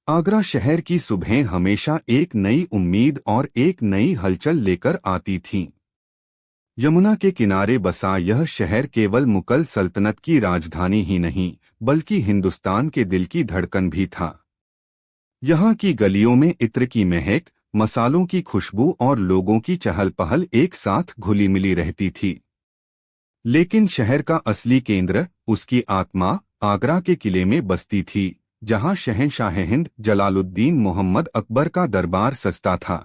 आगरा शहर की सुबहें हमेशा एक नई उम्मीद और एक नई हलचल लेकर आती थीं। यमुना के किनारे बसा यह शहर केवल मुगल सल्तनत की राजधानी ही नहीं, बल्कि हिंदुस्तान के दिल की धड़कन भी था। यहाँ की गलियों में इत्र की महक, मसालों की खुशबू और लोगों की चहल पहल एक साथ घुली मिली रहती थी। लेकिन शहर का असली केंद्र, उसकी आत्मा, आगरा के किले में बसती थी, जहां शहंशाह हिंद जलालुद्दीन मोहम्मद अकबर का दरबार सजता था।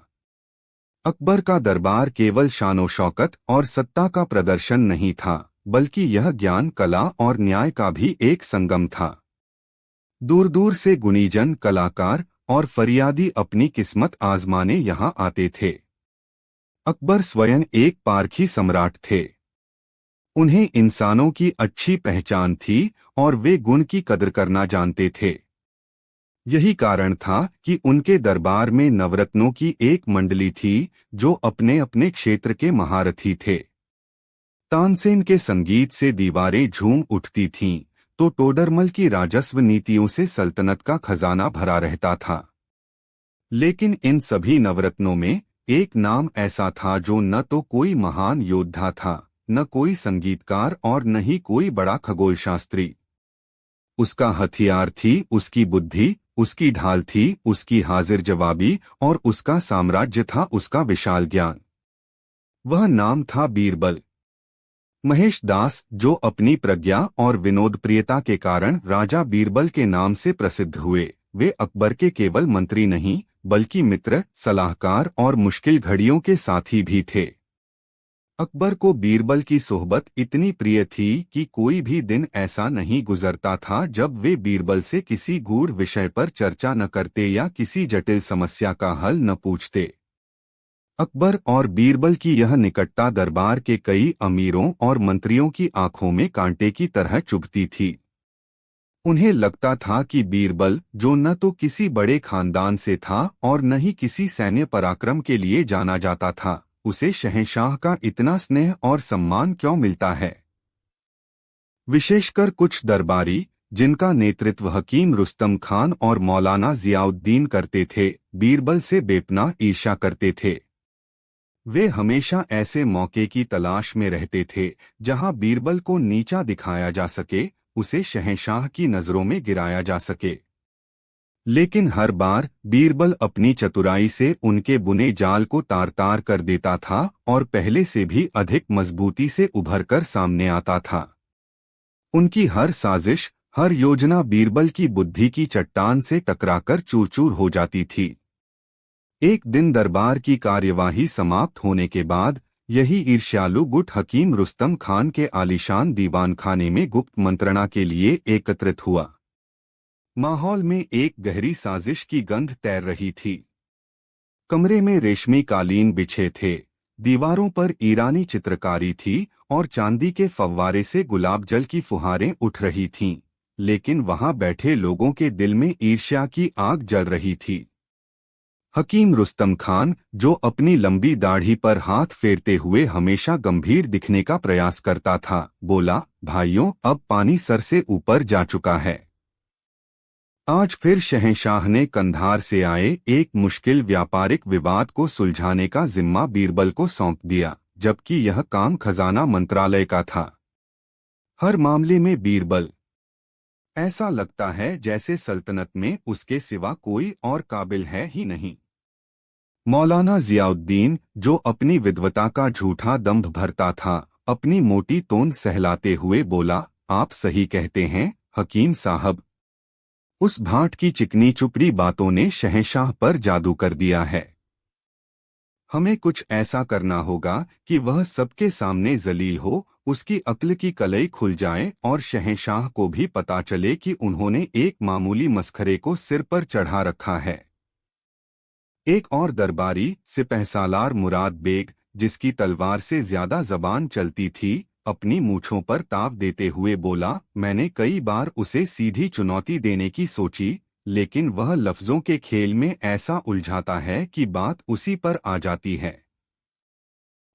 अकबर का दरबार केवल शानो शौकत और सत्ता का प्रदर्शन नहीं था, बल्कि यह ज्ञान, कला और न्याय का भी एक संगम था। दूर दूर से गुणीजन, कलाकार और फरियादी अपनी किस्मत आजमाने यहाँ आते थे। अकबर स्वयं एक पारखी सम्राट थे। उन्हें इंसानों की अच्छी पहचान थी और वे गुण की कदर करना जानते थे। यही कारण था कि उनके दरबार में नवरत्नों की एक मंडली थी, जो अपने अपने क्षेत्र के महारथी थे। तानसेन के संगीत से दीवारें झूम उठती थीं, तो टोडरमल की राजस्व नीतियों से सल्तनत का खजाना भरा रहता था। लेकिन इन सभी नवरत्नों में एक नाम ऐसा था जो न तो कोई महान योद्धा था, न कोई संगीतकार और न ही कोई बड़ा खगोलशास्त्री। उसका हथियार थी उसकी बुद्धि, उसकी ढाल थी उसकी हाजिर जवाबी, और उसका साम्राज्य था उसका विशाल ज्ञान। वह नाम था बीरबल। महेश दास, जो अपनी प्रज्ञा और विनोदप्रियता के कारण राजा बीरबल के नाम से प्रसिद्ध हुए, वे अकबर के केवल मंत्री नहीं, बल्कि मित्र, सलाहकार और मुश्किल घड़ियों के साथी भी थे। अकबर को बीरबल की सोहबत इतनी प्रिय थी कि कोई भी दिन ऐसा नहीं गुजरता था जब वे बीरबल से किसी गूढ़ विषय पर चर्चा न करते या किसी जटिल समस्या का हल न पूछते। अकबर और बीरबल की यह निकटता दरबार के कई अमीरों और मंत्रियों की आंखों में कांटे की तरह चुभती थी। उन्हें लगता था कि बीरबल, जो न तो किसी बड़े खानदान से था और न ही किसी सैन्य पराक्रम के लिए जाना जाता था, उसे शहंशाह का इतना स्नेह और सम्मान क्यों मिलता है। विशेषकर कुछ दरबारी, जिनका नेतृत्व हकीम रुस्तम खान और मौलाना जियाउद्दीन करते थे, बीरबल से बेपनाह ईर्ष्या करते थे। वे हमेशा ऐसे मौके की तलाश में रहते थे जहां बीरबल को नीचा दिखाया जा सके, उसे शहंशाह की नजरों में गिराया जा सके। लेकिन हर बार बीरबल अपनी चतुराई से उनके बुने जाल को तार तार कर देता था और पहले से भी अधिक मजबूती से उभरकर सामने आता था। उनकी हर साजिश, हर योजना बीरबल की बुद्धि की चट्टान से टकराकर चूर चूर हो जाती थी। एक दिन दरबार की कार्यवाही समाप्त होने के बाद यही ईर्ष्यालु गुट हकीम रुस्तम खान के आलीशान दीवान खाने में गुप्त मंत्रणा के लिए एकत्रित हुआ। माहौल में एक गहरी साजिश की गंध तैर रही थी। कमरे में रेशमी कालीन बिछे थे, दीवारों पर ईरानी चित्रकारी थी और चांदी के फव्वारे से गुलाब जल की फुहारें उठ रही थीं, लेकिन वहां बैठे लोगों के दिल में ईर्ष्या की आग जल रही थी। हकीम रुस्तम खान, जो अपनी लंबी दाढ़ी पर हाथ फेरते हुए हमेशा गंभीर दिखने का प्रयास करता था, बोला, भाइयों, अब पानी सर से ऊपर जा चुका है। आज फिर शहंशाह ने कंधार से आए एक मुश्किल व्यापारिक विवाद को सुलझाने का जिम्मा बीरबल को सौंप दिया, जबकि यह काम खजाना मंत्रालय का था। हर मामले में बीरबल, ऐसा लगता है जैसे सल्तनत में उसके सिवा कोई और काबिल है ही नहीं। मौलाना जियाउद्दीन, जो अपनी विद्वता का झूठा दंभ भरता था, अपनी मोटी तोंद सहलाते हुए बोला, आप सही कहते हैं हकीम साहब। उस भाट की चिकनी चुपड़ी बातों ने शहंशाह पर जादू कर दिया है। हमें कुछ ऐसा करना होगा कि वह सबके सामने जलील हो, उसकी अक्ल की कलई खुल जाए और शहंशाह को भी पता चले कि उन्होंने एक मामूली मस्खरे को सिर पर चढ़ा रखा है। एक और दरबारी, सिपहसालार मुराद बेग, जिसकी तलवार से ज्यादा जबान चलती थी, अपनी मूंछों पर ताव देते हुए बोला, मैंने कई बार उसे सीधी चुनौती देने की सोची, लेकिन वह लफ्जों के खेल में ऐसा उलझाता है कि बात उसी पर आ जाती है।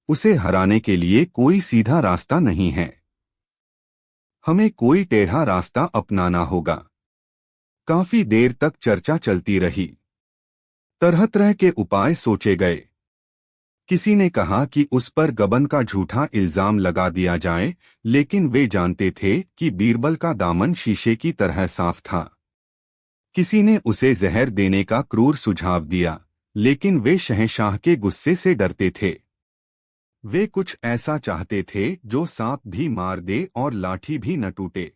उसे हराने के लिए कोई सीधा रास्ता नहीं है, हमें कोई टेढ़ा रास्ता अपनाना होगा। काफी देर तक चर्चा चलती रही। तरह तरह के उपाय सोचे गए। किसी ने कहा कि उस पर गबन का झूठा इल्जाम लगा दिया जाए, लेकिन वे जानते थे कि बीरबल का दामन शीशे की तरह साफ था। किसी ने उसे जहर देने का क्रूर सुझाव दिया, लेकिन वे शहंशाह के गुस्से से डरते थे। वे कुछ ऐसा चाहते थे जो सांप भी मार दे और लाठी भी न टूटे।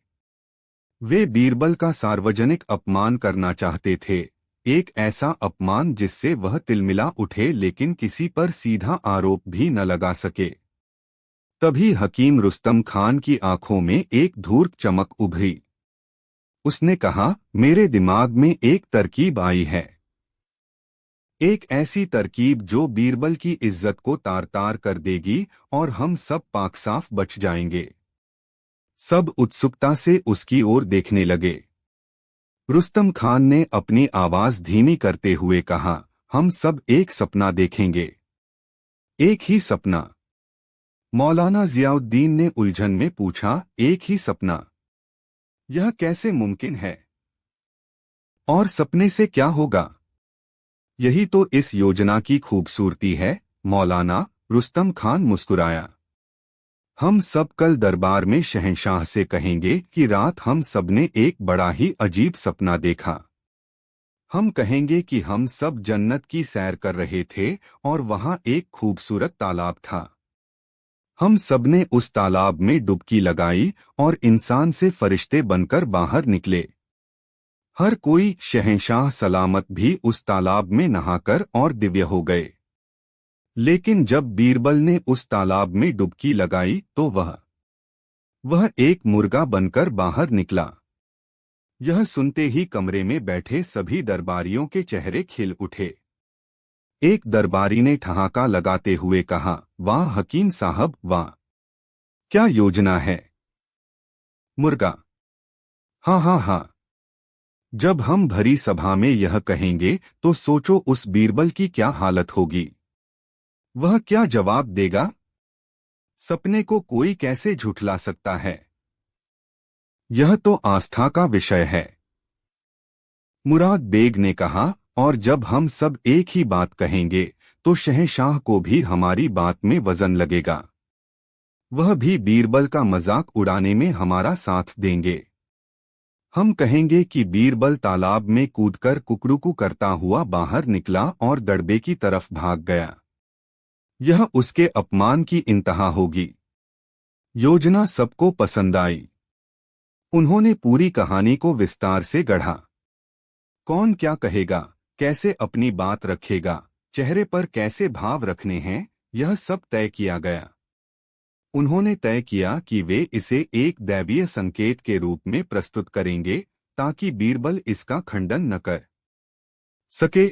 वे बीरबल का सार्वजनिक अपमान करना चाहते थे, एक ऐसा अपमान जिससे वह तिलमिला उठे लेकिन किसी पर सीधा आरोप भी न लगा सके। तभी हकीम रुस्तम खान की आंखों में एक धूर्त चमक उभरी। उसने कहा, मेरे दिमाग में एक तरकीब आई है। एक ऐसी तरकीब जो बीरबल की इज्जत को तार तार कर देगी और हम सब पाक साफ बच जाएंगे। सब उत्सुकता से उसकी ओर देखने लगे। रुस्तम खान ने अपनी आवाज धीमी करते हुए कहा, हम सब एक सपना देखेंगे। एक ही सपना? मौलाना जियाउद्दीन ने उलझन में पूछा, एक ही सपना? यह कैसे मुमकिन है? और सपने से क्या होगा? यही तो इस योजना की खूबसूरती है मौलाना। रुस्तम खान मुस्कुराया। हम सब कल दरबार में शहंशाह से कहेंगे कि रात हम सबने एक बड़ा ही अजीब सपना देखा। हम कहेंगे कि हम सब जन्नत की सैर कर रहे थे और वहां एक खूबसूरत तालाब था। हम सबने उस तालाब में डुबकी लगाई और इंसान से फरिश्ते बनकर बाहर निकले। हर कोई, शहंशाह सलामत भी, उस तालाब में नहाकर और दिव्य हो गए। लेकिन जब बीरबल ने उस तालाब में डुबकी लगाई तो वह एक मुर्गा बनकर बाहर निकला। यह सुनते ही कमरे में बैठे सभी दरबारियों के चेहरे खिल उठे। एक दरबारी ने ठहाका लगाते हुए कहा, वाह हकीम साहब वाह, क्या योजना है। मुर्गा? हाँ हाँ हाँ। जब हम भरी सभा में यह कहेंगे तो सोचो उस बीरबल की क्या हालत होगी। वह क्या जवाब देगा? सपने को कोई कैसे झुठला सकता है? यह तो आस्था का विषय है। मुराद बेग ने कहा, और जब हम सब एक ही बात कहेंगे तो शहंशाह को भी हमारी बात में वजन लगेगा। वह भी बीरबल का मजाक उड़ाने में हमारा साथ देंगे। हम कहेंगे कि बीरबल तालाब में कूदकर कुकड़ुकू करता हुआ बाहर निकला और दड़बे की तरफ भाग गया। यह उसके अपमान की इंतहा होगी। योजना सबको पसंद आई। उन्होंने पूरी कहानी को विस्तार से गढ़ा। कौन क्या कहेगा, कैसे अपनी बात रखेगा, चेहरे पर कैसे भाव रखने हैं, यह सब तय किया गया। उन्होंने तय किया कि वे इसे एक दैवीय संकेत के रूप में प्रस्तुत करेंगे ताकि बीरबल इसका खंडन न कर सके।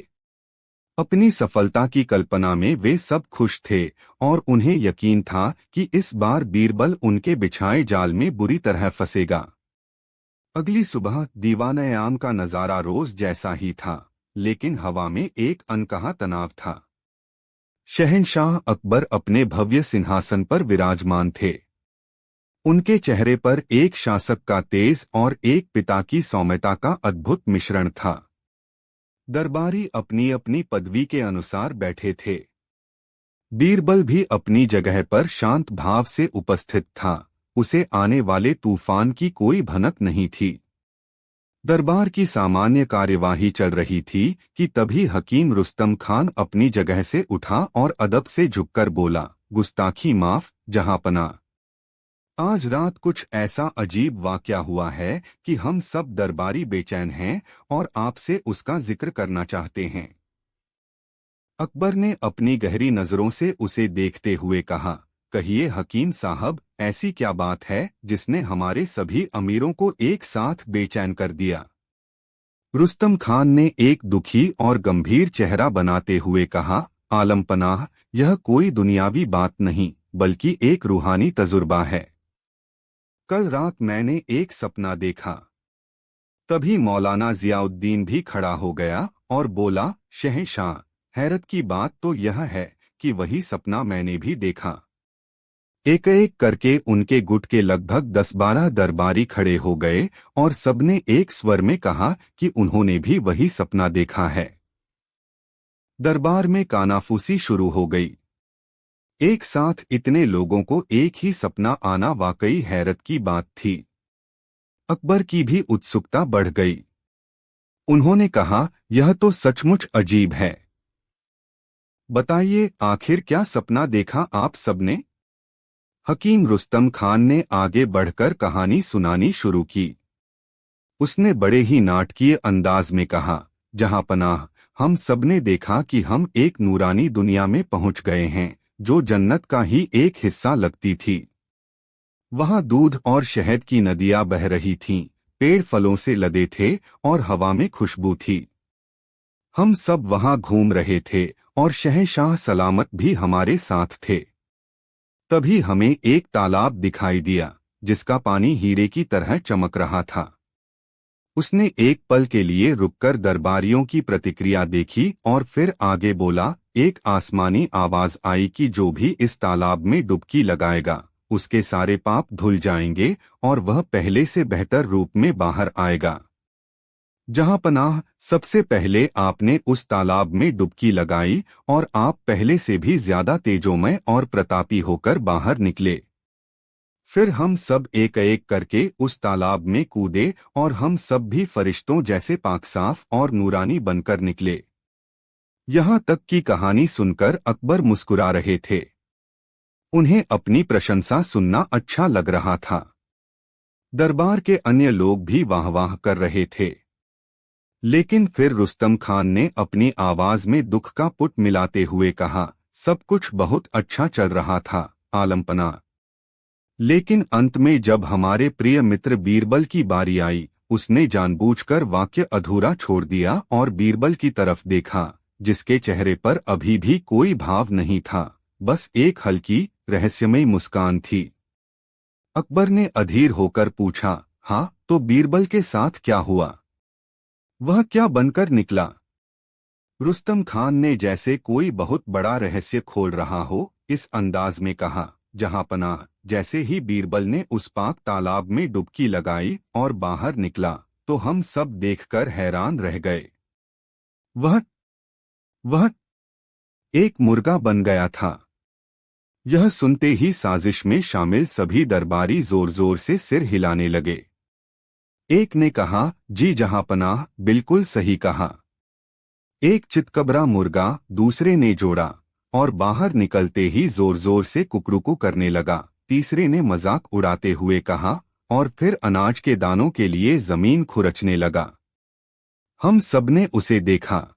अपनी सफलता की कल्पना में वे सब खुश थे और उन्हें यकीन था कि इस बार बीरबल उनके बिछाए जाल में बुरी तरह फंसेगा। अगली सुबह दीवान-ए-आम का नजारा रोज जैसा ही था, लेकिन हवा में एक अनकहा तनाव था। शहंशाह अकबर अपने भव्य सिंहासन पर विराजमान थे। उनके चेहरे पर एक शासक का तेज और एक पिता की सौम्यता का अद्भुत मिश्रण था। दरबारी अपनी अपनी पदवी के अनुसार बैठे थे। बीरबल भी अपनी जगह पर शांत भाव से उपस्थित था। उसे आने वाले तूफान की कोई भनक नहीं थी। दरबार की सामान्य कार्यवाही चल रही थी कि तभी हकीम रुस्तम खान अपनी जगह से उठा और अदब से झुककर बोला, गुस्ताखी माफ जहांपनाह। आज रात कुछ ऐसा अजीब वाकया हुआ है कि हम सब दरबारी बेचैन हैं और आपसे उसका जिक्र करना चाहते हैं। अकबर ने अपनी गहरी नजरों से उसे देखते हुए कहा, कहिए हकीम साहब, ऐसी क्या बात है जिसने हमारे सभी अमीरों को एक साथ बेचैन कर दिया। रुस्तम खान ने एक दुखी और गंभीर चेहरा बनाते हुए कहा, आलमपनाह, यह कोई दुनियावी बात नहीं बल्कि एक रूहानी तजुर्बा है। कल रात मैंने एक सपना देखा। तभी मौलाना जियाउद्दीन भी खड़ा हो गया और बोला, शहंशाह, हैरत की बात तो यह है कि वही सपना मैंने भी देखा। एक एक करके उनके गुट के लगभग 10-12 दरबारी खड़े हो गए और सबने एक स्वर में कहा कि उन्होंने भी वही सपना देखा है। दरबार में कानाफूसी शुरू हो गई। एक साथ इतने लोगों को एक ही सपना आना वाकई हैरत की बात थी। अकबर की भी उत्सुकता बढ़ गई। उन्होंने कहा, यह तो सचमुच अजीब है। बताइए, आखिर क्या सपना देखा आप सबने? हकीम रुस्तम खान ने आगे बढ़कर कहानी सुनानी शुरू की। उसने बड़े ही नाटकीय अंदाज में कहा, जहां पनाह, हम सबने देखा कि हम एक नूरानी दुनिया में पहुंच गए हैं, जो जन्नत का ही एक हिस्सा लगती थी। वहां दूध और शहद की नदियां बह रही थीं, पेड़ फलों से लदे थे और हवा में खुशबू थी। हम सब वहां घूम रहे थे और शहंशाह सलामत भी हमारे साथ थे। तभी हमें एक तालाब दिखाई दिया, जिसका पानी हीरे की तरह चमक रहा था। उसने एक पल के लिए रुककर दरबारियों की प्रतिक्रिया देखी और फिर आगे बोला, एक आसमानी आवाज आई कि जो भी इस तालाब में डुबकी लगाएगा, उसके सारे पाप धुल जाएंगे और वह पहले से बेहतर रूप में बाहर आएगा। जहां पनाह, सबसे पहले आपने उस तालाब में डुबकी लगाई और आप पहले से भी ज्यादा तेजोमय और प्रतापी होकर बाहर निकले। फिर हम सब एक एक करके उस तालाब में कूदे और हम सब भी फरिश्तों जैसे पाकसाफ और नूरानी बनकर निकले। यहाँ तक की कहानी सुनकर अकबर मुस्कुरा रहे थे। उन्हें अपनी प्रशंसा सुनना अच्छा लग रहा था। दरबार के अन्य लोग भी वाह वाह कर रहे थे। लेकिन फिर रुस्तम खान ने अपनी आवाज में दुख का पुट मिलाते हुए कहा, सब कुछ बहुत अच्छा चल रहा था आलमपना। लेकिन अंत में जब हमारे प्रिय मित्र बीरबल की बारी आई, उसने जानबूझकर वाक्य अधूरा छोड़ दिया और बीरबल की तरफ देखा, जिसके चेहरे पर अभी भी कोई भाव नहीं था, बस एक हल्की रहस्यमयी मुस्कान थी। अकबर ने अधीर होकर पूछा, हाँ, तो बीरबल के साथ क्या हुआ? वह क्या बनकर निकला? रुस्तम खान ने जैसे कोई बहुत बड़ा रहस्य खोल रहा हो, इस अंदाज में कहा, जहां पनाह, जैसे ही बीरबल ने उस पाक तालाब में डुबकी लगाई और बाहर निकला, तो हम सब देखकर हैरान रह गए। वह एक मुर्गा बन गया था। यह सुनते ही साजिश में शामिल सभी दरबारी जोर जोर से सिर हिलाने लगे। एक ने कहा, जी जहां पनाह, बिल्कुल सही कहा। एक चितकबरा मुर्गा, दूसरे ने जोड़ा, और बाहर निकलते ही जोर जोर से कुकरुकू करने लगा। तीसरे ने मजाक उड़ाते हुए कहा, और फिर अनाज के दानों के लिए जमीन खुरचने लगा। हम सबने उसे देखा।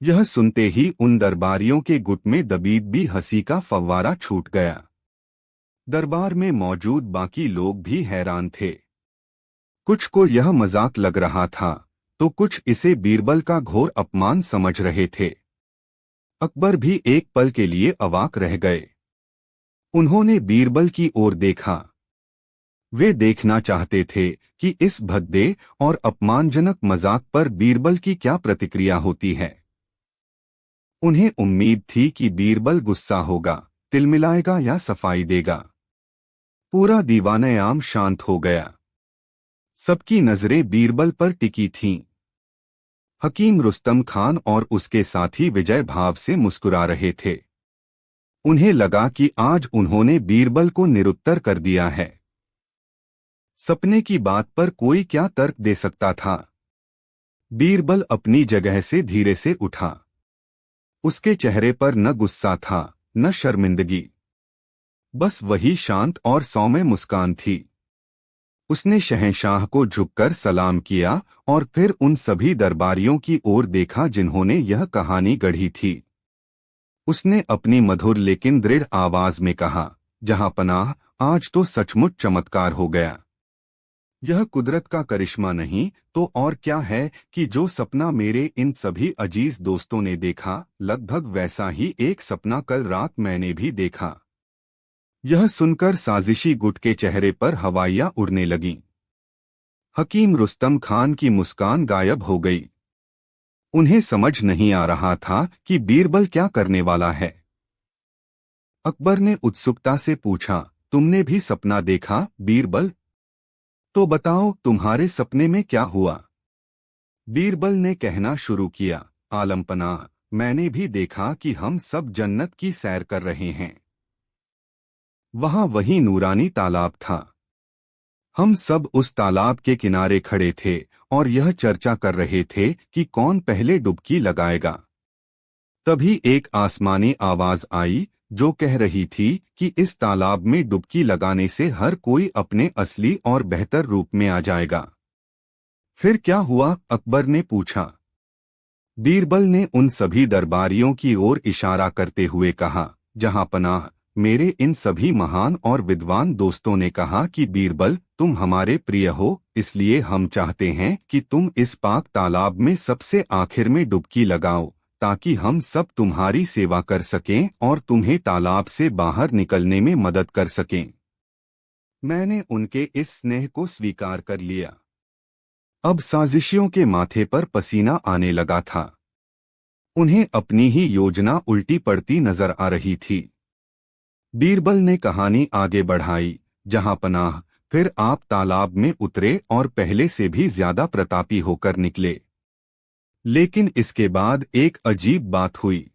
यह सुनते ही उन दरबारियों के गुट में दबीदबी हंसी का फव्वारा छूट गया। दरबार में मौजूद बाकी लोग भी हैरान थे। कुछ को यह मजाक लग रहा था, तो कुछ इसे बीरबल का घोर अपमान समझ रहे थे। अकबर भी एक पल के लिए अवाक रह गए। उन्होंने बीरबल की ओर देखा। वे देखना चाहते थे कि इस भद्दे और अपमानजनक मजाक पर बीरबल की क्या प्रतिक्रिया होती है। उन्हें उम्मीद थी कि बीरबल गुस्सा होगा, तिलमिलाएगा या सफाई देगा। पूरा दीवान-ए-आम शांत हो गया। सबकी नजरें बीरबल पर टिकी थीं। हकीम रुस्तम खान और उसके साथी विजय भाव से मुस्कुरा रहे थे। उन्हें लगा कि आज उन्होंने बीरबल को निरुत्तर कर दिया है। सपने की बात पर कोई क्या तर्क दे सकता था? बीरबल अपनी जगह से धीरे से उठा। उसके चेहरे पर न गुस्सा था, न शर्मिंदगी, बस वही शांत और सौम्य मुस्कान थी। उसने शहंशाह को झुककर सलाम किया और फिर उन सभी दरबारियों की ओर देखा जिन्होंने यह कहानी गढ़ी थी। उसने अपनी मधुर लेकिन दृढ़ आवाज में कहा, जहां पनाह, आज तो सचमुच चमत्कार हो गया। यह कुदरत का करिश्मा नहीं तो और क्या है कि जो सपना मेरे इन सभी अजीज दोस्तों ने देखा, लगभग वैसा ही एक सपना कल रात मैंने भी देखा। यह सुनकर साजिशी गुट के चेहरे पर हवाइयां उड़ने लगीं। हकीम रुस्तम खान की मुस्कान गायब हो गई। उन्हें समझ नहीं आ रहा था कि बीरबल क्या करने वाला है। अकबर ने उत्सुकता से पूछा, तुमने भी सपना देखा बीरबल? तो बताओ तुम्हारे सपने में क्या हुआ? बीरबल ने कहना शुरू किया, आलमपनाह, मैंने भी देखा कि हम सब जन्नत की सैर कर रहे हैं। वहां वही नूरानी तालाब था। हम सब उस तालाब के किनारे खड़े थे और यह चर्चा कर रहे थे कि कौन पहले डुबकी लगाएगा। तभी एक आसमानी आवाज आई जो कह रही थी कि इस तालाब में डुबकी लगाने से हर कोई अपने असली और बेहतर रूप में आ जाएगा। फिर क्या हुआ? अकबर ने पूछा। बीरबल ने उन सभी दरबारियों की ओर इशारा करते हुए कहा, जहां पनाह, मेरे इन सभी महान और विद्वान दोस्तों ने कहा कि बीरबल, तुम हमारे प्रिय हो, इसलिए हम चाहते हैं कि तुम इस पाक तालाब में सबसे आखिर में डुबकी लगाओ, ताकि हम सब तुम्हारी सेवा कर सकें और तुम्हें तालाब से बाहर निकलने में मदद कर सकें। मैंने उनके इस स्नेह को स्वीकार कर लिया। अब साजिशियों के माथे पर पसीना आने लगा था। उन्हें अपनी ही योजना उल्टी पड़ती नजर आ रही थी। बीरबल ने कहानी आगे बढ़ाई, जहां पनाह, फिर आप तालाब में उतरे और पहले से भी ज्यादा प्रतापी होकर निकले। लेकिन इसके बाद एक अजीब बात हुई।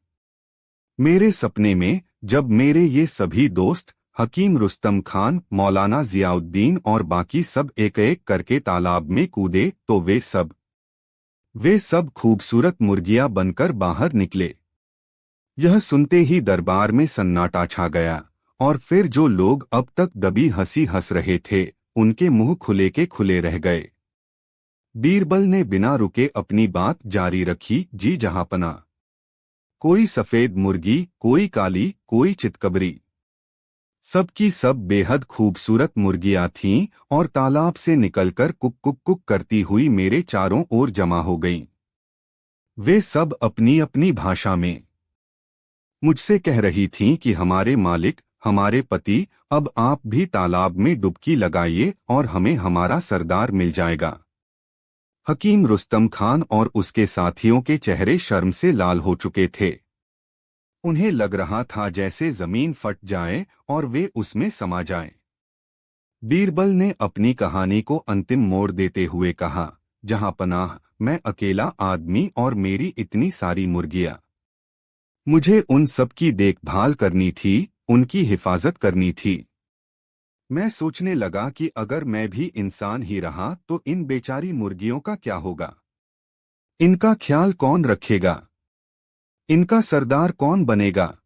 मेरे सपने में जब मेरे ये सभी दोस्त हकीम रुस्तम खान, मौलाना जियाउद्दीन और बाकी सब एक एक करके तालाब में कूदे तो वे सब खूबसूरत मुर्गियां बनकर बाहर निकले। यह सुनते ही दरबार में सन्नाटा छा गया और फिर जो लोग अब तक दबी हंसी हंस रहे थे उनके मुंह खुले के खुले रह गए। बीरबल ने बिना रुके अपनी बात जारी रखी, जी जहांपना, कोई सफेद मुर्गी, कोई काली, कोई चितकबरी, सबकी सब बेहद खूबसूरत मुर्गियां थीं और तालाब से निकलकर कुक कुक कुक करती हुई मेरे चारों ओर जमा हो गईं। वे सब अपनी अपनी भाषा में मुझसे कह रही थीं कि हमारे मालिक, हमारे पति, अब आप भी तालाब में डुबकी लगाइए और हमें हमारा सरदार मिल जाएगा। हकीम रुस्तम खान और उसके साथियों के चेहरे शर्म से लाल हो चुके थे। उन्हें लग रहा था जैसे जमीन फट जाए और वे उसमें समा जाएं। बीरबल ने अपनी कहानी को अंतिम मोड़ देते हुए कहा, जहां पनाह, मैं अकेला आदमी और मेरी इतनी सारी मुर्गियां। मुझे उन सब की देखभाल करनी थी, उनकी हिफाजत करनी थी। मैं सोचने लगा कि अगर मैं भी इंसान ही रहा तो इन बेचारी मुर्गियों का क्या होगा? इनका ख्याल कौन रखेगा? इनका सरदार कौन बनेगा?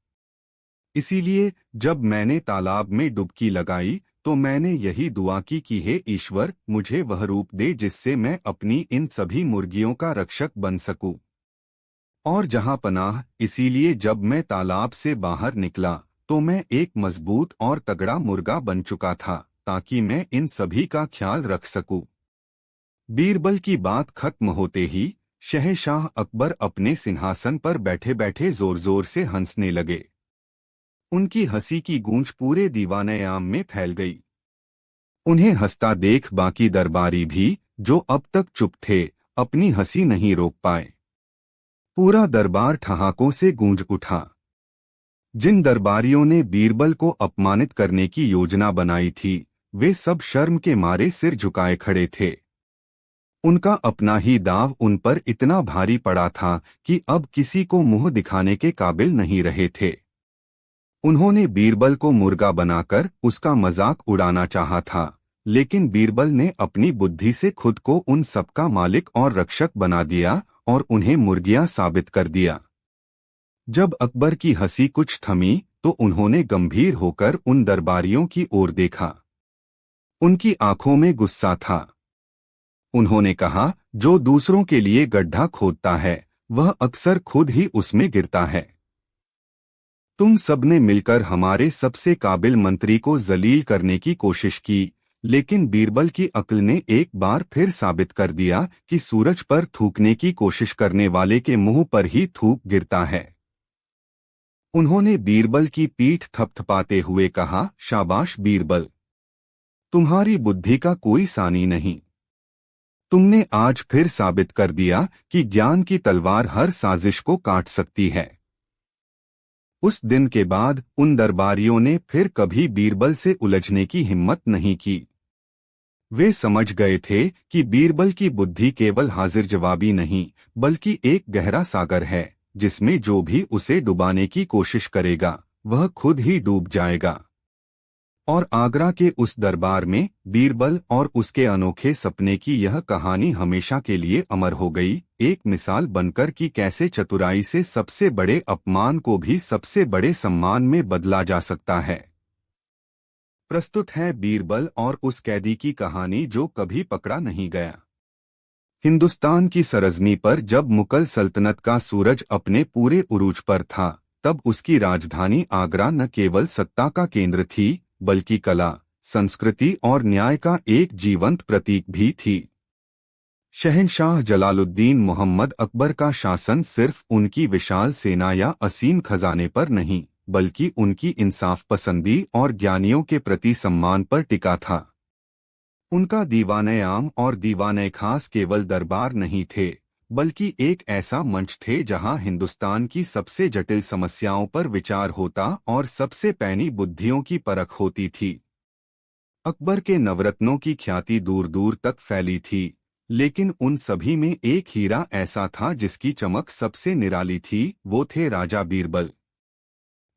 इसीलिए जब मैंने तालाब में डुबकी लगाई तो मैंने यही दुआ की कि हे ईश्वर, मुझे वह रूप दे जिससे मैं अपनी इन सभी मुर्गियों का रक्षक बन सकूं। और जहां पनाह, इसीलिए जब मैं तालाब से बाहर निकला तो मैं एक मजबूत और तगड़ा मुर्गा बन चुका था, ताकि मैं इन सभी का ख्याल रख सकूं। बीरबल की बात खत्म होते ही शहंशाह अकबर अपने सिंहासन पर बैठे बैठे जोर जोर से हंसने लगे। उनकी हंसी की गूंज पूरे दीवाने-आम में फैल गई। उन्हें हंसता देख बाकी दरबारी भी, जो अब तक चुप थे, अपनी हंसी नहीं रोक पाए। पूरा दरबार ठहाकों से गूंज उठा। जिन दरबारियों ने बीरबल को अपमानित करने की योजना बनाई थी, वे सब शर्म के मारे सिर झुकाए खड़े थे। उनका अपना ही दाव उन पर इतना भारी पड़ा था कि अब किसी को मुंह दिखाने के काबिल नहीं रहे थे। उन्होंने बीरबल को मुर्गा बनाकर उसका मजाक उड़ाना चाहा था, लेकिन बीरबल ने अपनी बुद्धि से खुद को उन सबका मालिक और रक्षक बना दिया और उन्हें मुर्गियां साबित कर दिया। जब अकबर की हंसी कुछ थमी तो उन्होंने गंभीर होकर उन दरबारियों की ओर देखा। उनकी आंखों में गुस्सा था। उन्होंने कहा, जो दूसरों के लिए गड्ढा खोदता है वह अक्सर खुद ही उसमें गिरता है। तुम सबने मिलकर हमारे सबसे काबिल मंत्री को जलील करने की कोशिश की, लेकिन बीरबल की अक्ल ने एक बार फिर साबित कर दिया कि सूरज पर थूकने की कोशिश करने वाले के मुंह पर ही थूक गिरता है। उन्होंने बीरबल की पीठ थपथपाते हुए कहा, शाबाश बीरबल, तुम्हारी बुद्धि का कोई सानी नहीं। तुमने आज फिर साबित कर दिया कि ज्ञान की तलवार हर साजिश को काट सकती है। उस दिन के बाद उन दरबारियों ने फिर कभी बीरबल से उलझने की हिम्मत नहीं की। वे समझ गए थे कि बीरबल की बुद्धि केवल हाजिर जवाबी नहीं, बल्कि एक गहरा सागर है, जिसमें जो भी उसे डुबाने की कोशिश करेगा वह खुद ही डूब जाएगा। और आगरा के उस दरबार में बीरबल और उसके अनोखे सपने की यह कहानी हमेशा के लिए अमर हो गई, एक मिसाल बनकर कि कैसे चतुराई से सबसे बड़े अपमान को भी सबसे बड़े सम्मान में बदला जा सकता है। प्रस्तुत है बीरबल और उस कैदी की कहानी जो कभी पकड़ा नहीं गया। हिंदुस्तान की सरजमी पर जब मुगल सल्तनत का सूरज अपने पूरे उरूज पर था, तब उसकी राजधानी आगरा न केवल सत्ता का केंद्र थी, बल्कि कला, संस्कृति और न्याय का एक जीवंत प्रतीक भी थी। शहंशाह जलालुद्दीन मोहम्मद अकबर का शासन सिर्फ उनकी विशाल सेना या असीम खजाने पर नहीं, बल्कि उनकी इंसाफ पसंदी और ज्ञानियों के प्रति सम्मान पर टिका था। उनका दीवाने आम और दीवाने खास केवल दरबार नहीं थे, बल्कि एक ऐसा मंच थे जहां हिंदुस्तान की सबसे जटिल समस्याओं पर विचार होता और सबसे पैनी बुद्धियों की परख होती थी। अकबर के नवरत्नों की ख्याति दूर दूर तक फैली थी, लेकिन उन सभी में एक हीरा ऐसा था जिसकी चमक सबसे निराली थी, वो थे राजा बीरबल।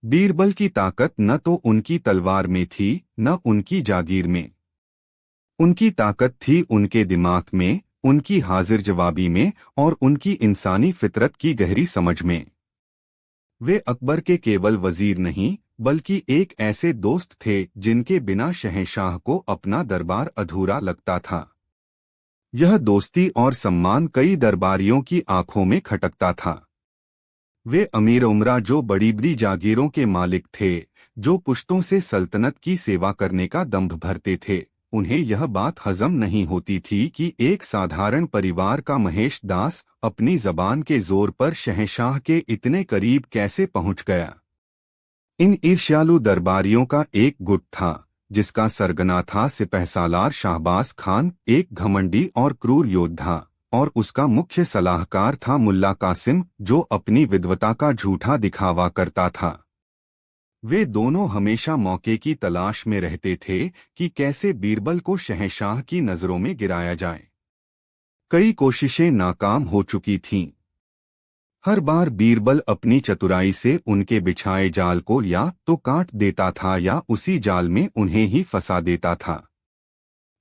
बीरबल की ताकत न तो उनकी तलवार में थी, न उनकी जागीर में। उनकी ताकत थी उनके दिमाग में, उनकी हाजिर जवाबी में और उनकी इंसानी फितरत की गहरी समझ में। वे अकबर के केवल वजीर नहीं, बल्कि एक ऐसे दोस्त थे जिनके बिना शहंशाह को अपना दरबार अधूरा लगता था। यह दोस्ती और सम्मान कई दरबारियों की आंखों में खटकता था। वे अमीर उमरा जो बड़ी बड़ी जागीरों के मालिक थे, जो पुश्तों से सल्तनत की सेवा करने का दंभ भरते थे, उन्हें यह बात हजम नहीं होती थी कि एक साधारण परिवार का महेश दास अपनी जबान के जोर पर शहंशाह के इतने करीब कैसे पहुंच गया। इन ईर्ष्यालु दरबारियों का एक गुट था, जिसका सरगना था सिपहसालार शाहबाज खान, एक घमंडी और क्रूर योद्धा, और उसका मुख्य सलाहकार था मुल्ला कासिम, जो अपनी विद्वता का झूठा दिखावा करता था। वे दोनों हमेशा मौके की तलाश में रहते थे कि कैसे बीरबल को शहंशाह की नजरों में गिराया जाए। कई कोशिशें नाकाम हो चुकी थीं। हर बार बीरबल अपनी चतुराई से उनके बिछाए जाल को या तो काट देता था या उसी जाल में उन्हें ही फंसा देता था।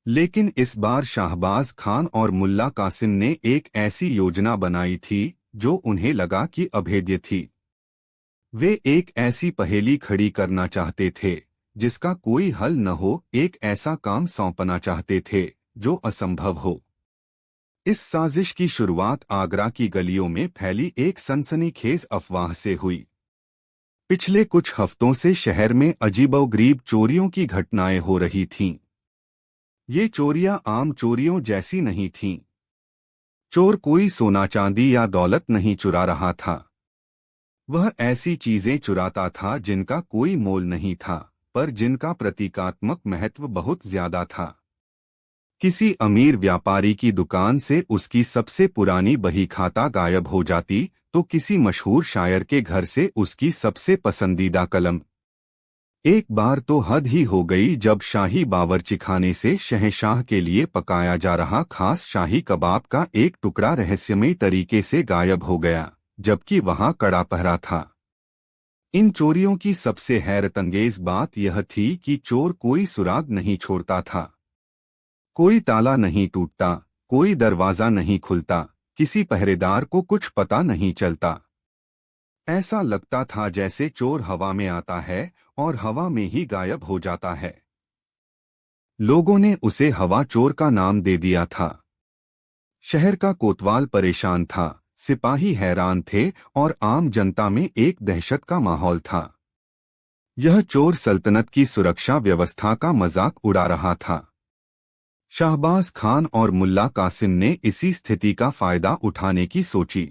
लेकिन इस बार शाहबाज खान और मुल्ला कासिम ने एक ऐसी योजना बनाई थी जो उन्हें लगा कि अभेद्य थी। वे एक ऐसी पहेली खड़ी करना चाहते थे जिसका कोई हल न हो, एक ऐसा काम सौंपना चाहते थे जो असंभव हो। इस साजिश की शुरुआत आगरा की गलियों में फैली एक सनसनीखेज अफवाह से हुई। पिछले कुछ हफ्तों से शहर में अजीबोगरीब चोरियों की घटनाएं हो रही थीं। ये चोरियां आम चोरियों जैसी नहीं थीं। चोर कोई सोना चांदी या दौलत नहीं चुरा रहा था। वह ऐसी चीजें चुराता था जिनका कोई मोल नहीं था, पर जिनका प्रतीकात्मक महत्व बहुत ज्यादा था। किसी अमीर व्यापारी की दुकान से उसकी सबसे पुरानी बही खाता गायब हो जाती, तो किसी मशहूर शायर के घर से उसकी सबसे पसंदीदा कलम। एक बार तो हद ही हो गई जब शाही बावर्चीखाने से शहंशाह के लिए पकाया जा रहा खास शाही कबाब का एक टुकड़ा रहस्यमयी तरीके से गायब हो गया, जबकि वहां कड़ा पहरा था। इन चोरियों की सबसे हैरतअंगेज बात यह थी कि चोर कोई सुराग नहीं छोड़ता था। कोई ताला नहीं टूटता, कोई दरवाजा नहीं खुलता, किसी पहरेदार को कुछ पता नहीं चलता। ऐसा लगता था जैसे चोर हवा में आता है और हवा में ही गायब हो जाता है। लोगों ने उसे हवा चोर का नाम दे दिया था। शहर का कोतवाल परेशान था, सिपाही हैरान थे और आम जनता में एक दहशत का माहौल था। यह चोर सल्तनत की सुरक्षा व्यवस्था का मजाक उड़ा रहा था। शाहबाज खान और मुल्ला कासिम ने इसी स्थिति का फायदा उठाने की सोची।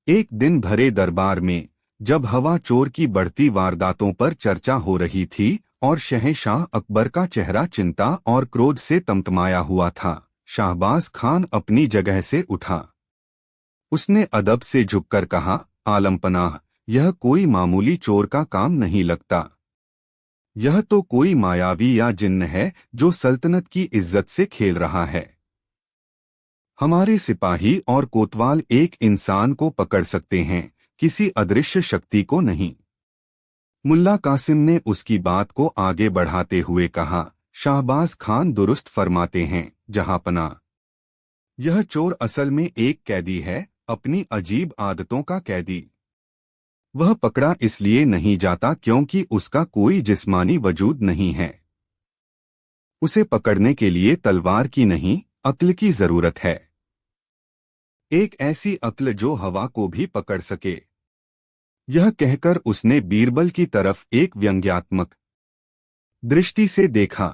एक दिन भरे दरबार में जब हवा चोर की बढ़ती वारदातों पर चर्चा हो रही थी और शहंशाह अकबर का चेहरा चिंता और क्रोध से तमतमाया हुआ था, शाहबाज खान अपनी जगह से उठा। उसने अदब से झुककर कहा, आलमपनाह, यह कोई मामूली चोर का काम नहीं लगता। यह तो कोई मायावी या जिन्न है जो सल्तनत की इज्जत से खेल रहा है। हमारे सिपाही और कोतवाल एक इंसान को पकड़ सकते हैं, किसी अदृश्य शक्ति को नहीं। मुल्ला कासिम ने उसकी बात को आगे बढ़ाते हुए कहा, शाहबाज खान दुरुस्त फरमाते हैं जहांपना। यह चोर असल में एक कैदी है, अपनी अजीब आदतों का कैदी। वह पकड़ा इसलिए नहीं जाता क्योंकि उसका कोई जिस्मानी वजूद नहीं है। उसे पकड़ने के लिए तलवार की नहीं, अक्ल की जरूरत है। एक ऐसी अक्ल जो हवा को भी पकड़ सके। यह कहकर उसने बीरबल की तरफ एक व्यंग्यात्मक दृष्टि से देखा।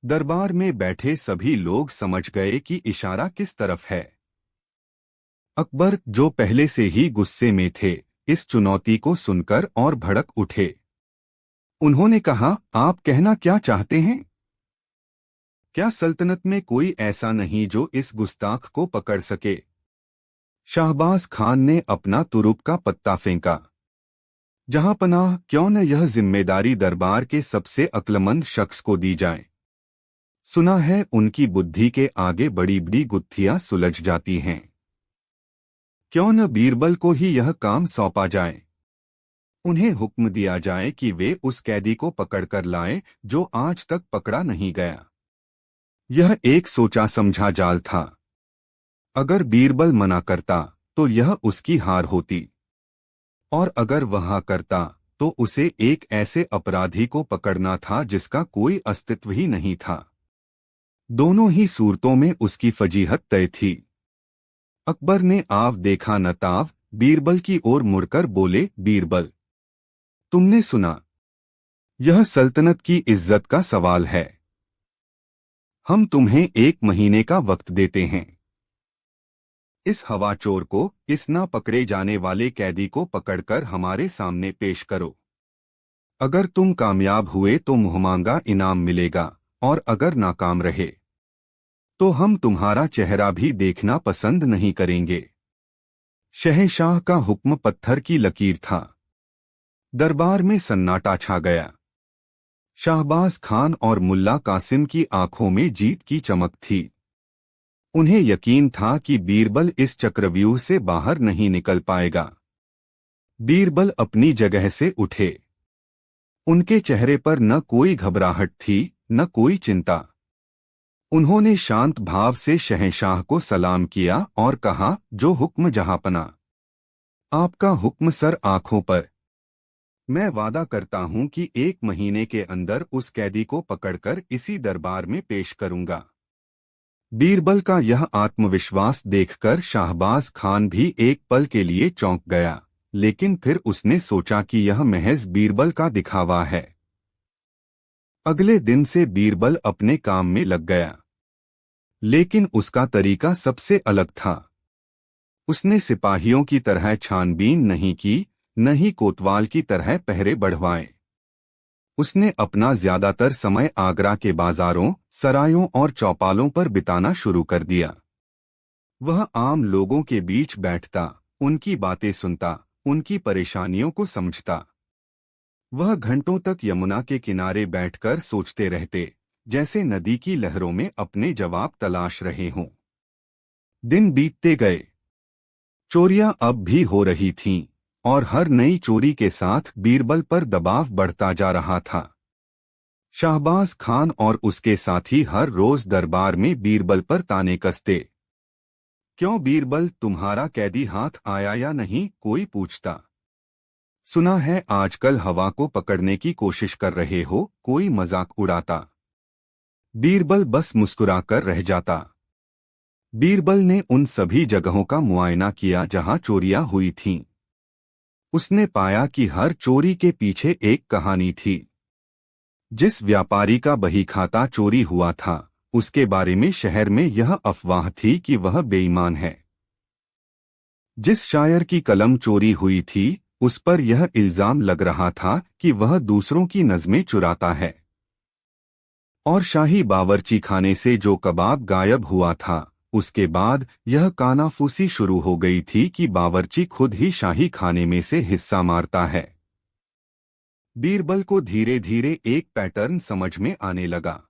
दरबार में बैठे सभी लोग समझ गए कि इशारा किस तरफ है। अकबर, जो पहले से ही गुस्से में थे, इस चुनौती को सुनकर और भड़क उठे। उन्होंने कहा, आप कहना क्या चाहते हैं? क्या सल्तनत में कोई ऐसा नहीं जो इस गुस्ताख को पकड़ सके? शाहबाज खान ने अपना तुरुप का पत्ता फेंका। जहांपनाह, क्यों न यह जिम्मेदारी दरबार के सबसे अक्लमंद शख्स को दी जाए। सुना है उनकी बुद्धि के आगे बड़ी बड़ी गुत्थियां सुलझ जाती हैं। क्यों न बीरबल को ही यह काम सौंपा जाए। उन्हें हुक्म दिया जाए कि वे उस कैदी को पकड़कर लाएं जो आज तक पकड़ा नहीं गया। यह एक सोचा समझा जाल था। अगर बीरबल मना करता तो यह उसकी हार होती, और अगर वह करता तो उसे एक ऐसे अपराधी को पकड़ना था जिसका कोई अस्तित्व ही नहीं था। दोनों ही सूरतों में उसकी फजीहत तय थी। अकबर ने आव देखा न ताव बीरबल की ओर मुड़कर बोले, बीरबल, तुमने सुना, यह सल्तनत की इज्जत का सवाल है। हम तुम्हें 1 महीने का वक्त देते हैं। इस हवा चोर को, इस ना पकड़े जाने वाले कैदी को पकड़कर हमारे सामने पेश करो। अगर तुम कामयाब हुए तो मुहमांगा इनाम मिलेगा, और अगर नाकाम रहे तो हम तुम्हारा चेहरा भी देखना पसंद नहीं करेंगे। शहंशाह का हुक्म पत्थर की लकीर था। दरबार में सन्नाटा छा गया। शाहबाज खान और मुल्ला कासिम की आंखों में जीत की चमक थी। उन्हें यकीन था कि बीरबल इस चक्रव्यूह से बाहर नहीं निकल पाएगा। बीरबल अपनी जगह से उठे। उनके चेहरे पर न कोई घबराहट थी, न कोई चिंता। उन्होंने शांत भाव से शहंशाह को सलाम किया और कहा, जो हुक्म जहांपना। आपका हुक्म सर, आंखों पर। मैं वादा करता हूं कि 1 महीने के अंदर उस कैदी को पकड़कर इसी दरबार में पेश करूंगा। बीरबल का यह आत्मविश्वास देखकर शाहबाज खान भी एक पल के लिए चौंक गया, लेकिन फिर उसने सोचा कि यह महज बीरबल का दिखावा है। अगले दिन से बीरबल अपने काम में लग गया, लेकिन उसका तरीका सबसे अलग था। उसने सिपाहियों की तरह छानबीन नहीं की, न ही कोतवाल की तरह पहरे बढ़वाए। उसने अपना ज्यादातर समय आगरा के बाजारों, सरायों और चौपालों पर बिताना शुरू कर दिया। वह आम लोगों के बीच बैठता, उनकी बातें सुनता, उनकी परेशानियों को समझता। वह घंटों तक यमुना के किनारे बैठकर सोचते रहते, जैसे नदी की लहरों में अपने जवाब तलाश रहे हों। दिन बीतते गए। चोरियां अब भी हो रही थीं, और हर नई चोरी के साथ बीरबल पर दबाव बढ़ता जा रहा था। शाहबाज खान और उसके साथी हर रोज दरबार में बीरबल पर ताने कसते। क्यों बीरबल, तुम्हारा कैदी हाथ आया या नहीं, कोई पूछता। सुना है आजकल हवा को पकड़ने की कोशिश कर रहे हो, कोई मजाक उड़ाता। बीरबल बस मुस्कुराकर रह जाता। बीरबल ने उन सभी जगहों का मुआयना किया जहां चोरियां हुई थीं। उसने पाया कि हर चोरी के पीछे एक कहानी थी। जिस व्यापारी का बहीखाता चोरी हुआ था, उसके बारे में शहर में यह अफवाह थी कि वह बेईमान है। जिस शायर की कलम चोरी हुई थी, उस पर यह इल्जाम लग रहा था कि वह दूसरों की नज़में चुराता है। और शाही बावर्ची खाने से जो कबाब गायब हुआ था, उसके बाद यह कानाफूसी शुरू हो गई थी कि बावर्ची खुद ही शाही खाने में से हिस्सा मारता है। बीरबल को धीरे धीरे एक पैटर्न समझ में आने लगा।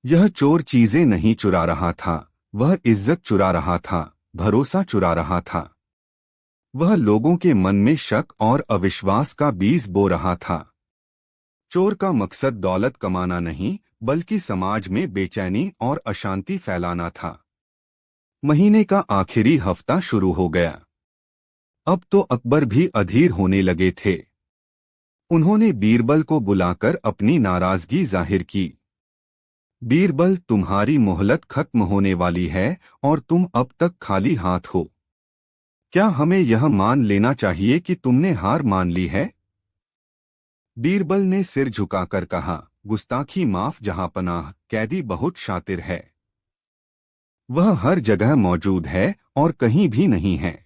यह चोर चीजें नहीं चुरा रहा था, वह इज्जत चुरा रहा था, भरोसा चुरा रहा था। वह लोगों के मन में शक और अविश्वास का बीज बो रहा था। चोर का मकसद दौलत कमाना नहीं, बल्कि समाज में बेचैनी और अशांति फैलाना था। महीने का आखिरी हफ्ता शुरू हो गया। अब तो अकबर भी अधीर होने लगे थे। उन्होंने बीरबल को बुलाकर अपनी नाराजगी जाहिर की। बीरबल, तुम्हारी मोहलत खत्म होने वाली है और तुम अब तक खाली हाथ हो। क्या हमें यह मान लेना चाहिए कि तुमने हार मान ली है? बीरबल ने सिर झुकाकर कहा, गुस्ताखी माफ जहांपनाह, कैदी बहुत शातिर है। वह हर जगह मौजूद है और कहीं भी नहीं है।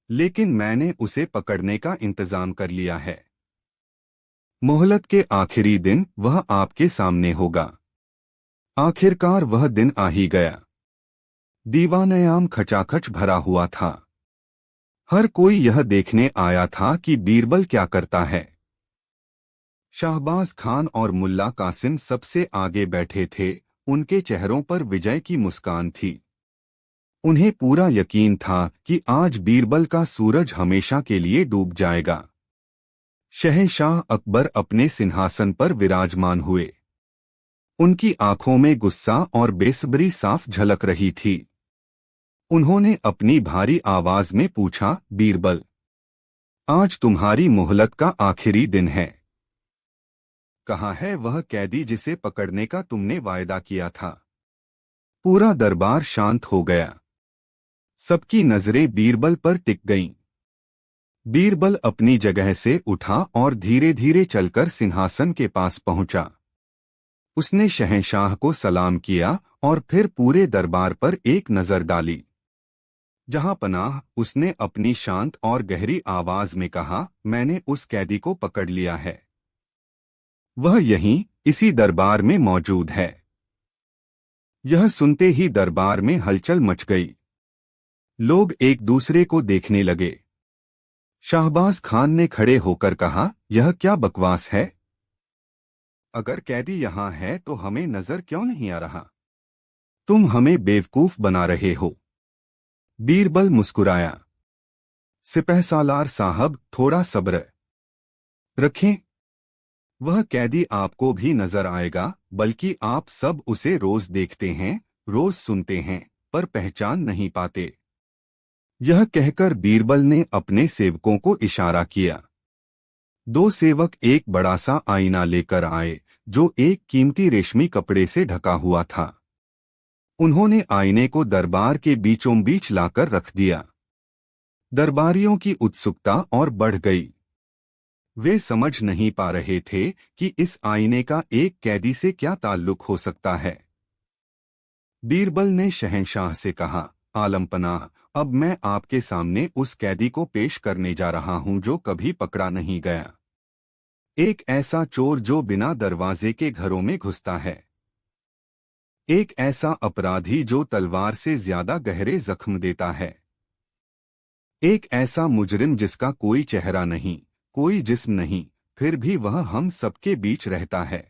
लेकिन मैंने उसे पकड़ने का इंतजाम कर लिया है। मोहलत के आखिरी दिन वह आपके सामने होगा। आखिरकार वह दिन आ ही गया। दीवानयाम खचाखच भरा हुआ था। हर कोई यह देखने आया था कि बीरबल क्या करता है। शाहबाज खान और मुल्ला कासिम सबसे आगे बैठे थे। उनके चेहरों पर विजय की मुस्कान थी। उन्हें पूरा यकीन था कि आज बीरबल का सूरज हमेशा के लिए डूब जाएगा। शहंशाह अकबर अपने सिंहासन पर विराजमान हुए। उनकी आंखों में गुस्सा और बेसब्री साफ झलक रही थी। उन्होंने अपनी भारी आवाज में पूछा, बीरबल, आज तुम्हारी मोहलत का आखिरी दिन है। कहाँ है वह कैदी जिसे पकड़ने का तुमने वायदा किया था? पूरा दरबार शांत हो गया। सबकी नजरें बीरबल पर टिक गईं। बीरबल अपनी जगह से उठा और धीरे धीरे चलकर सिंहासन के पास पहुंचा। उसने शहंशाह को सलाम किया और फिर पूरे दरबार पर एक नजर डाली। जहांपनाह, उसने अपनी शांत और गहरी आवाज में कहा, मैंने उस कैदी को पकड़ लिया है। वह यहीं इसी दरबार में मौजूद है। यह सुनते ही दरबार में हलचल मच गई। लोग एक दूसरे को देखने लगे। शाहबाज खान ने खड़े होकर कहा, यह क्या बकवास है? अगर कैदी यहाँ है तो हमें नजर क्यों नहीं आ रहा? तुम हमें बेवकूफ बना रहे हो। बीरबल मुस्कुराया। सिपहसालार साहब, थोड़ा सब्र रखें। वह कैदी आपको भी नजर आएगा, बल्कि आप सब उसे रोज देखते हैं, रोज सुनते हैं, पर पहचान नहीं पाते। यह कहकर बीरबल ने अपने सेवकों को इशारा किया। 2 सेवक एक बड़ा सा आईना लेकर आए, जो एक कीमती रेशमी कपड़े से ढका हुआ था। उन्होंने आईने को दरबार के बीचों बीच लाकर रख दिया। दरबारियों की उत्सुकता और बढ़ गई। वे समझ नहीं पा रहे थे कि इस आईने का एक कैदी से क्या ताल्लुक हो सकता है। बीरबल ने शहंशाह से कहा, आलमपनाह, अब मैं आपके सामने उस कैदी को पेश करने जा रहा हूं जो कभी पकड़ा नहीं गया। एक ऐसा चोर जो बिना दरवाजे के घरों में घुसता है। एक ऐसा अपराधी जो तलवार से ज्यादा गहरे जख्म देता है। एक ऐसा मुजरिम जिसका कोई चेहरा नहीं, कोई जिस्म नहीं, फिर भी वह हम सबके बीच रहता है।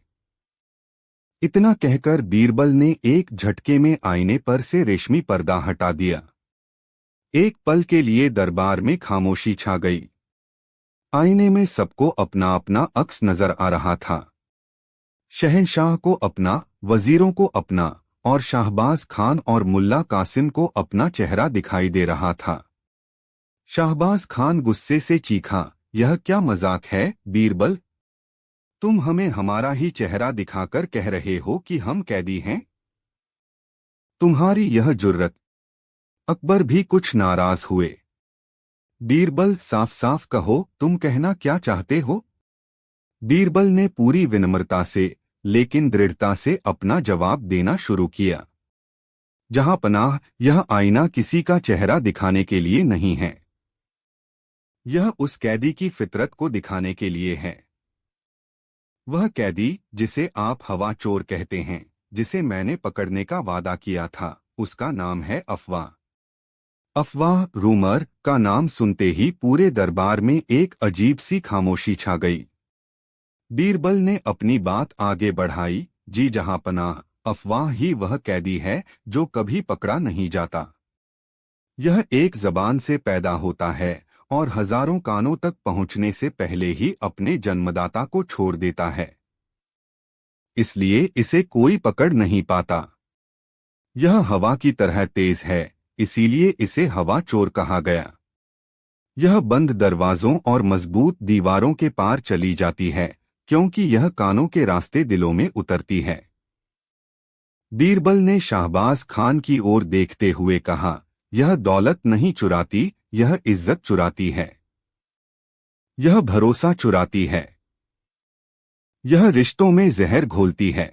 इतना कहकर बीरबल ने एक झटके में आईने पर से रेशमी पर्दा हटा दिया। एक पल के लिए दरबार में खामोशी छा गई। आईने में सबको अपना अपना अक्स नजर आ रहा था। शहंशाह को अपना, वजीरों को अपना, और शाहबाज खान और मुल्ला कासिम को अपना चेहरा दिखाई दे रहा था। शाहबाज खान गुस्से से चीखा, यह क्या मजाक है बीरबल? तुम हमें हमारा ही चेहरा दिखाकर कह रहे हो कि हम कैदी हैं? तुम्हारी यह जुर्रत। अकबर भी कुछ नाराज हुए। बीरबल, साफ साफ कहो, तुम कहना क्या चाहते हो? बीरबल ने पूरी विनम्रता से लेकिन दृढ़ता से अपना जवाब देना शुरू किया। जहांपनाह, यह आईना किसी का चेहरा दिखाने के लिए नहीं है। यह उस कैदी की फितरत को दिखाने के लिए है। वह कैदी जिसे आप हवा चोर कहते हैं, जिसे मैंने पकड़ने का वादा किया था, उसका नाम है अफवाह। अफवाह, रूमर का नाम सुनते ही पूरे दरबार में एक अजीब सी खामोशी छा गई। बीरबल ने अपनी बात आगे बढ़ाई, जी जहांपनाह, अफवाह ही वह कैदी है जो कभी पकड़ा नहीं जाता। यह एक जबान से पैदा होता है और हजारों कानों तक पहुंचने से पहले ही अपने जन्मदाता को छोड़ देता है। इसलिए इसे कोई पकड़ नहीं पाता। यह हवा की तरह तेज है, इसीलिए इसे हवा चोर कहा गया। यह बंद दरवाजों और मजबूत दीवारों के पार चली जाती है, क्योंकि यह कानों के रास्ते दिलों में उतरती है। बीरबल ने शाहबाज खान की ओर देखते हुए कहा, यह दौलत नहीं चुराती, यह इज्जत चुराती है। यह भरोसा चुराती है। यह रिश्तों में जहर घोलती है।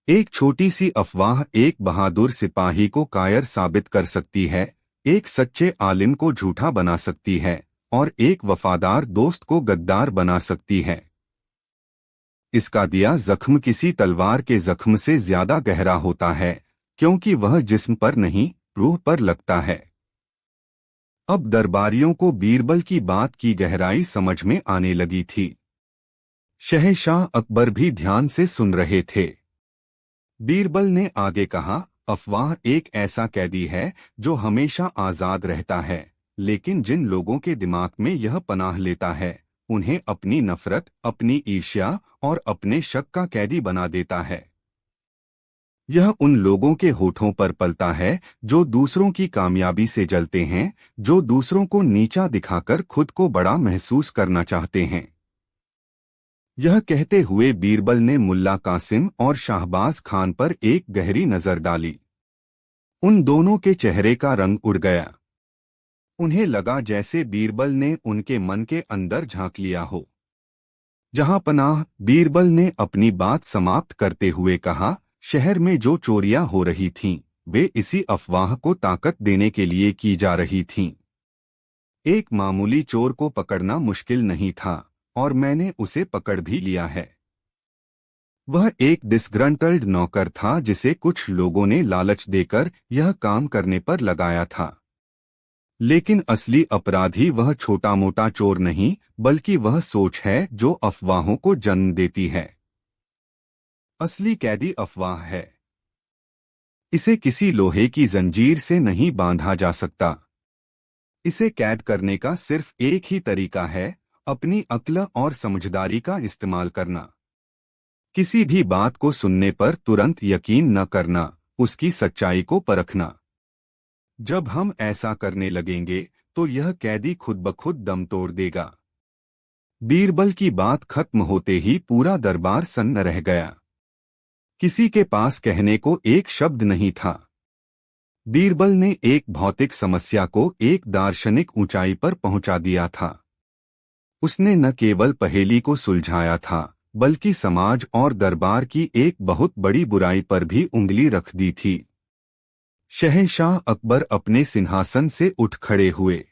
एक छोटी सी अफवाह एक बहादुर सिपाही को कायर साबित कर सकती है, एक सच्चे आलिम को झूठा बना सकती है और एक वफादार दोस्त को गद्दार बना सकती है। इसका दिया जख्म किसी तलवार के जख्म से ज्यादा गहरा होता है, क्योंकि वह जिस्म पर नहीं, रूह पर लगता है। अब दरबारियों को बीरबल की बात की गहराई समझ में आने लगी थी। शहंशाह अकबर भी ध्यान से सुन रहे थे। बीरबल ने आगे कहा, अफवाह एक ऐसा कैदी है जो हमेशा आजाद रहता है, लेकिन जिन लोगों के दिमाग में यह पनाह लेता है, उन्हें अपनी नफरत, अपनी ईर्ष्या और अपने शक का कैदी बना देता है। यह उन लोगों के होठों पर पलता है जो दूसरों की कामयाबी से जलते हैं, जो दूसरों को नीचा दिखाकर खुद को बड़ा महसूस करना चाहते हैं। यह कहते हुए बीरबल ने मुल्ला कासिम और शाहबाज खान पर एक गहरी नजर डाली। उन दोनों के चेहरे का रंग उड़ गया। उन्हें लगा जैसे बीरबल ने उनके मन के अंदर झांक लिया हो। जहांपनाह, बीरबल ने अपनी बात समाप्त करते हुए कहा, शहर में जो चोरियां हो रही थीं, वे इसी अफवाह को ताकत देने के लिए की जा रही थीं। एक मामूली चोर को पकड़ना मुश्किल नहीं था, और मैंने उसे पकड़ भी लिया है। वह एक डिस्ग्रंटल्ड नौकर था जिसे कुछ लोगों ने लालच देकर यह काम करने पर लगाया था। लेकिन असली अपराधी वह छोटा मोटा चोर नहीं, बल्कि वह सोच है जो अफवाहों को जन्म देती है। असली कैदी अफवाह है। इसे किसी लोहे की जंजीर से नहीं बांधा जा सकता। इसे कैद करने का सिर्फ एक ही तरीका है, अपनी अक्ल और समझदारी का इस्तेमाल करना। किसी भी बात को सुनने पर तुरंत यकीन न करना, उसकी सच्चाई को परखना। जब हम ऐसा करने लगेंगे तो यह कैदी खुद ब खुद दम तोड़ देगा। बीरबल की बात खत्म होते ही पूरा दरबार सन्न रह गया। किसी के पास कहने को एक शब्द नहीं था। बीरबल ने एक भौतिक समस्या को एक दार्शनिक ऊंचाई पर पहुंचा दिया था। उसने न केवल पहेली को सुलझाया था, बल्कि समाज और दरबार की एक बहुत बड़ी बुराई पर भी उंगली रख दी थी। शहंशाह अकबर अपने सिंहासन से उठ खड़े हुए।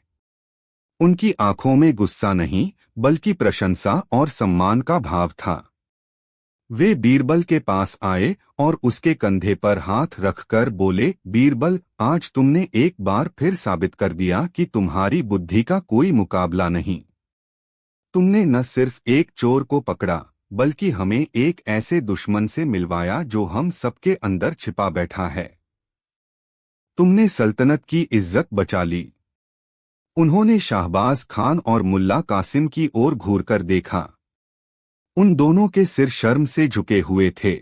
उनकी आंखों में गुस्सा नहीं, बल्कि प्रशंसा और सम्मान का भाव था। वे बीरबल के पास आए और उसके कंधे पर हाथ रखकर बोले, बीरबल, आज तुमने एक बार फिर साबित कर दिया कि तुम्हारी बुद्धि का कोई मुकाबला नहीं। तुमने न सिर्फ एक चोर को पकड़ा, बल्कि हमें एक ऐसे दुश्मन से मिलवाया जो हम सबके अंदर छिपा बैठा है। तुमने सल्तनत की इज्जत बचा ली। उन्होंने शाहबाज खान और मुल्ला कासिम की ओर घूरकर देखा। उन दोनों के सिर शर्म से झुके हुए थे।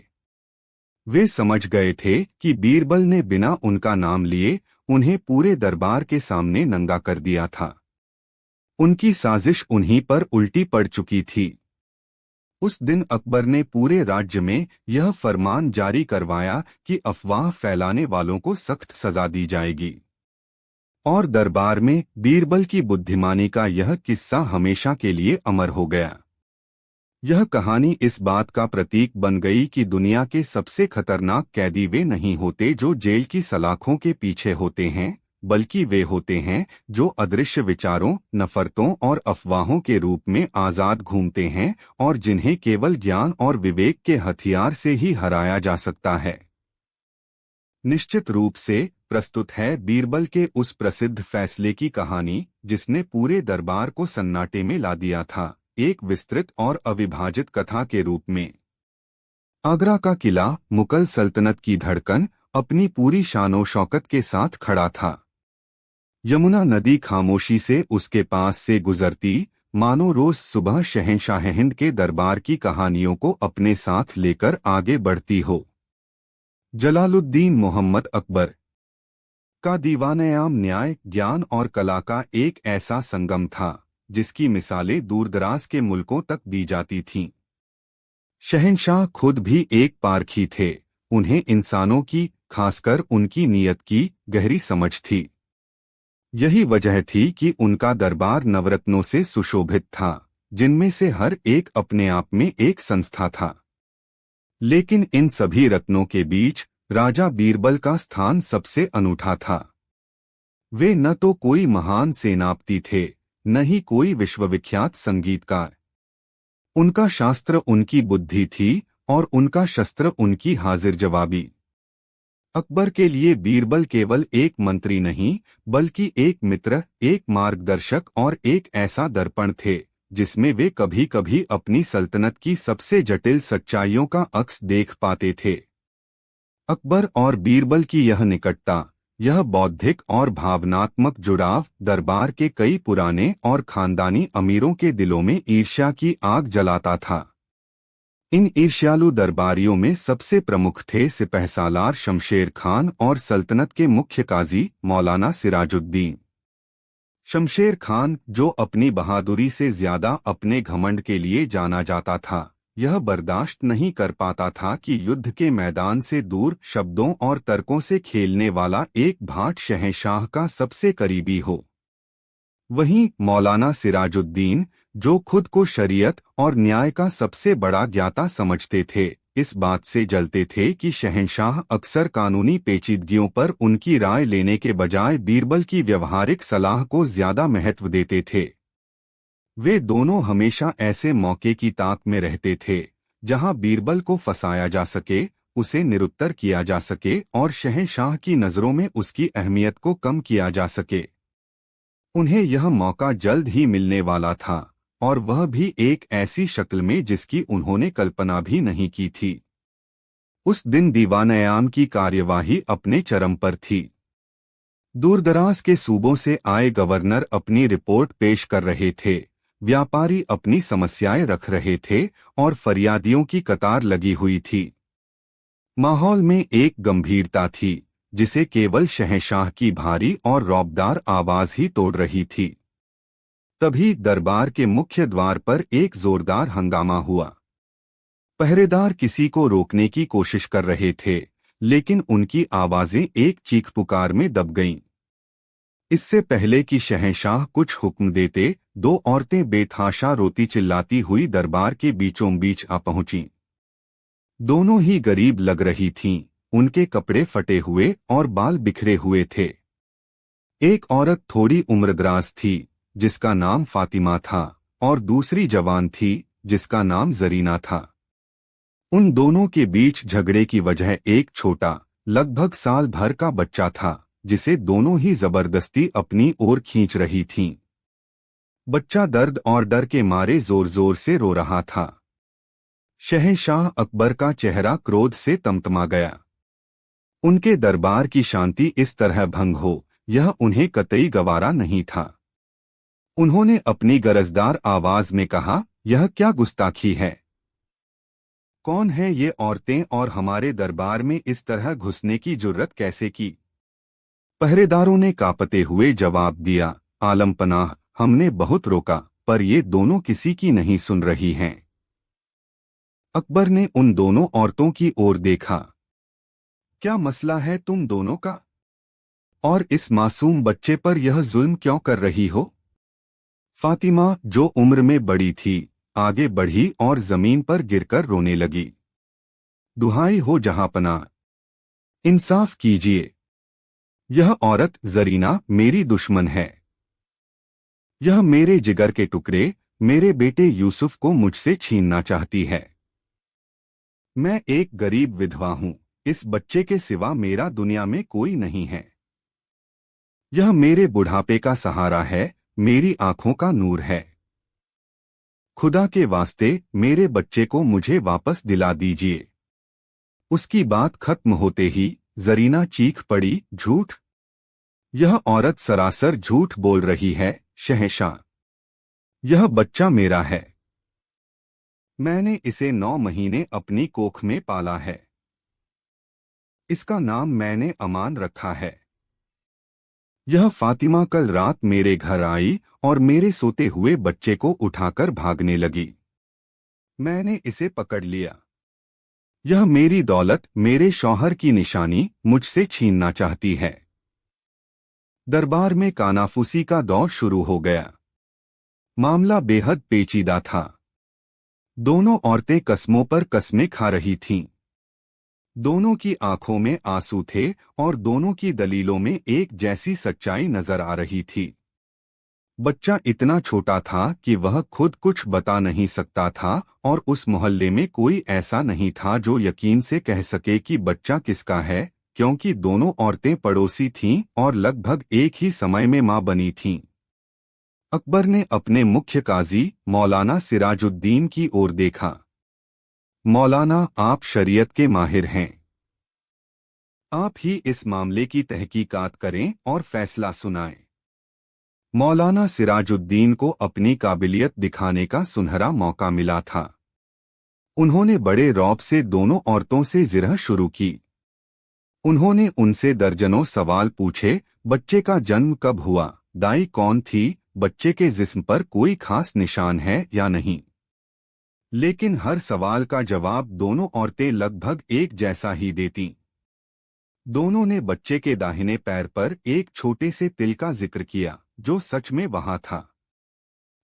वे समझ गए थे कि बीरबल ने बिना उनका नाम लिए उन्हें पूरे दरबार के सामने नंगा कर दिया था। उनकी साजिश उन्हीं पर उल्टी पड़ चुकी थी। उस दिन अकबर ने पूरे राज्य में यह फरमान जारी करवाया कि अफवाह फैलाने वालों को सख्त सजा दी जाएगी। और दरबार में बीरबल की बुद्धिमानी का यह किस्सा हमेशा के लिए अमर हो गया। यह कहानी इस बात का प्रतीक बन गई कि दुनिया के सबसे खतरनाक कैदी वे नहीं होते जो जेल की सलाखों के पीछे होते हैं, बल्कि वे होते हैं जो अदृश्य विचारों, नफरतों और अफवाहों के रूप में आजाद घूमते हैं और जिन्हें केवल ज्ञान और विवेक के हथियार से ही हराया जा सकता है। निश्चित रूप से प्रस्तुत है बीरबल के उस प्रसिद्ध फैसले की कहानी जिसने पूरे दरबार को सन्नाटे में ला दिया था, एक विस्तृत और अविभाजित कथा के रूप में। आगरा का किला, मुगल सल्तनत की धड़कन, अपनी पूरी शानो शौकत के साथ खड़ा था। यमुना नदी खामोशी से उसके पास से गुजरती, मानो रोज सुबह शहंशाह हिंद के दरबार की कहानियों को अपने साथ लेकर आगे बढ़ती हो। जलालुद्दीन मोहम्मद अकबर का दीवान-ए-आम न्याय, ज्ञान और कला का एक ऐसा संगम था जिसकी मिसालें दूरदराज के मुल्कों तक दी जाती थीं। शहंशाह खुद भी एक पारखी थे, उन्हें इंसानों की, खासकर उनकी नीयत की गहरी समझ थी। यही वजह थी कि उनका दरबार नवरत्नों से सुशोभित था, जिनमें से हर एक अपने आप में एक संस्था था। लेकिन इन सभी रत्नों के बीच राजा बीरबल का स्थान सबसे अनूठा था। वे न तो कोई महान सेनापति थे, न ही कोई विश्वविख्यात संगीतकार। उनका शास्त्र उनकी बुद्धि थी और उनका शस्त्र उनकी हाजिर जवाबी। अकबर के लिए बीरबल केवल एक मंत्री नहीं, बल्कि एक मित्र, एक मार्गदर्शक और एक ऐसा दर्पण थे जिसमें वे कभी-कभी अपनी सल्तनत की सबसे जटिल सच्चाइयों का अक्स देख पाते थे। अकबर और बीरबल की यह निकटता, यह बौद्धिक और भावनात्मक जुड़ाव दरबार के कई पुराने और खानदानी अमीरों के दिलों में ईर्ष्या की आग जलाता था। इन ईर्ष्यालु दरबारियों में सबसे प्रमुख थे सिपहसालार शमशेर खान और सल्तनत के मुख्य काजी मौलाना सिराजुद्दीन। शमशेर खान, जो अपनी बहादुरी से ज्यादा अपने घमंड के लिए जाना जाता था, यह बर्दाश्त नहीं कर पाता था कि युद्ध के मैदान से दूर शब्दों और तर्कों से खेलने वाला एक भाट शहंशाह का सबसे करीबी हो। वहीं मौलाना सिराजुद्दीन, जो खुद को शरीयत और न्याय का सबसे बड़ा ज्ञाता समझते थे, इस बात से जलते थे कि शहंशाह अक्सर कानूनी पेचीदगियों पर उनकी राय लेने के बजाय बीरबल की व्यवहारिक सलाह को ज्यादा महत्व देते थे। वे दोनों हमेशा ऐसे मौके की ताक में रहते थे जहां बीरबल को फंसाया जा सके, उसे निरुत्तर किया जा सके और शहंशाह की नजरों में उसकी अहमियत को कम किया जा सके। उन्हें यह मौका जल्द ही मिलने वाला था, और वह भी एक ऐसी शक्ल में जिसकी उन्होंने कल्पना भी नहीं की थी। उस दिन दीवान-ए-आम की कार्यवाही अपने चरम पर थी। दूरदराज के सूबों से आए गवर्नर अपनी रिपोर्ट पेश कर रहे थे, व्यापारी अपनी समस्याएं रख रहे थे और फरियादियों की कतार लगी हुई थी। माहौल में एक गंभीरता थी जिसे केवल शहंशाह की भारी और रौबदार आवाज ही तोड़ रही थी। तभी दरबार के मुख्य द्वार पर एक जोरदार हंगामा हुआ। पहरेदार किसी को रोकने की कोशिश कर रहे थे, लेकिन उनकी आवाजें एक चीख पुकार में दब गईं। इससे पहले कि शहंशाह कुछ हुक्म देते, दो औरतें बेतहाशा रोती चिल्लाती हुई दरबार के बीचों बीच आ पहुंचीं। दोनों ही गरीब लग रही थीं, उनके कपड़े फटे हुए और बाल बिखरे हुए थे। एक औरत थोड़ी उम्रदराज थी, जिसका नाम फातिमा था, और दूसरी जवान थी, जिसका नाम जरीना था। उन दोनों के बीच झगड़े की वजह एक छोटा, लगभग साल भर का बच्चा था, जिसे दोनों ही जबरदस्ती अपनी ओर खींच रही थीं। बच्चा दर्द और डर के मारे जोर-जोर से रो रहा था। शहंशाह अकबर का चेहरा क्रोध से तमतमा गया। उनके दरबार की शांति इस तरह भंग हो, यह उन्हें कतई गवारा नहीं था। उन्होंने अपनी गरजदार आवाज में कहा, यह क्या गुस्ताखी है? कौन है ये औरतें और हमारे दरबार में इस तरह घुसने की जुर्रत कैसे की? पहरेदारों ने कांपते हुए जवाब दिया, आलम पनाह, हमने बहुत रोका, पर ये दोनों किसी की नहीं सुन रही हैं। अकबर ने उन दोनों औरतों की ओर देखा। क्या मसला है तुम दोनों का? और इस मासूम बच्चे पर यह जुल्म क्यों कर रही हो? फातिमा, जो उम्र में बड़ी थी, आगे बढ़ी और जमीन पर गिरकर रोने लगी। दुहाई हो जहांपनाह, इंसाफ कीजिए। यह औरत जरीना मेरी दुश्मन है। यह मेरे जिगर के टुकड़े, मेरे बेटे यूसुफ को मुझसे छीनना चाहती है। मैं एक गरीब विधवा हूँ, इस बच्चे के सिवा मेरा दुनिया में कोई नहीं है। यह मेरे बुढ़ापे का सहारा है, मेरी आंखों का नूर है। खुदा के वास्ते मेरे बच्चे को मुझे वापस दिला दीजिए। उसकी बात खत्म होते ही जरीना चीख पड़ी, झूठ! यह औरत सरासर झूठ बोल रही है, शहंशाह। यह बच्चा मेरा है। मैंने इसे 9 महीने अपनी कोख में पाला है। इसका नाम मैंने अमान रखा है। यह फातिमा कल रात मेरे घर आई और मेरे सोते हुए बच्चे को उठाकर भागने लगी। मैंने इसे पकड़ लिया। यह मेरी दौलत, मेरे शौहर की निशानी मुझसे छीनना चाहती है। दरबार में कानाफूसी का दौर शुरू हो गया। मामला बेहद पेचीदा था। दोनों औरतें कस्मों पर कस्में खा रही थीं। दोनों की आंखों में आंसू थे और दोनों की दलीलों में एक जैसी सच्चाई नजर आ रही थी। बच्चा इतना छोटा था कि वह खुद कुछ बता नहीं सकता था और उस मोहल्ले में कोई ऐसा नहीं था जो यकीन से कह सके कि बच्चा किसका है, क्योंकि दोनों औरतें पड़ोसी थीं और लगभग एक ही समय में मां बनी थीं। अकबर ने अपने मुख्य काजी मौलाना सिराजुद्दीन की ओर देखा। मौलाना, आप शरीयत के माहिर हैं। आप ही इस मामले की तहकीकात करें और फैसला सुनाएं। मौलाना सिराजुद्दीन को अपनी काबिलियत दिखाने का सुनहरा मौका मिला था। उन्होंने बड़े रौब से दोनों औरतों से जिरह शुरू की। उन्होंने उनसे दर्जनों सवाल पूछे। बच्चे का जन्म कब हुआ? दाई कौन थी? बच्चे के जिस्म पर कोई खास निशान है या नहीं? लेकिन हर सवाल का जवाब दोनों औरतें लगभग एक जैसा ही देतीं। दोनों ने बच्चे के दाहिने पैर पर एक छोटे से तिल का जिक्र किया, जो सच में वहां था।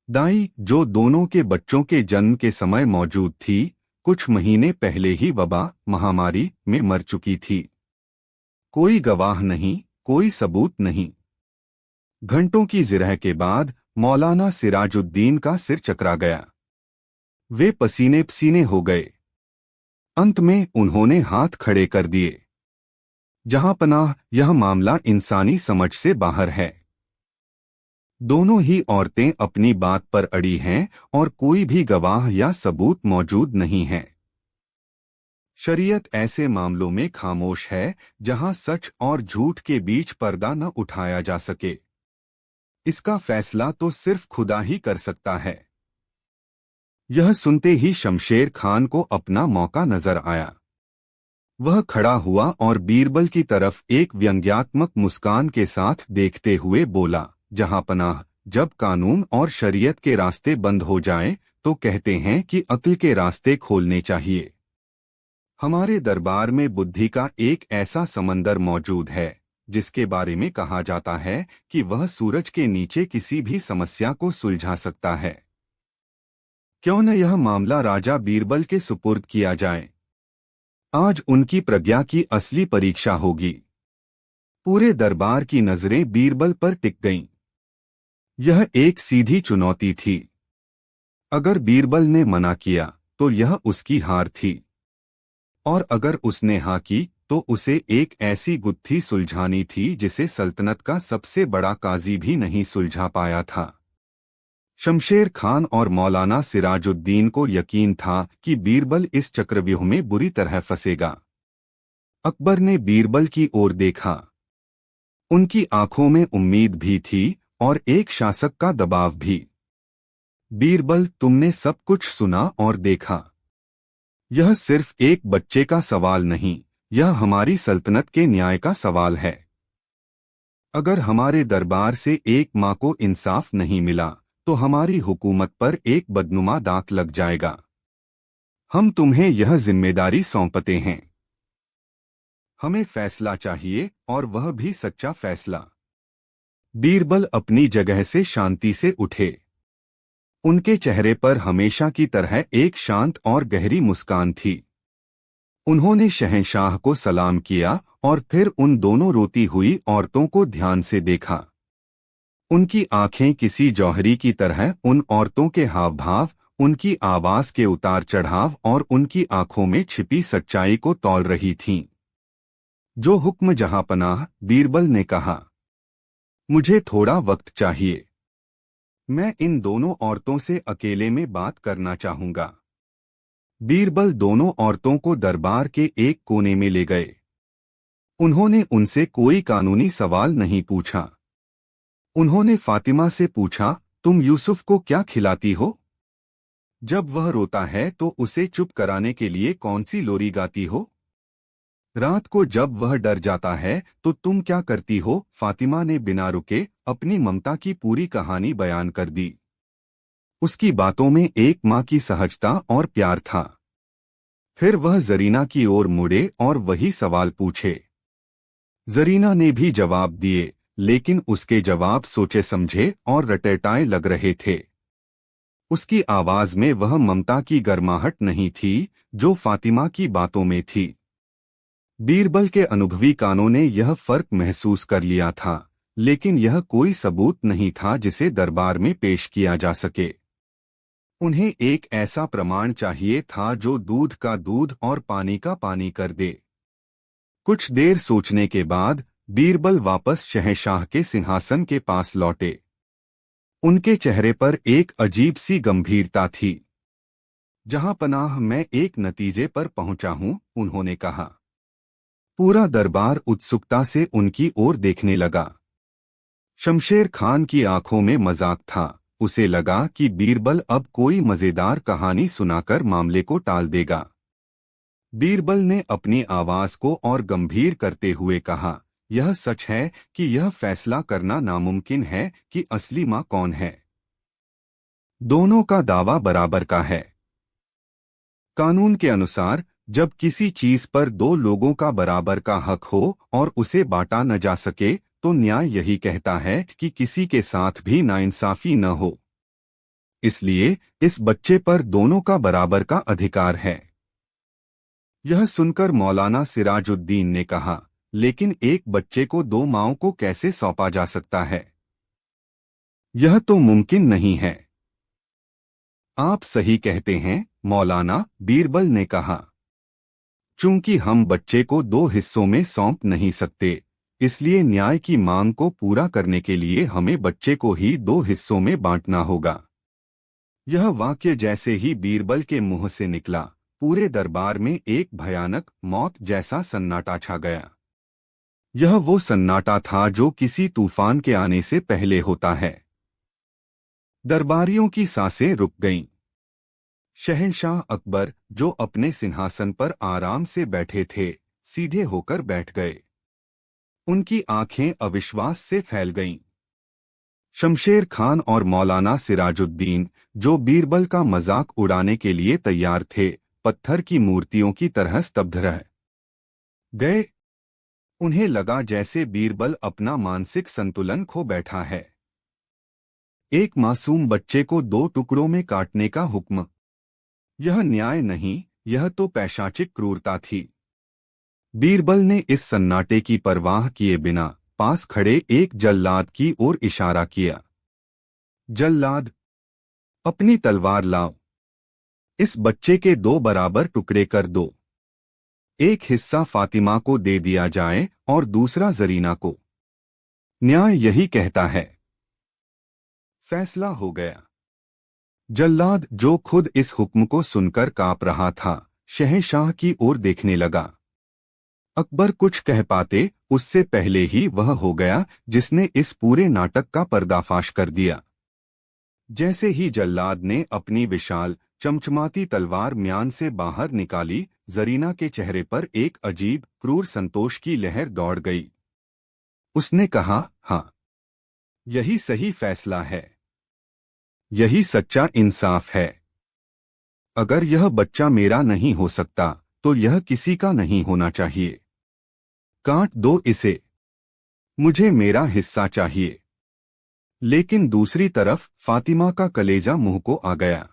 दाई, जो दोनों के बच्चों के जन्म के समय मौजूद थी, कुछ महीने पहले ही वबा महामारी में मर चुकी थी। कोई गवाह नहीं, कोई सबूत नहीं। घंटों की जिरह के बाद मौलाना सिराजुद्दीन का सिर चकरा गया। वे पसीने पसीने हो गए। अंत में उन्होंने हाथ खड़े कर दिए। जहां पनाह, यह मामला इंसानी समझ से बाहर है। दोनों ही औरतें अपनी बात पर अड़ी हैं और कोई भी गवाह या सबूत मौजूद नहीं है। शरीयत ऐसे मामलों में खामोश है जहां सच और झूठ के बीच पर्दा न उठाया जा सके। इसका फैसला तो सिर्फ खुदा ही कर सकता है। यह सुनते ही शमशेर खान को अपना मौका नजर आया। वह खड़ा हुआ और बीरबल की तरफ एक व्यंग्यात्मक मुस्कान के साथ देखते हुए बोला, जहां पनाह, जब कानून और शरीयत के रास्ते बंद हो जाएं, तो कहते हैं कि अक्ल के रास्ते खोलने चाहिए। हमारे दरबार में बुद्धि का एक ऐसा समंदर मौजूद है जिसके बारे में कहा जाता है कि वह सूरज के नीचे किसी भी समस्या को सुलझा सकता है। क्यों न यह मामला राजा बीरबल के सुपुर्द किया जाए? आज उनकी प्रज्ञा की असली परीक्षा होगी। पूरे दरबार की नजरें बीरबल पर टिक गईं। यह एक सीधी चुनौती थी। अगर बीरबल ने मना किया तो यह उसकी हार थी, और अगर उसने हाँ की तो उसे एक ऐसी गुत्थी सुलझानी थी जिसे सल्तनत का सबसे बड़ा काजी भी नहीं सुलझा पाया था। शमशेर खान और मौलाना सिराजुद्दीन को यकीन था कि बीरबल इस चक्रव्यूह में बुरी तरह फंसेगा। अकबर ने बीरबल की ओर देखा। उनकी आंखों में उम्मीद भी थी और एक शासक का दबाव भी। बीरबल, तुमने सब कुछ सुना और देखा। यह सिर्फ एक बच्चे का सवाल नहीं, यह हमारी सल्तनत के न्याय का सवाल है। अगर हमारे दरबार से एक मां को इंसाफ नहीं मिला तो हमारी हुकूमत पर एक बदनुमा दाग लग जाएगा। हम तुम्हें यह जिम्मेदारी सौंपते हैं। हमें फैसला चाहिए, और वह भी सच्चा फैसला। बीरबल अपनी जगह से शांति से उठे। उनके चेहरे पर हमेशा की तरह एक शांत और गहरी मुस्कान थी। उन्होंने शहंशाह को सलाम किया और फिर उन दोनों रोती हुई औरतों को ध्यान से देखा। उनकी आंखें किसी जौहरी की तरह उन औरतों के हाव भाव, उनकी आवाज के उतार चढ़ाव और उनकी आंखों में छिपी सच्चाई को तौल रही थीं। जो हुक्म जहांपनाह, बीरबल ने कहा। मुझे थोड़ा वक्त चाहिए। मैं इन दोनों औरतों से अकेले में बात करना चाहूंगा। बीरबल दोनों औरतों को दरबार के एक कोने में ले गए। उन्होंने उनसे कोई कानूनी सवाल नहीं पूछा। उन्होंने फातिमा से पूछा, तुम यूसुफ को क्या खिलाती हो? जब वह रोता है तो उसे चुप कराने के लिए कौन सी लोरी गाती हो? रात को जब वह डर जाता है तो तुम क्या करती हो? फातिमा ने बिना रुके अपनी ममता की पूरी कहानी बयान कर दी। उसकी बातों में एक माँ की सहजता और प्यार था। फिर वह जरीना की ओर मुड़े और वही सवाल पूछे। जरीना ने भी जवाब दिए, लेकिन उसके जवाब सोचे समझे और रटेटाए लग रहे थे। उसकी आवाज में वह ममता की गर्माहट नहीं थी जो फातिमा की बातों में थी। बीरबल के अनुभवी कानों ने यह फर्क महसूस कर लिया था, लेकिन यह कोई सबूत नहीं था जिसे दरबार में पेश किया जा सके। उन्हें एक ऐसा प्रमाण चाहिए था जो दूध का दूध और पानी का पानी कर दे। कुछ देर सोचने के बाद बीरबल वापस शहंशाह के सिंहासन के पास लौटे। उनके चेहरे पर एक अजीब सी गंभीरता थी। जहांपनाह, मैं एक नतीजे पर पहुंचा हूं, उन्होंने कहा। पूरा दरबार उत्सुकता से उनकी ओर देखने लगा। शमशेर खान की आंखों में मजाक था। उसे लगा कि बीरबल अब कोई मजेदार कहानी सुनाकर मामले को टाल देगा। बीरबल ने अपनी आवाज को और गंभीर करते हुए कहा, यह सच है कि यह फैसला करना नामुमकिन है कि असली मां कौन है। दोनों का दावा बराबर का है। कानून के अनुसार जब किसी चीज पर दो लोगों का बराबर का हक हो और उसे बांटा न जा सके तो न्याय यही कहता है कि किसी के साथ भी नाइंसाफी न हो। इसलिए इस बच्चे पर दोनों का बराबर का अधिकार है। यह सुनकर मौलाना सिराजुद्दीन ने कहा, लेकिन एक बच्चे को दो माँओं को कैसे सौंपा जा सकता है? यह तो मुमकिन नहीं है। आप सही कहते हैं मौलाना, बीरबल ने कहा। चूंकि हम बच्चे को दो हिस्सों में सौंप नहीं सकते, इसलिए न्याय की मांग को पूरा करने के लिए हमें बच्चे को ही दो हिस्सों में बांटना होगा। यह वाक्य जैसे ही बीरबल के मुंह से निकला, पूरे दरबार में एक भयानक मौत जैसा सन्नाटा छा गया। यह वो सन्नाटा था जो किसी तूफान के आने से पहले होता है। दरबारियों की सांसें रुक गईं। शहंशाह अकबर, जो अपने सिंहासन पर आराम से बैठे थे, सीधे होकर बैठ गए। उनकी आंखें अविश्वास से फैल गईं। शमशेर खान और मौलाना सिराजुद्दीन, जो बीरबल का मजाक उड़ाने के लिए तैयार थे, पत्थर की मूर्तियों की तरह स्तब्ध रह गए। उन्हें लगा जैसे बीरबल अपना मानसिक संतुलन खो बैठा है। एक मासूम बच्चे को दो टुकड़ों में काटने का हुक्म। यह न्याय नहीं, यह तो पैशाचिक क्रूरता थी। बीरबल ने इस सन्नाटे की परवाह किए बिना पास खड़े एक जल्लाद की ओर इशारा किया। जल्लाद, अपनी तलवार लाओ। इस बच्चे के दो बराबर टुकड़े कर दो। एक हिस्सा फातिमा को दे दिया जाए और दूसरा जरीना को। न्याय यही कहता है। फैसला हो गया। जल्लाद, जो खुद इस हुक्म को सुनकर कांप रहा था, शहंशाह की ओर देखने लगा। अकबर कुछ कह पाते उससे पहले ही वह हो गया जिसने इस पूरे नाटक का पर्दाफाश कर दिया। जैसे ही जल्लाद ने अपनी विशाल चमचमाती तलवार म्यान से बाहर निकाली, जरीना के चेहरे पर एक अजीब क्रूर संतोष की लहर दौड़ गई। उसने कहा, हाँ, यही सही फैसला है। यही सच्चा इंसाफ है। अगर यह बच्चा मेरा नहीं हो सकता तो यह किसी का नहीं होना चाहिए। काट दो इसे। मुझे मेरा हिस्सा चाहिए। लेकिन दूसरी तरफ फातिमा का कलेजा मुंह को आ गया।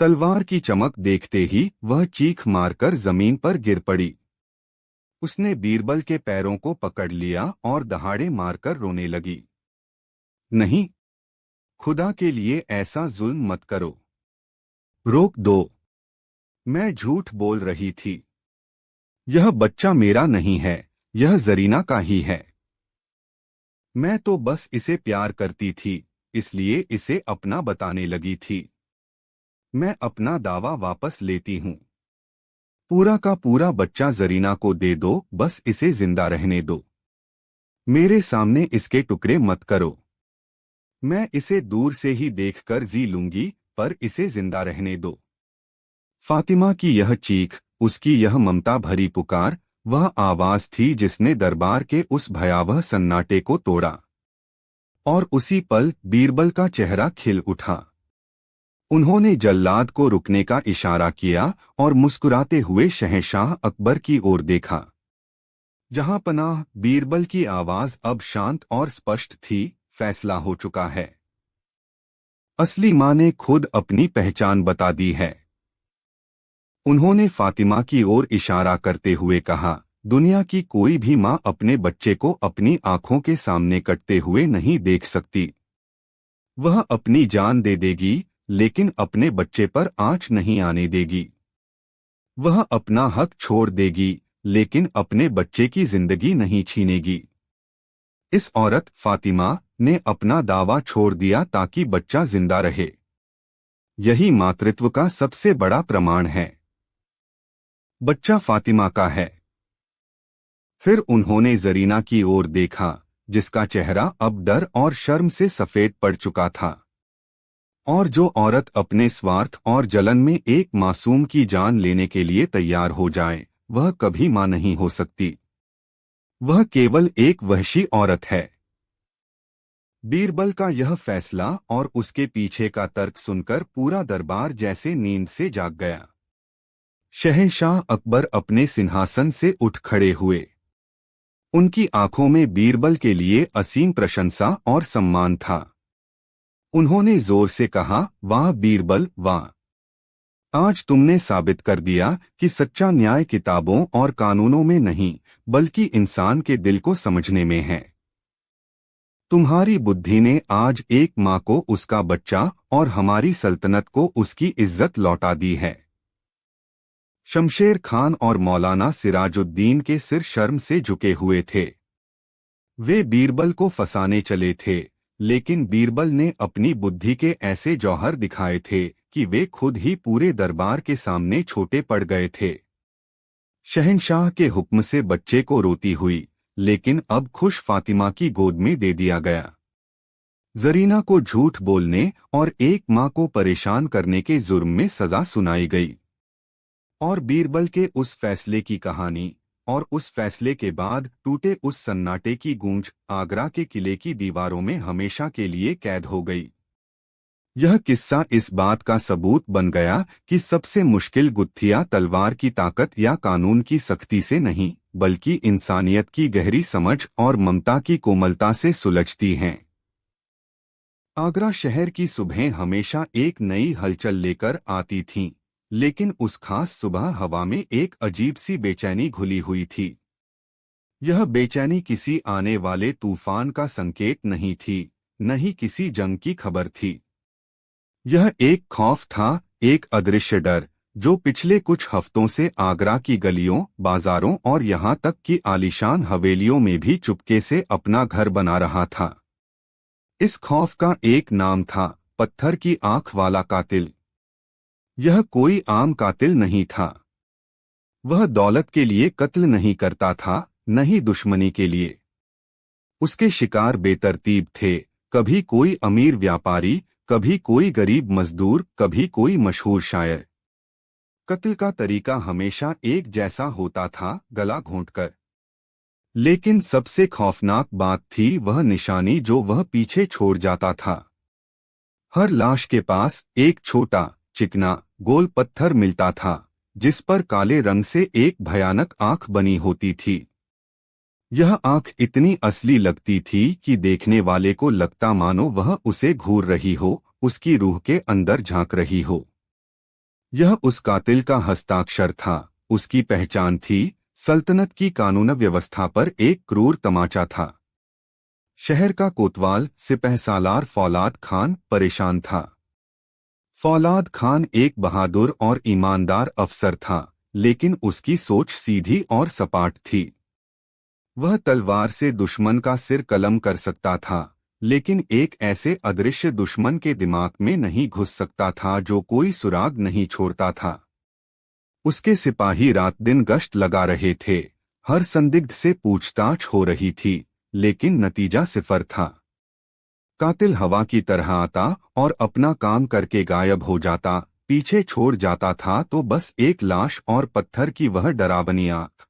तलवार की चमक देखते ही वह चीख मारकर जमीन पर गिर पड़ी। उसने बीरबल के पैरों को पकड़ लिया और दहाड़े मारकर रोने लगी। नहीं, खुदा के लिए ऐसा जुल्म मत करो। रोक दो। मैं झूठ बोल रही थी। यह बच्चा मेरा नहीं है, यह जरीना का ही है। मैं तो बस इसे प्यार करती थी, इसलिए इसे अपना बताने लगी थी। मैं अपना दावा वापस लेती हूँ। पूरा का पूरा बच्चा जरीना को दे दो, बस इसे जिंदा रहने दो। मेरे सामने इसके टुकड़े मत करो। मैं इसे दूर से ही देखकर जी लूंगी, पर इसे जिंदा रहने दो। फातिमा की यह चीख, उसकी यह ममता भरी पुकार, वह आवाज थी जिसने दरबार के उस भयावह सन्नाटे को तोड़ा। और उसी पल बीरबल का चेहरा खिल उठा। उन्होंने जल्लाद को रुकने का इशारा किया और मुस्कुराते हुए शहंशाह अकबर की ओर देखा। जहां पनाह, बीरबल की आवाज अब शांत और स्पष्ट थी, फैसला हो चुका है। असली मां ने खुद अपनी पहचान बता दी है। उन्होंने फातिमा की ओर इशारा करते हुए कहा, दुनिया की कोई भी मां अपने बच्चे को अपनी आंखों के सामने कटते हुए नहीं देख सकती। वह अपनी जान दे देगी, लेकिन अपने बच्चे पर आंच नहीं आने देगी। वह अपना हक छोड़ देगी, लेकिन अपने बच्चे की जिंदगी नहीं छीनेगी। इस औरत फातिमा ने अपना दावा छोड़ दिया ताकि बच्चा जिंदा रहे। यही मातृत्व का सबसे बड़ा प्रमाण है। बच्चा फातिमा का है। फिर उन्होंने जरीना की ओर देखा, जिसका चेहरा अब डर और शर्म से सफेद पड़ चुका था। और जो औरत अपने स्वार्थ और जलन में एक मासूम की जान लेने के लिए तैयार हो जाए, वह कभी मां नहीं हो सकती। वह केवल एक वहशी औरत है। बीरबल का यह फैसला और उसके पीछे का तर्क सुनकर पूरा दरबार जैसे नींद से जाग गया। शहंशाह अकबर अपने सिंहासन से उठ खड़े हुए। उनकी आंखों में बीरबल के लिए असीम प्रशंसा और सम्मान था। उन्होंने जोर से कहा, वाह बीरबल वाह! आज तुमने साबित कर दिया कि सच्चा न्याय किताबों और कानूनों में नहीं, बल्कि इंसान के दिल को समझने में है। तुम्हारी बुद्धि ने आज एक मां को उसका बच्चा और हमारी सल्तनत को उसकी इज्जत लौटा दी है। शमशेर खान और मौलाना सिराजुद्दीन के सिर शर्म से झुके हुए थे। वे बीरबल को फंसाने चले थे, लेकिन बीरबल ने अपनी बुद्धि के ऐसे जौहर दिखाए थे कि वे खुद ही पूरे दरबार के सामने छोटे पड़ गए थे। शहंशाह के हुक्म से बच्चे को रोती हुई, लेकिन अब खुश फातिमा की गोद में दे दिया गया। जरीना को झूठ बोलने और एक मां को परेशान करने के जुर्म में सजा सुनाई गई। और बीरबल के उस फैसले की कहानी और उस फैसले के बाद टूटे उस सन्नाटे की गूंज आगरा के किले की दीवारों में हमेशा के लिए कैद हो गई। यह किस्सा इस बात का सबूत बन गया कि सबसे मुश्किल गुत्थियां तलवार की ताकत या कानून की सख्ती से नहीं, बल्कि इंसानियत की गहरी समझ और ममता की कोमलता से सुलझती हैं। आगरा शहर की सुबहें हमेशा एक नई हलचल लेकर आती थीं, लेकिन उस खास सुबह हवा में एक अजीब सी बेचैनी घुली हुई थी। यह बेचैनी किसी आने वाले तूफान का संकेत नहीं थी, न ही किसी जंग की खबर थी। यह एक खौफ था, एक अदृश्य डर, जो पिछले कुछ हफ्तों से आगरा की गलियों, बाजारों और यहाँ तक कि आलीशान हवेलियों में भी चुपके से अपना घर बना रहा था। इस खौफ का एक नाम था, पत्थर की आंख वाला कातिल। यह कोई आम कातिल नहीं था। वह दौलत के लिए कत्ल नहीं करता था, न ही दुश्मनी के लिए। उसके शिकार बेतरतीब थे, कभी कोई अमीर व्यापारी, कभी कोई गरीब मजदूर, कभी कोई मशहूर शायर। कत्ल का तरीका हमेशा एक जैसा होता था, गला घोंटकर। लेकिन सबसे खौफनाक बात थी वह निशानी जो वह पीछे छोड़ जाता था। हर लाश के पास एक छोटा, चिकना, गोल पत्थर मिलता था, जिस पर काले रंग से एक भयानक आंख बनी होती थी। यह आंख इतनी असली लगती थी कि देखने वाले को लगता मानो वह उसे घूर रही हो, उसकी रूह के अंदर झांक रही हो। यह उस कातिल का हस्ताक्षर था, उसकी पहचान थी, सल्तनत की कानून व्यवस्था पर एक क्रूर तमाचा था। शहर का कोतवाल सिपहसालार फौलाद खान परेशान था। फौलाद खान एक बहादुर और ईमानदार अफसर था, लेकिन उसकी सोच सीधी और सपाट थी। वह तलवार से दुश्मन का सिर कलम कर सकता था, लेकिन एक ऐसे अदृश्य दुश्मन के दिमाग में नहीं घुस सकता था जो कोई सुराग नहीं छोड़ता था। उसके सिपाही रात दिन गश्त लगा रहे थे, हर संदिग्ध से पूछताछ हो रही थी, लेकिन नतीजा सिफर था। कातिल हवा की तरह आता और अपना काम करके गायब हो जाता, पीछे छोड़ जाता था तो बस एक लाश और पत्थर की वह डरावनी आंख।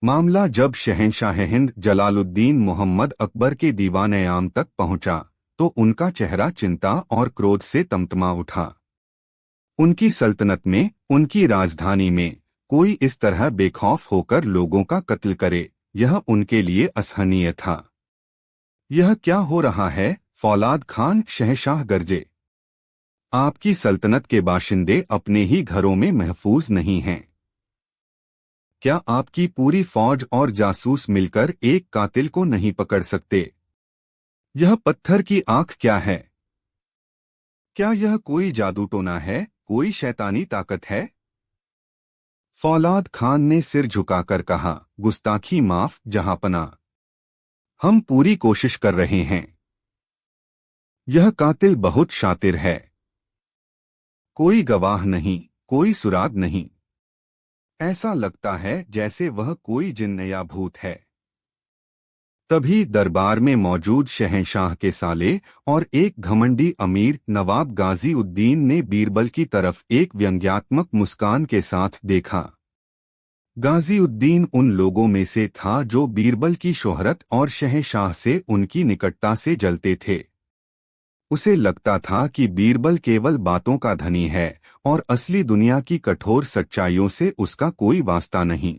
मामला जब शहंशाह हिंद जलालुद्दीन मोहम्मद अकबर के दीवान आम तक पहुंचा, तो उनका चेहरा चिंता और क्रोध से तमतमा उठा। उनकी सल्तनत में, उनकी राजधानी में कोई इस तरह बेखौफ होकर लोगों का कत्ल करे, यह उनके लिए असहनीय था। यह क्या हो रहा है? फौलाद खान शहंशाह गरजे। आपकी सल्तनत के बाशिंदे अपने ही घरों में महफूज नहीं हैं। क्या आपकी पूरी फौज और जासूस मिलकर एक कातिल को नहीं पकड़ सकते? यह पत्थर की आंख क्या है? क्या यह कोई जादू टोना है, कोई शैतानी ताकत है? फौलाद खान ने सिर झुकाकर कहा, गुस्ताखी माफ जहांपना। हम पूरी कोशिश कर रहे हैं। यह कातिल बहुत शातिर है। कोई गवाह नहीं, कोई सुराग नहीं। ऐसा लगता है जैसे वह कोई जिन्न या भूत है। तभी दरबार में मौजूद शहंशाह के साले और एक घमंडी अमीर नवाब गाजी उद्दीन ने बीरबल की तरफ एक व्यंग्यात्मक मुस्कान के साथ देखा। गाजी उद्दीन उन लोगों में से था जो बीरबल की शोहरत और शहंशाह से उनकी निकटता से जलते थे। उसे लगता था कि बीरबल केवल बातों का धनी है और असली दुनिया की कठोर सच्चाइयों से उसका कोई वास्ता नहीं।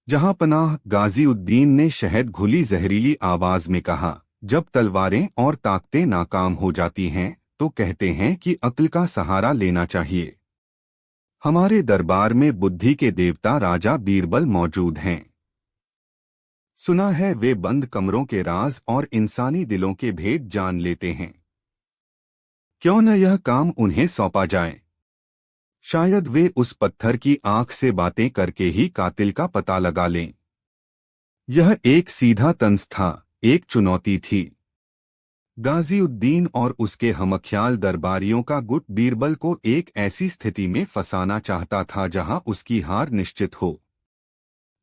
जहांपनाह, गाजी उद्दीन ने शहद घुली जहरीली आवाज में कहा, जब तलवारें और ताकतें नाकाम हो जाती हैं तो कहते हैं कि अक्ल का सहारा लेना चाहिए। हमारे दरबार में बुद्धि के देवता राजा बीरबल मौजूद हैं। सुना है वे बंद कमरों के राज और इंसानी दिलों के भेद जान लेते हैं। क्यों न यह काम उन्हें सौंपा जाए? शायद वे उस पत्थर की आंख से बातें करके ही कातिल का पता लगा लें। यह एक सीधा तंज था, एक चुनौती थी। गाजी उद्दीन और उसके हमख्याल दरबारियों का गुट बीरबल को एक ऐसी स्थिति में फंसाना चाहता था जहां उसकी हार निश्चित हो।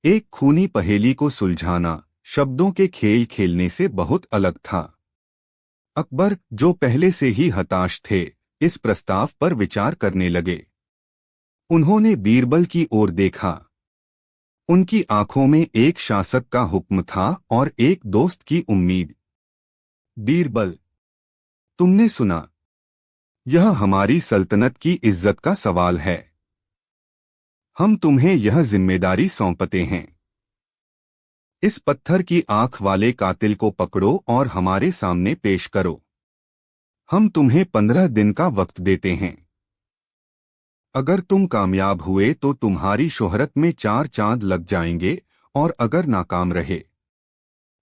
एक खूनी पहेली को सुलझाना शब्दों के खेल खेलने से बहुत अलग था। अकबर, जो पहले से ही हताश थे, इस प्रस्ताव पर विचार करने लगे। उन्होंने बीरबल की ओर देखा। उनकी आंखों में एक शासक का हुक्म था और एक दोस्त की उम्मीद। बीरबल, तुमने सुना? यह हमारी सल्तनत की इज्जत का सवाल है। हम तुम्हें यह जिम्मेदारी सौंपते हैं। इस पत्थर की आंख वाले कातिल को पकड़ो और हमारे सामने पेश करो। हम तुम्हें 15 दिन का वक्त देते हैं। अगर तुम कामयाब हुए तो तुम्हारी शोहरत में 4 चांद लग जाएंगे, और अगर नाकाम रहे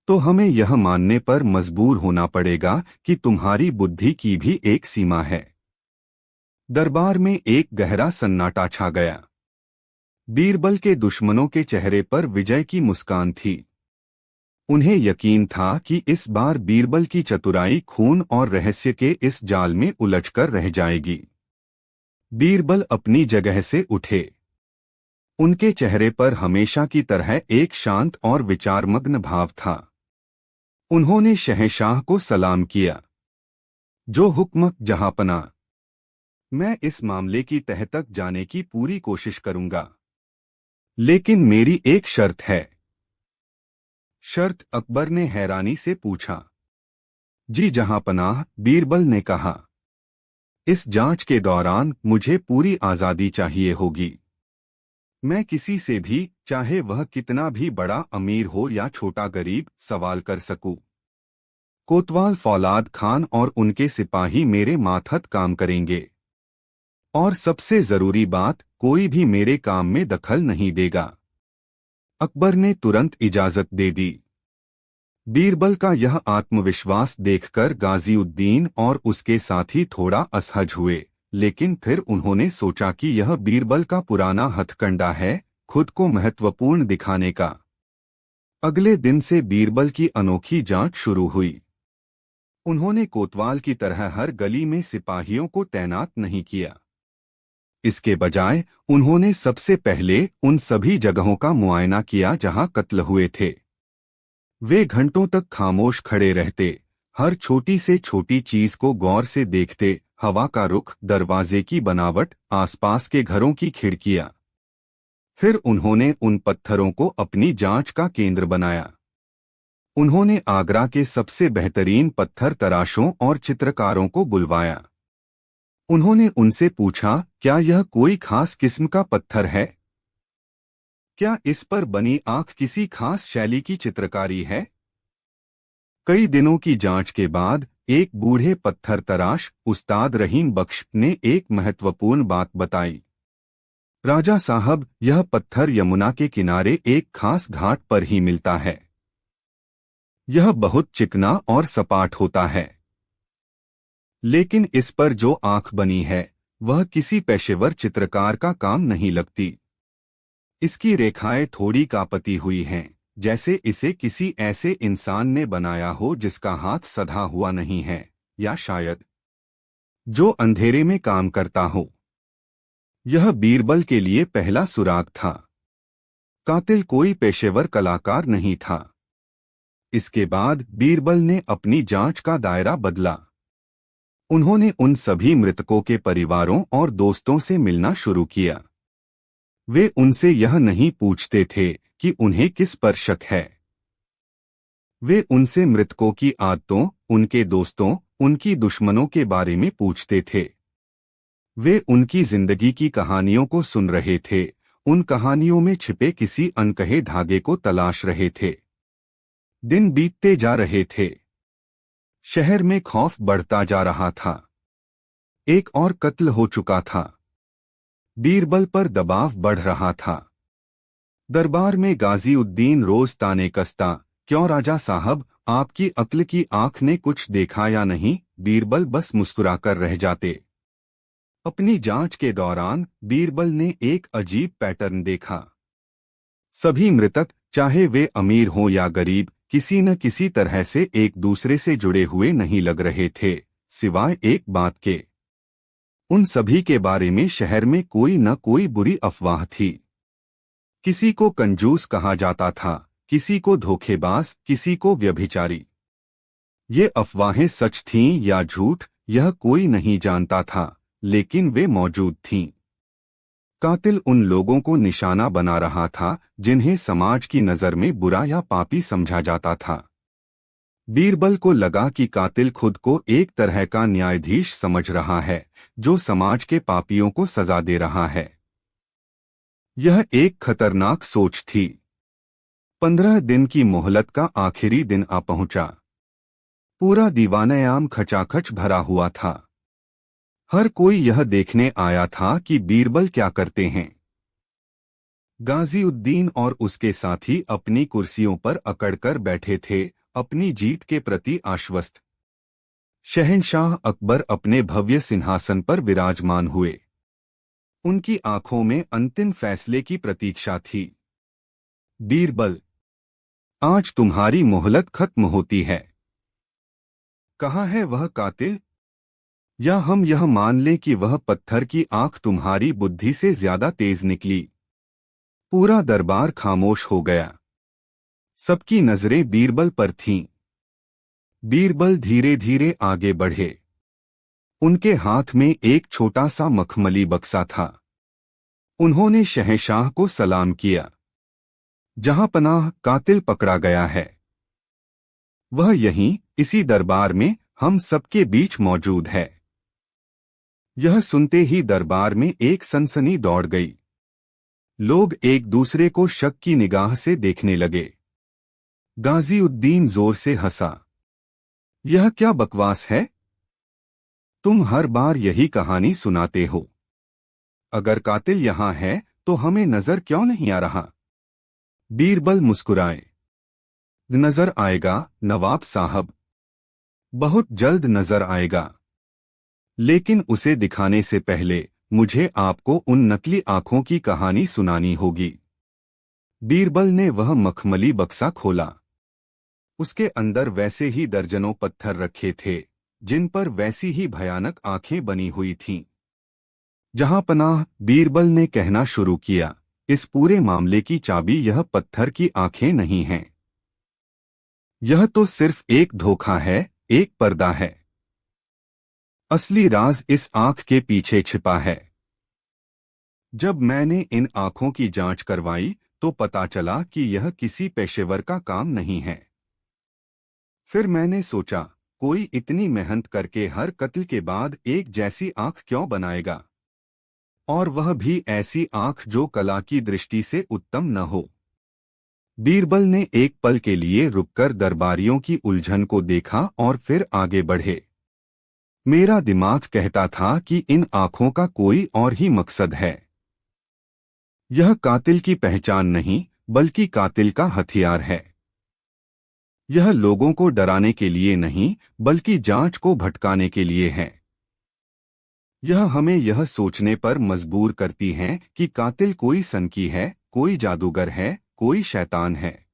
तो हमें यह मानने पर मजबूर होना पड़ेगा कि तुम्हारी बुद्धि की भी एक सीमा है। दरबार में एक गहरा सन्नाटा छा गया। बीरबल के दुश्मनों के चेहरे पर विजय की मुस्कान थी। उन्हें यकीन था कि इस बार बीरबल की चतुराई खून और रहस्य के इस जाल में उलझकर रह जाएगी। बीरबल अपनी जगह से उठे। उनके चेहरे पर हमेशा की तरह एक शांत और विचारमग्न भाव था। उन्होंने शहंशाह को सलाम किया। जो हुक्म जहांपना। मैं इस मामले की तह तक जाने की पूरी कोशिश करूंगा, लेकिन मेरी एक शर्त है। शर्त? अकबर ने हैरानी से पूछा। जी जहांपनाह, बीरबल ने कहा। इस जांच के दौरान मुझे पूरी आजादी चाहिए होगी। मैं किसी से भी, चाहे वह कितना भी बड़ा अमीर हो या छोटा गरीब, सवाल कर सकूं। कोतवाल फौलाद खान और उनके सिपाही मेरे मातहत काम करेंगे। और सबसे जरूरी बात, कोई भी मेरे काम में दखल नहीं देगा। अकबर ने तुरंत इजाजत दे दी। बीरबल का यह आत्मविश्वास देखकर गाजी उद्दीन और उसके साथी थोड़ा असहज हुए, लेकिन फिर उन्होंने सोचा कि यह बीरबल का पुराना हथकंडा है, खुद को महत्वपूर्ण दिखाने का। अगले दिन से बीरबल की अनोखी जांच शुरू हुई। उन्होंने कोतवाल की तरह हर गली में सिपाहियों को तैनात नहीं किया। इसके बजाय उन्होंने सबसे पहले उन सभी जगहों का मुआयना किया जहां कत्ल हुए थे। वे घंटों तक खामोश खड़े रहते, हर छोटी से छोटी चीज को गौर से देखते, हवा का रुख, दरवाजे की बनावट, आसपास के घरों की खिड़कियां। फिर उन्होंने उन पत्थरों को अपनी जांच का केंद्र बनाया। उन्होंने आगरा के सबसे बेहतरीन पत्थर तराशों और चित्रकारों को बुलवाया। उन्होंने उनसे पूछा, क्या यह कोई खास किस्म का पत्थर है? क्या इस पर बनी आंख किसी खास शैली की चित्रकारी है? कई दिनों की जांच के बाद एक बूढ़े पत्थर तराश, उस्ताद रहीम बख्श, ने एक महत्वपूर्ण बात बताई। राजा साहब, यह पत्थर यमुना के किनारे एक खास घाट पर ही मिलता है। यह बहुत चिकना और सपाट होता है, लेकिन इस पर जो आंख बनी है वह किसी पेशेवर चित्रकार का काम नहीं लगती। इसकी रेखाएं थोड़ी कापती हुई हैं, जैसे इसे किसी ऐसे इंसान ने बनाया हो जिसका हाथ सधा हुआ नहीं है, या शायद जो अंधेरे में काम करता हो। यह बीरबल के लिए पहला सुराग था। कातिल कोई पेशेवर कलाकार नहीं था। इसके बाद बीरबल ने अपनी जांच का दायरा बदला। उन्होंने उन सभी मृतकों के परिवारों और दोस्तों से मिलना शुरू किया। वे उनसे यह नहीं पूछते थे कि उन्हें किस पर शक है। वे उनसे मृतकों की आदतों, उनके दोस्तों, उनकी दुश्मनों के बारे में पूछते थे। वे उनकी जिंदगी की कहानियों को सुन रहे थे, उन कहानियों में छिपे किसी अनकहे धागे को तलाश रहे थे। दिन बीतते जा रहे थे। शहर में खौफ बढ़ता जा रहा था। एक और कत्ल हो चुका था। बीरबल पर दबाव बढ़ रहा था। दरबार में गाजीउद्दीन रोज ताने कसता, क्यों राजा साहब, आपकी अक्ल की आंख ने कुछ देखा या नहीं? बीरबल बस मुस्कुराकर रह जाते। अपनी जांच के दौरान बीरबल ने एक अजीब पैटर्न देखा। सभी मृतक, चाहे वे अमीर हों या गरीब, किसी न किसी तरह से एक दूसरे से जुड़े हुए नहीं लग रहे थे, सिवाय एक बात के। उन सभी के बारे में शहर में कोई न कोई बुरी अफवाह थी। किसी को कंजूस कहा जाता था, किसी को धोखेबाज, किसी को व्यभिचारी। ये अफवाहें सच थीं या झूठ, यह कोई नहीं जानता था, लेकिन वे मौजूद थीं। कातिल उन लोगों को निशाना बना रहा था जिन्हें समाज की नज़र में बुरा या पापी समझा जाता था। बीरबल को लगा कि कातिल खुद को एक तरह का न्यायाधीश समझ रहा है, जो समाज के पापियों को सजा दे रहा है। यह एक खतरनाक सोच थी। 15 दिन की मोहलत का आखिरी दिन आ पहुंचा। पूरा दीवाने-आम खचाखच भरा हुआ था। हर कोई यह देखने आया था कि बीरबल क्या करते हैं। गाजीउद्दीन और उसके साथी अपनी कुर्सियों पर अकड़कर बैठे थे, अपनी जीत के प्रति आश्वस्त। शहंशाह अकबर अपने भव्य सिंहासन पर विराजमान हुए। उनकी आंखों में अंतिम फैसले की प्रतीक्षा थी। बीरबल, आज तुम्हारी मोहलत खत्म होती है। कहाँ है वह कातिल? या हम यह मान लें कि वह पत्थर की आंख तुम्हारी बुद्धि से ज्यादा तेज निकली? पूरा दरबार खामोश हो गया। सबकी नजरें बीरबल पर थीं। बीरबल धीरे धीरे आगे बढ़े। उनके हाथ में एक छोटा सा मखमली बक्सा था। उन्होंने शहंशाह को सलाम किया। जहां पनाह, कातिल पकड़ा गया है। वह यहीं, इसी दरबार में, हम सबके बीच मौजूद है। यह सुनते ही दरबार में एक सनसनी दौड़ गई। लोग एक दूसरे को शक की निगाह से देखने लगे। गाजीउद्दीन जोर से हंसा। यह क्या बकवास है? तुम हर बार यही कहानी सुनाते हो। अगर कातिल यहां है तो हमें नजर क्यों नहीं आ रहा? बीरबल मुस्कुराए। नजर आएगा नवाब साहब, बहुत जल्द नजर आएगा। लेकिन उसे दिखाने से पहले मुझे आपको उन नकली आंखों की कहानी सुनानी होगी। बीरबल ने वह मखमली बक्सा खोला। उसके अंदर वैसे ही दर्जनों पत्थर रखे थे, जिन पर वैसी ही भयानक आंखें बनी हुई थीं। जहां पनाह, बीरबल ने कहना शुरू किया, इस पूरे मामले की चाबी यह पत्थर की आंखें नहीं हैं। यह तो सिर्फ एक धोखा है, एक पर्दा है। असली राज इस आंख के पीछे छिपा है। जब मैंने इन आंखों की जांच करवाई तो पता चला कि यह किसी पेशेवर का काम नहीं है। फिर मैंने सोचा, कोई इतनी मेहनत करके हर कत्ल के बाद एक जैसी आंख क्यों बनाएगा, और वह भी ऐसी आंख जो कला की दृष्टि से उत्तम न हो। बीरबल ने एक पल के लिए रुककर दरबारियों की उलझन को देखा और फिर आगे बढ़े। मेरा दिमाग कहता था कि इन आंखों का कोई और ही मकसद है। यह कातिल की पहचान नहीं, बल्कि कातिल का हथियार है। यह लोगों को डराने के लिए नहीं, बल्कि जांच को भटकाने के लिए है। यह हमें यह सोचने पर मजबूर करती है कि कातिल कोई सनकी है, कोई जादूगर है, कोई शैतान है।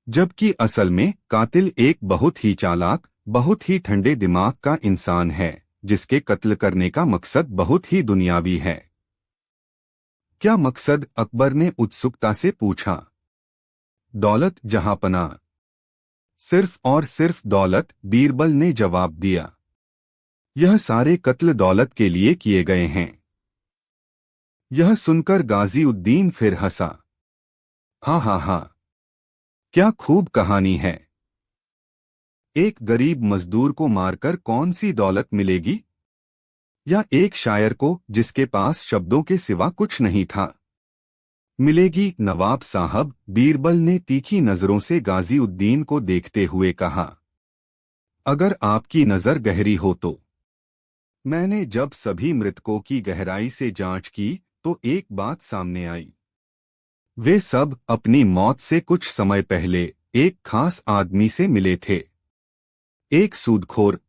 जबकि असल में कातिल एक बहुत ही चालाक, बहुत ही ठंडे दिमाग का इंसान है, जिसके कत्ल करने का मकसद बहुत ही दुनियावी है। क्या मकसद? अकबर ने उत्सुकता से पूछा। दौलत जहांपनाह। सिर्फ और सिर्फ दौलत, बीरबल ने जवाब दिया। यह सारे कत्ल दौलत के लिए किए गए हैं। यह सुनकर गाजीउद्दीन फिर हंसा। हाँ हाँ हाँ, क्या खूब कहानी है। एक गरीब मजदूर को मारकर कौन सी दौलत मिलेगी? या एक शायर को, जिसके पास शब्दों के सिवा कुछ नहीं था, मिलेगी? नवाब साहब, बीरबल ने तीखी नजरों से गाजीउद्दीन को देखते हुए कहा, अगर आपकी नजर गहरी हो तो। मैंने जब सभी मृतकों की गहराई से जांच की तो एक बात सामने आई। वे सब अपनी मौत से कुछ समय पहले एक खास आदमी से मिले थे। एक सूदखोर।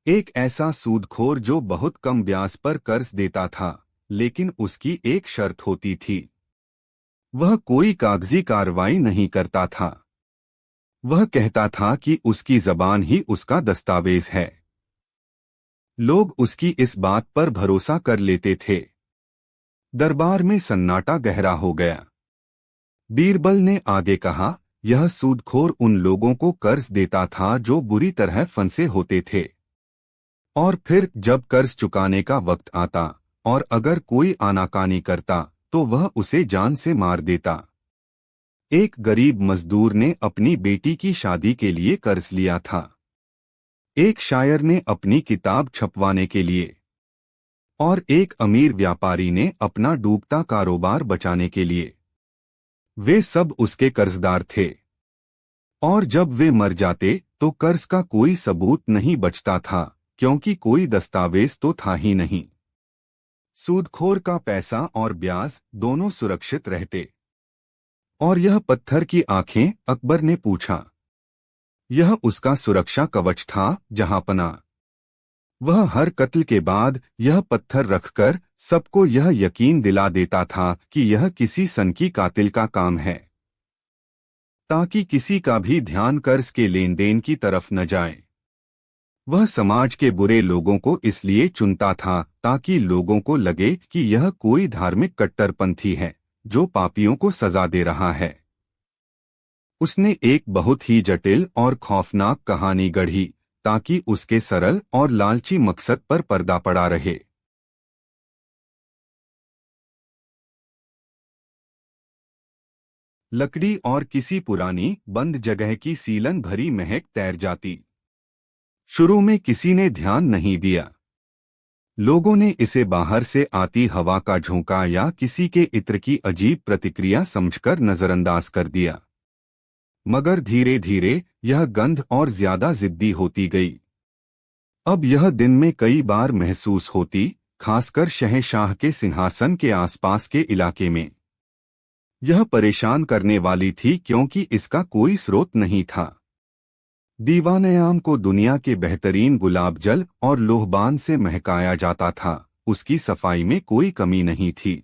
एक ऐसा सूदखोर जो बहुत कम ब्याज पर कर्ज देता था, लेकिन उसकी एक शर्त होती थी। वह कोई कागजी कार्रवाई नहीं करता था। वह कहता था कि उसकी जबान ही उसका दस्तावेज है। लोग उसकी इस बात पर भरोसा कर लेते थे। दरबार में सन्नाटा गहरा हो गया। बीरबल ने आगे कहा, यह सूदखोर उन लोगों को कर्ज देता था जो बुरी तरह फंसे होते थे। और फिर जब कर्ज चुकाने का वक्त आता और अगर कोई आनाकानी करता तो वह उसे जान से मार देता। एक गरीब मजदूर ने अपनी बेटी की शादी के लिए कर्ज लिया था। एक शायर ने अपनी किताब छपवाने के लिए, और एक अमीर व्यापारी ने अपना डूबता कारोबार बचाने के लिए। वे सब उसके कर्जदार थे। और जब वे मर जाते तो कर्ज का कोई सबूत नहीं बचता था, क्योंकि कोई दस्तावेज तो था ही नहीं। सूदखोर का पैसा और ब्याज दोनों सुरक्षित रहते। और यह पत्थर की आंखें? अकबर ने पूछा। यह उसका सुरक्षा कवच था, जहांपनाह। वह हर कत्ल के बाद यह पत्थर रखकर सबको यह यकीन दिला देता था कि यह किसी सनकी कातिल का काम है, ताकि किसी का भी ध्यान कर्ज के लेन देन की तरफ न जाए। वह समाज के बुरे लोगों को इसलिए चुनता था ताकि लोगों को लगे कि यह कोई धार्मिक कट्टरपंथी है जो पापियों को सजा दे रहा है। उसने एक बहुत ही जटिल और खौफनाक कहानी गढ़ी ताकि उसके सरल और लालची मकसद पर पर्दा पड़ा रहे। लकड़ी और किसी पुरानी बंद जगह की सीलन भरी महक तैर जाती। शुरू में किसी ने ध्यान नहीं दिया। लोगों ने इसे बाहर से आती हवा का झोंका या किसी के इत्र की अजीब प्रतिक्रिया समझकर नजरअंदाज कर दिया। मगर धीरे धीरे यह गंध और ज्यादा जिद्दी होती गई। अब यह दिन में कई बार महसूस होती, खासकर शहंशाह के सिंहासन के आसपास के इलाके में। यह परेशान करने वाली थी क्योंकि इसका कोई स्रोत नहीं था। दीवान-ए-आम को दुनिया के बेहतरीन गुलाब जल और लोहबान से महकाया जाता था, उसकी सफाई में कोई कमी नहीं थी।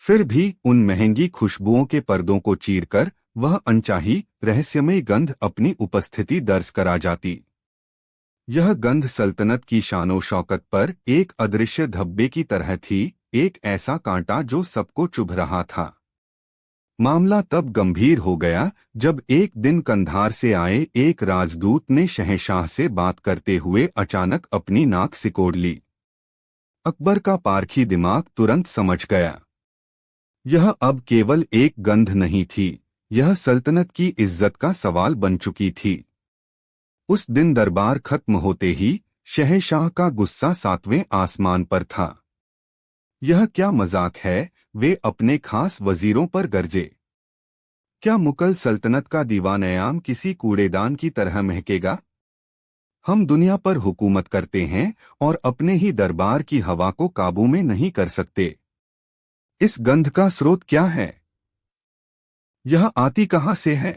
फिर भी उन महंगी खुशबुओं के पर्दों को चीरकर वह अनचाही रहस्यमय गंध अपनी उपस्थिति दर्ज करा जाती। यह गंध सल्तनत की शानो शौकत पर एक अदृश्य धब्बे की तरह थी, एक ऐसा कांटा जो सबको चुभ रहा था। मामला तब गंभीर हो गया जब एक दिन कंधार से आए एक राजदूत ने शहंशाह से बात करते हुए अचानक अपनी नाक सिकोड़ ली। अकबर का पारखी दिमाग तुरंत समझ गया, यह अब केवल एक गंध नहीं थी, यह सल्तनत की इज्जत का सवाल बन चुकी थी। उस दिन दरबार खत्म होते ही शहंशाह का गुस्सा 7वें आसमान पर था। यह क्या मजाक है, वे अपने खास वजीरों पर गरजे। क्या मुगल सल्तनत का दीवान-ए-आम किसी कूड़ेदान की तरह महकेगा? हम दुनिया पर हुकूमत करते हैं और अपने ही दरबार की हवा को काबू में नहीं कर सकते। इस गंध का स्रोत क्या है? यह आती कहां से है?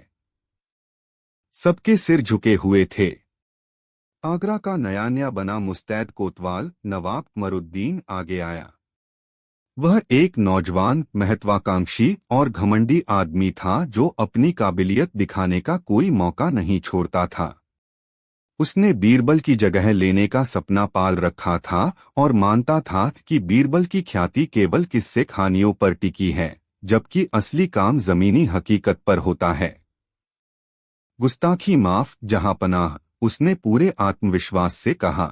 सबके सिर झुके हुए थे। आगरा का नया बना मुस्तैद कोतवाल नवाब कमरुद्दीन आगे आया। वह एक नौजवान, महत्वाकांक्षी और घमंडी आदमी था जो अपनी काबिलियत दिखाने का कोई मौका नहीं छोड़ता था। उसने बीरबल की जगह लेने का सपना पाल रखा था और मानता था कि बीरबल की ख्याति केवल किस्से कहानियों पर टिकी है, जबकि असली काम जमीनी हकीकत पर होता है। गुस्ताखी माफ जहांपनाह, उसने पूरे आत्मविश्वास से कहा।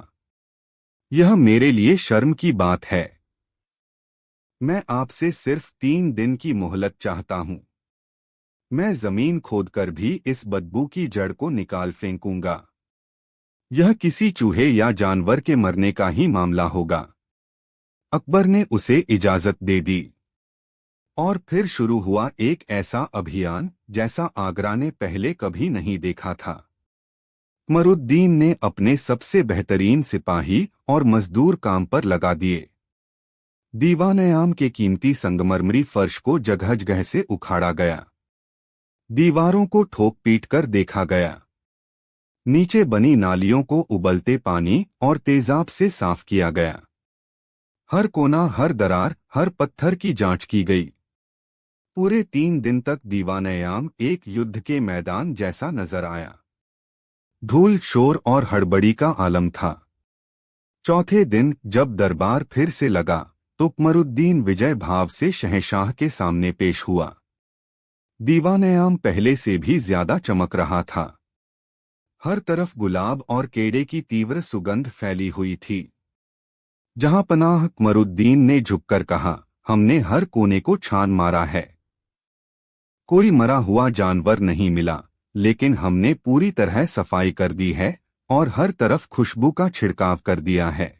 यह मेरे लिए शर्म की बात है। मैं आपसे सिर्फ 3 दिन की मोहलत चाहता हूं। मैं जमीन खोदकर भी इस बदबू की जड़ को निकाल फेंकूंगा। यह किसी चूहे या जानवर के मरने का ही मामला होगा। अकबर ने उसे इजाजत दे दी और फिर शुरू हुआ एक ऐसा अभियान जैसा आगरा ने पहले कभी नहीं देखा था। कमरुद्दीन ने अपने सबसे बेहतरीन सिपाही और मजदूर काम पर लगा दिए। दीवान-ए-आम के कीमती संगमरमरी फर्श को जगह जगह से उखाड़ा गया। दीवारों को ठोक पीट कर देखा गया। नीचे बनी नालियों को उबलते पानी और तेजाब से साफ किया गया। हर कोना, हर दरार, हर पत्थर की जांच की गई। पूरे 3 दिन तक दीवान-ए-आम एक युद्ध के मैदान जैसा नजर आया। धूल, शोर और हड़बड़ी का आलम था। चौथे दिन जब दरबार फिर से लगा तो कमरुद्दीन विजय भाव से शहंशाह के सामने पेश हुआ। दीवान-ए-आम पहले से भी ज्यादा चमक रहा था। हर तरफ गुलाब और केड़े की तीव्र सुगंध फैली हुई थी। जहांपनाह, कमरुद्दीन ने झुककर कहा, हमने हर कोने को छान मारा है। कोई मरा हुआ जानवर नहीं मिला, लेकिन हमने पूरी तरह सफाई कर दी है और हर तरफ खुशबू का छिड़काव कर दिया है।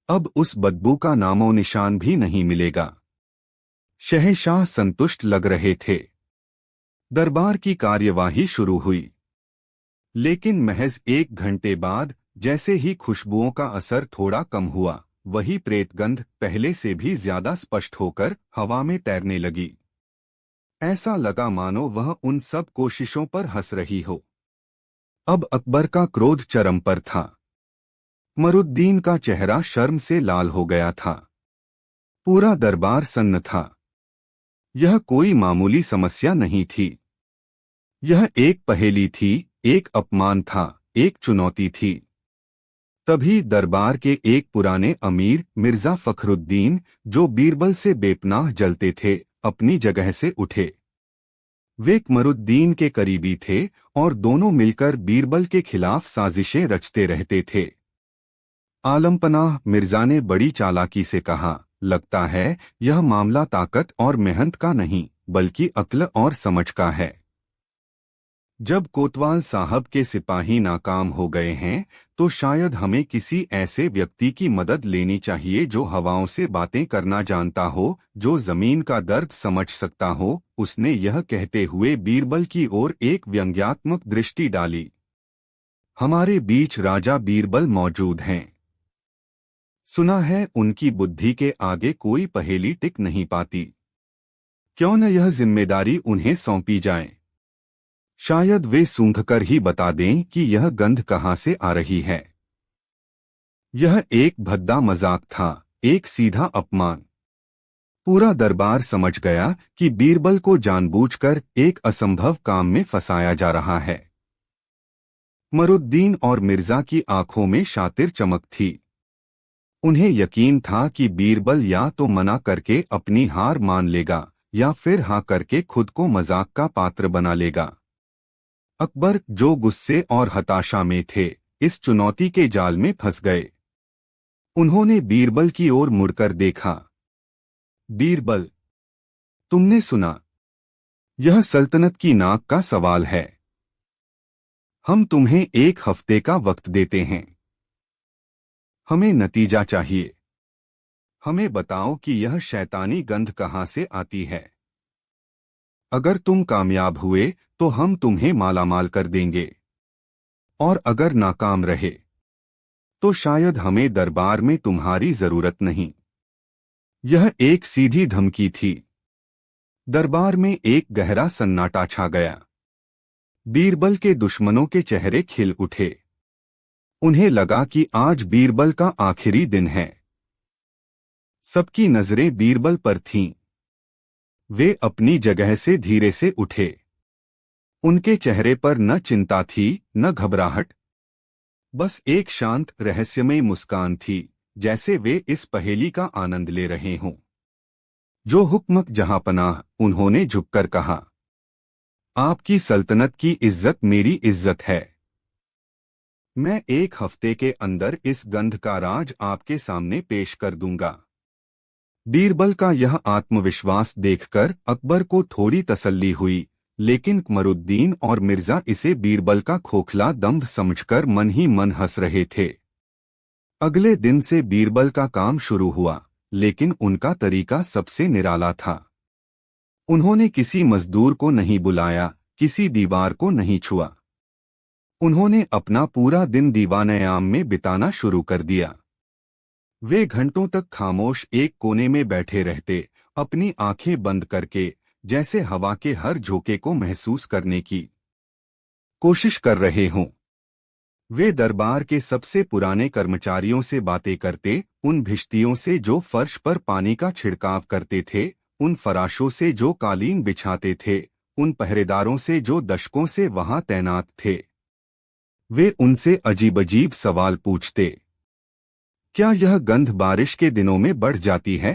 अब उस बदबू का नामो निशान भी नहीं मिलेगा। शहंशाह संतुष्ट लग रहे थे। दरबार की कार्यवाही शुरू हुई। लेकिन महज 1 घंटे बाद जैसे ही खुशबुओं का असर थोड़ा कम हुआ, वही प्रेतगंध पहले से भी ज्यादा स्पष्ट होकर हवा में तैरने लगी। ऐसा लगा मानो वह उन सब कोशिशों पर हंस रही हो। अब अकबर का क्रोध चरम पर था। कमरुद्दीन का चेहरा शर्म से लाल हो गया था। पूरा दरबार सन्न था। यह कोई मामूली समस्या नहीं थी। यह एक पहेली थी, एक अपमान था, एक चुनौती थी। तभी दरबार के एक पुराने अमीर मिर्जा फखरुद्दीन, जो बीरबल से बेपनाह जलते थे, अपनी जगह से उठे। वे कमरुद्दीन के करीबी थे और दोनों मिलकर बीरबल के खिलाफ साजिशें रचते रहते थे। आलमपनाह मिर्जा ने बड़ी चालाकी से कहा, लगता है यह मामला ताकत और मेहनत का नहीं, बल्कि अक्ल और समझ का है। जब कोतवाल साहब के सिपाही नाकाम हो गए हैं, तो शायद हमें किसी ऐसे व्यक्ति की मदद लेनी चाहिए जो हवाओं से बातें करना जानता हो, जो जमीन का दर्द समझ सकता हो। उसने यह कहते हुए बीरबल की ओर एक व्यंग्यात्मक दृष्टि डाली। हमारे बीच राजा बीरबल मौजूद हैं। सुना है उनकी बुद्धि के आगे कोई पहेली टिक नहीं पाती। क्यों न यह जिम्मेदारी उन्हें सौंपी जाए। शायद वे सूंघकर ही बता दें कि यह गंध कहां से आ रही है। यह एक भद्दा मजाक था, एक सीधा अपमान। पूरा दरबार समझ गया कि बीरबल को जानबूझकर एक असंभव काम में फंसाया जा रहा है। मरुद्दीन और मिर्जा की आंखों में शातिर चमक थी। उन्हें यकीन था कि बीरबल या तो मना करके अपनी हार मान लेगा या फिर हाँ करके खुद को मजाक का पात्र बना लेगा। अकबर, जो गुस्से और हताशा में थे, इस चुनौती के जाल में फंस गए। उन्होंने बीरबल की ओर मुड़कर देखा। बीरबल, तुमने सुना? यह सल्तनत की नाक का सवाल है। हम तुम्हें 1 हफ्ते का वक्त देते हैं। हमें नतीजा चाहिए। हमें बताओ कि यह शैतानी गंध कहां से आती है। अगर तुम कामयाब हुए तो हम तुम्हें मालामाल कर देंगे, और अगर नाकाम रहे तो शायद हमें दरबार में तुम्हारी जरूरत नहीं। यह एक सीधी धमकी थी। दरबार में एक गहरा सन्नाटा छा गया। बीरबल के दुश्मनों के चेहरे खिल उठे। उन्हें लगा कि आज बीरबल का आखिरी दिन है। सबकी नजरें बीरबल पर थीं। वे अपनी जगह से धीरे से उठे। उनके चेहरे पर न चिंता थी न घबराहट, बस एक शांत रहस्यमय मुस्कान थी, जैसे वे इस पहेली का आनंद ले रहे हों। जो हुक्म जहांपनाह, उन्होंने झुककर कहा। आपकी सल्तनत की इज्जत मेरी इज्जत है। मैं 1 हफ्ते के अंदर इस गंध का राज आपके सामने पेश कर दूंगा। बीरबल का यह आत्मविश्वास देखकर अकबर को थोड़ी तसल्ली हुई, लेकिन कमरुद्दीन और मिर्जा इसे बीरबल का खोखला दंभ समझकर मन ही मन हंस रहे थे। अगले दिन से बीरबल का काम शुरू हुआ, लेकिन उनका तरीका सबसे निराला था। उन्होंने किसी मजदूर को नहीं बुलाया, किसी दीवार को नहीं छुआ। उन्होंने अपना पूरा दिन दीवान-ए-आम में बिताना शुरू कर दिया। वे घंटों तक खामोश एक कोने में बैठे रहते, अपनी आंखें बंद करके, जैसे हवा के हर झोंके को महसूस करने की कोशिश कर रहे हों। वे दरबार के सबसे पुराने कर्मचारियों से बातें करते, उन भिश्तियों से जो फर्श पर पानी का छिड़काव करते थे, उन फराशों से जो कालीन बिछाते थे, उन पहरेदारों से जो दशकों से वहां तैनात थे। वे उनसे अजीब-अजीब सवाल पूछते। क्या यह गंध बारिश के दिनों में बढ़ जाती है?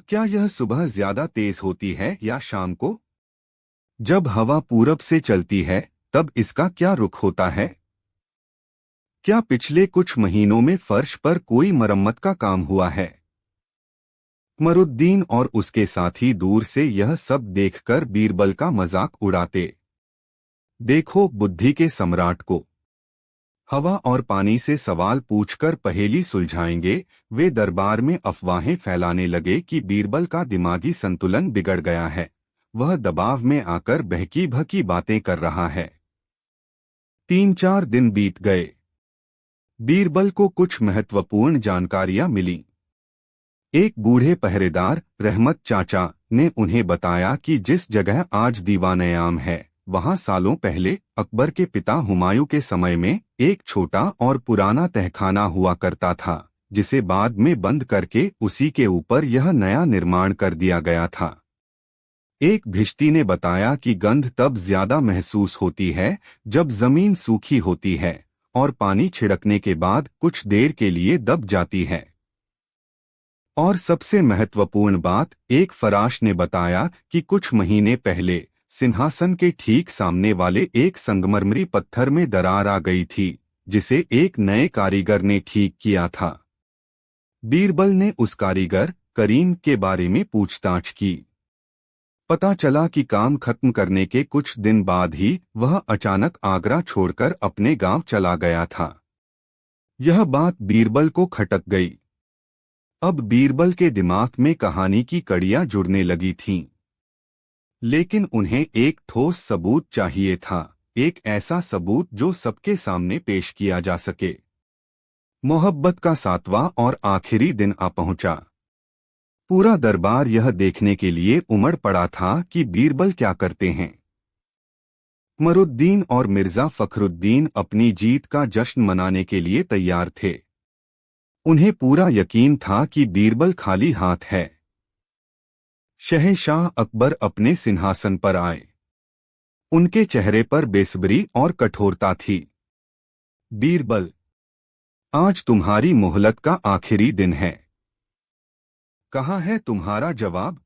क्या यह सुबह ज्यादा तेज होती है या शाम को? जब हवा पूरब से चलती है, तब इसका क्या रुख होता है? क्या पिछले कुछ महीनों में फर्श पर कोई मरम्मत का काम हुआ है? कमरुद्दीन और उसके साथी दूर से यह सब देखकर बीरबल का मजाक उड़ाते। देखो बुद्धि के सम्राट को। हवा और पानी से सवाल पूछकर पहेली सुलझाएंगे। वे दरबार में अफवाहें फैलाने लगे कि बीरबल का दिमागी संतुलन बिगड़ गया है, वह दबाव में आकर बहकी भकी बातें कर रहा है। 3-4 दिन बीत गए। बीरबल को कुछ महत्वपूर्ण जानकारियां मिली। एक बूढ़े पहरेदार, रहमत चाचा, ने उन्हें बताया कि जिस जगह आज दीवान-ए-आम है, वहां सालों पहले अकबर के पिता हुमायूं के समय में एक छोटा और पुराना तहखाना हुआ करता था, जिसे बाद में बंद करके उसी के ऊपर यह नया निर्माण कर दिया गया था। एक भिश्ती ने बताया कि गंध तब ज्यादा महसूस होती है जब जमीन सूखी होती है और पानी छिड़कने के बाद कुछ देर के लिए दब जाती है। और सबसे महत्वपूर्ण बात, एक फराश ने बताया कि कुछ महीने पहले सिंहासन के ठीक सामने वाले एक संगमरमरी पत्थर में दरार आ गई थी, जिसे एक नए कारीगर ने ठीक किया था। बीरबल ने उस कारीगर करीम के बारे में पूछताछ की। पता चला कि काम खत्म करने के कुछ दिन बाद ही वह अचानक आगरा छोड़कर अपने गांव चला गया था। यह बात बीरबल को खटक गई। अब बीरबल के दिमाग में कहानी की कड़ियां जुड़ने लगी थीं। लेकिन उन्हें एक ठोस सबूत चाहिए था, एक ऐसा सबूत जो सबके सामने पेश किया जा सके। मोहब्बत का 7वां और आखिरी दिन आ पहुंचा। पूरा दरबार यह देखने के लिए उमड़ पड़ा था कि बीरबल क्या करते हैं। कमरुद्दीन और मिर्जा फखरुद्दीन अपनी जीत का जश्न मनाने के लिए तैयार थे। उन्हें पूरा यकीन था कि बीरबल खाली हाथ है, शहंशाह अकबर अपने सिंहासन पर आए। उनके चेहरे पर बेसब्री और कठोरता थी। बीरबल, आज तुम्हारी मोहलत का आखिरी दिन है। कहाँ है तुम्हारा जवाब?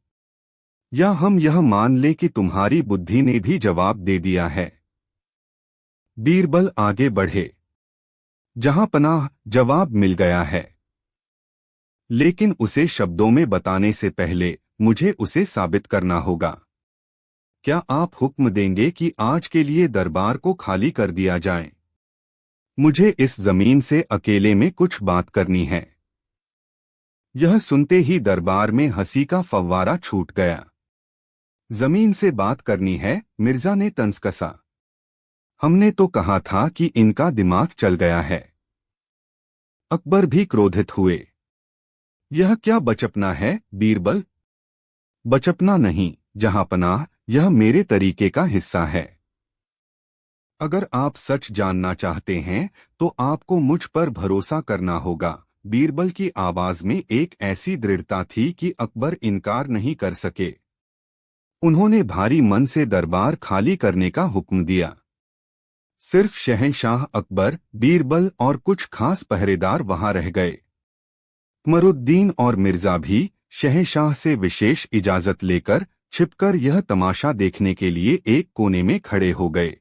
या हम यह मान लें कि तुम्हारी बुद्धि ने भी जवाब दे दिया है? बीरबल आगे बढ़े। जहां पनाह, जवाब मिल गया है, लेकिन उसे शब्दों में बताने से पहले मुझे उसे साबित करना होगा। क्या आप हुक्म देंगे कि आज के लिए दरबार को खाली कर दिया जाए? मुझे इस जमीन से अकेले में कुछ बात करनी है। यह सुनते ही दरबार में हंसी का फव्वारा छूट गया। जमीन से बात करनी है? मिर्जा ने तंज कसा। हमने तो कहा था कि इनका दिमाग चल गया है। अकबर भी क्रोधित हुए। यह क्या बचपना है बीरबल? बचपना नहीं जहांपनाह, यह मेरे तरीके का हिस्सा है। अगर आप सच जानना चाहते हैं तो आपको मुझ पर भरोसा करना होगा। बीरबल की आवाज में एक ऐसी दृढ़ता थी कि अकबर इनकार नहीं कर सके। उन्होंने भारी मन से दरबार खाली करने का हुक्म दिया। सिर्फ शहंशाह अकबर, बीरबल और कुछ खास पहरेदार वहां रह गए। कमरुद्दीन और मिर्जा भी शहंशाह से विशेष इजाजत लेकर छिपकर यह तमाशा देखने के लिए एक कोने में खड़े हो गए।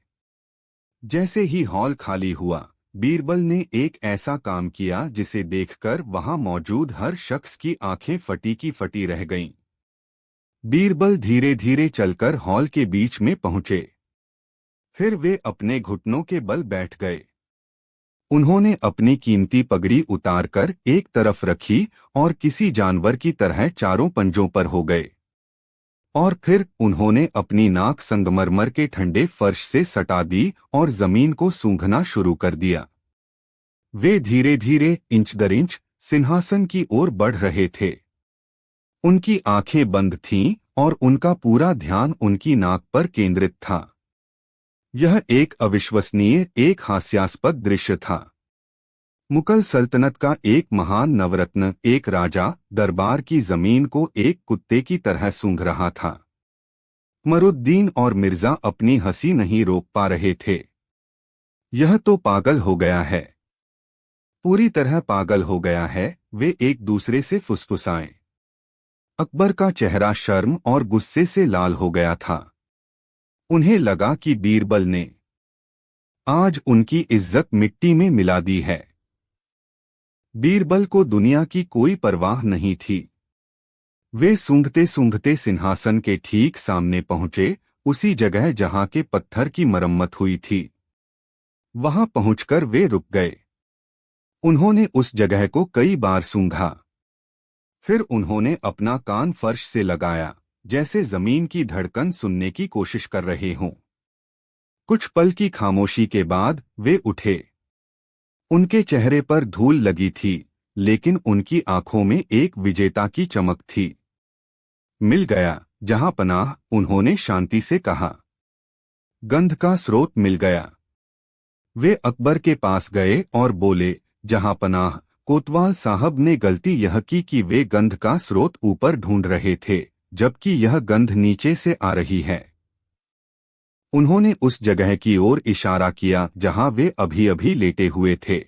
जैसे ही हॉल खाली हुआ, बीरबल ने एक ऐसा काम किया जिसे देखकर वहां मौजूद हर शख्स की आंखें फटी की फटी रह गईं। बीरबल धीरे धीरे चलकर हॉल के बीच में पहुंचे। फिर वे अपने घुटनों के बल बैठ गए। उन्होंने अपनी कीमती पगड़ी उतारकर एक तरफ रखी और किसी जानवर की तरह चारों पंजों पर हो गए। और फिर उन्होंने अपनी नाक संगमरमर के ठंडे फर्श से सटा दी और जमीन को सूंघना शुरू कर दिया। वे धीरे धीरे इंच दर इंच सिंहासन की ओर बढ़ रहे थे। उनकी आंखें बंद थीं और उनका पूरा ध्यान उनकी नाक पर केंद्रित था। यह एक अविश्वसनीय, एक हास्यास्पद दृश्य था। मुगल सल्तनत का एक महान नवरत्न, एक राजा, दरबार की जमीन को एक कुत्ते की तरह सूंघ रहा था। कमरुद्दीन और मिर्जा अपनी हंसी नहीं रोक पा रहे थे। यह तो पागल हो गया है, पूरी तरह पागल हो गया है, वे एक दूसरे से फुसफुसाए। अकबर का चेहरा शर्म और गुस्से से लाल हो गया था। उन्हें लगा कि बीरबल ने आज उनकी इज्जत मिट्टी में मिला दी है। बीरबल को दुनिया की कोई परवाह नहीं थी। वे सूंघते सूंघते सिंहासन के ठीक सामने पहुंचे, उसी जगह जहां के पत्थर की मरम्मत हुई थी। वहां पहुंचकर वे रुक गए। उन्होंने उस जगह को कई बार सूंघा। फिर उन्होंने अपना कान फर्श से लगाया, जैसे जमीन की धड़कन सुनने की कोशिश कर रहे हों। कुछ पल की खामोशी के बाद वे उठे। उनके चेहरे पर धूल लगी थी, लेकिन उनकी आंखों में एक विजेता की चमक थी। मिल गया जहां पनाह, उन्होंने शांति से कहा। गंध का स्रोत मिल गया। वे अकबर के पास गए और बोले, जहां पनाह, कोतवाल साहब ने गलती यह की कि वे गंध का स्रोत ऊपर ढूंढ रहे थे, जबकि यह गंध नीचे से आ रही है। उन्होंने उस जगह की ओर इशारा किया जहां वे अभी अभी लेटे हुए थे।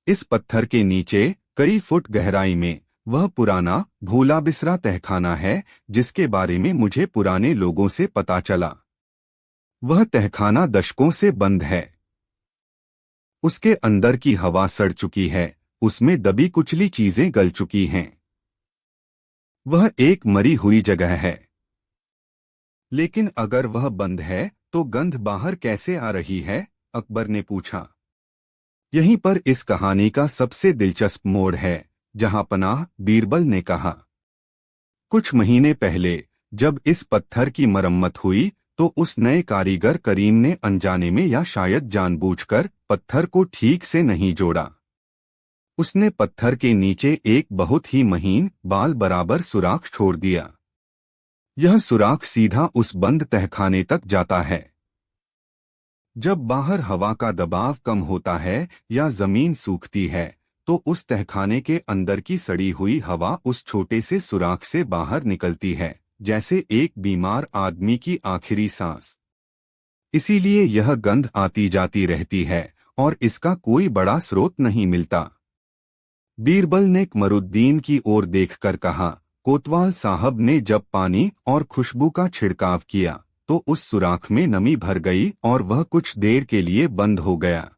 इस पत्थर के नीचे कई फुट गहराई में वह पुराना भूला बिसरा तहखाना है जिसके बारे में मुझे पुराने लोगों से पता चला। वह तहखाना दशकों से बंद है। उसके अंदर की हवा सड़ चुकी है, उसमें दबी कुचली चीजें गल चुकी हैं। वह एक मरी हुई जगह है। लेकिन अगर वह बंद है तो गंध बाहर कैसे आ रही है? अकबर ने पूछा। यहीं पर इस कहानी का सबसे दिलचस्प मोड़ है, जहां पनाह, बीरबल ने कहा। कुछ महीने पहले जब इस पत्थर की मरम्मत हुई तो उस नए कारीगर करीम ने अनजाने में या शायद जानबूझकर पत्थर को ठीक से नहीं जोड़ा। उसने पत्थर के नीचे एक बहुत ही महीन, बाल बराबर सुराख छोड़ दिया। यह सुराख सीधा उस बंद तहखाने तक जाता है। जब बाहर हवा का दबाव कम होता है या जमीन सूखती है तो उस तहखाने के अंदर की सड़ी हुई हवा उस छोटे से सुराख से बाहर निकलती है, जैसे एक बीमार आदमी की आखिरी सांस। इसीलिए यह गंध आती जाती रहती है और इसका कोई बड़ा स्रोत नहीं मिलता। बीरबल ने कमरुद्दीन की ओर देखकर कहा, कोतवाल साहब ने जब पानी और खुशबू का छिड़काव किया तो उस सुराख में नमी भर गई और वह कुछ देर के लिए बंद हो गया।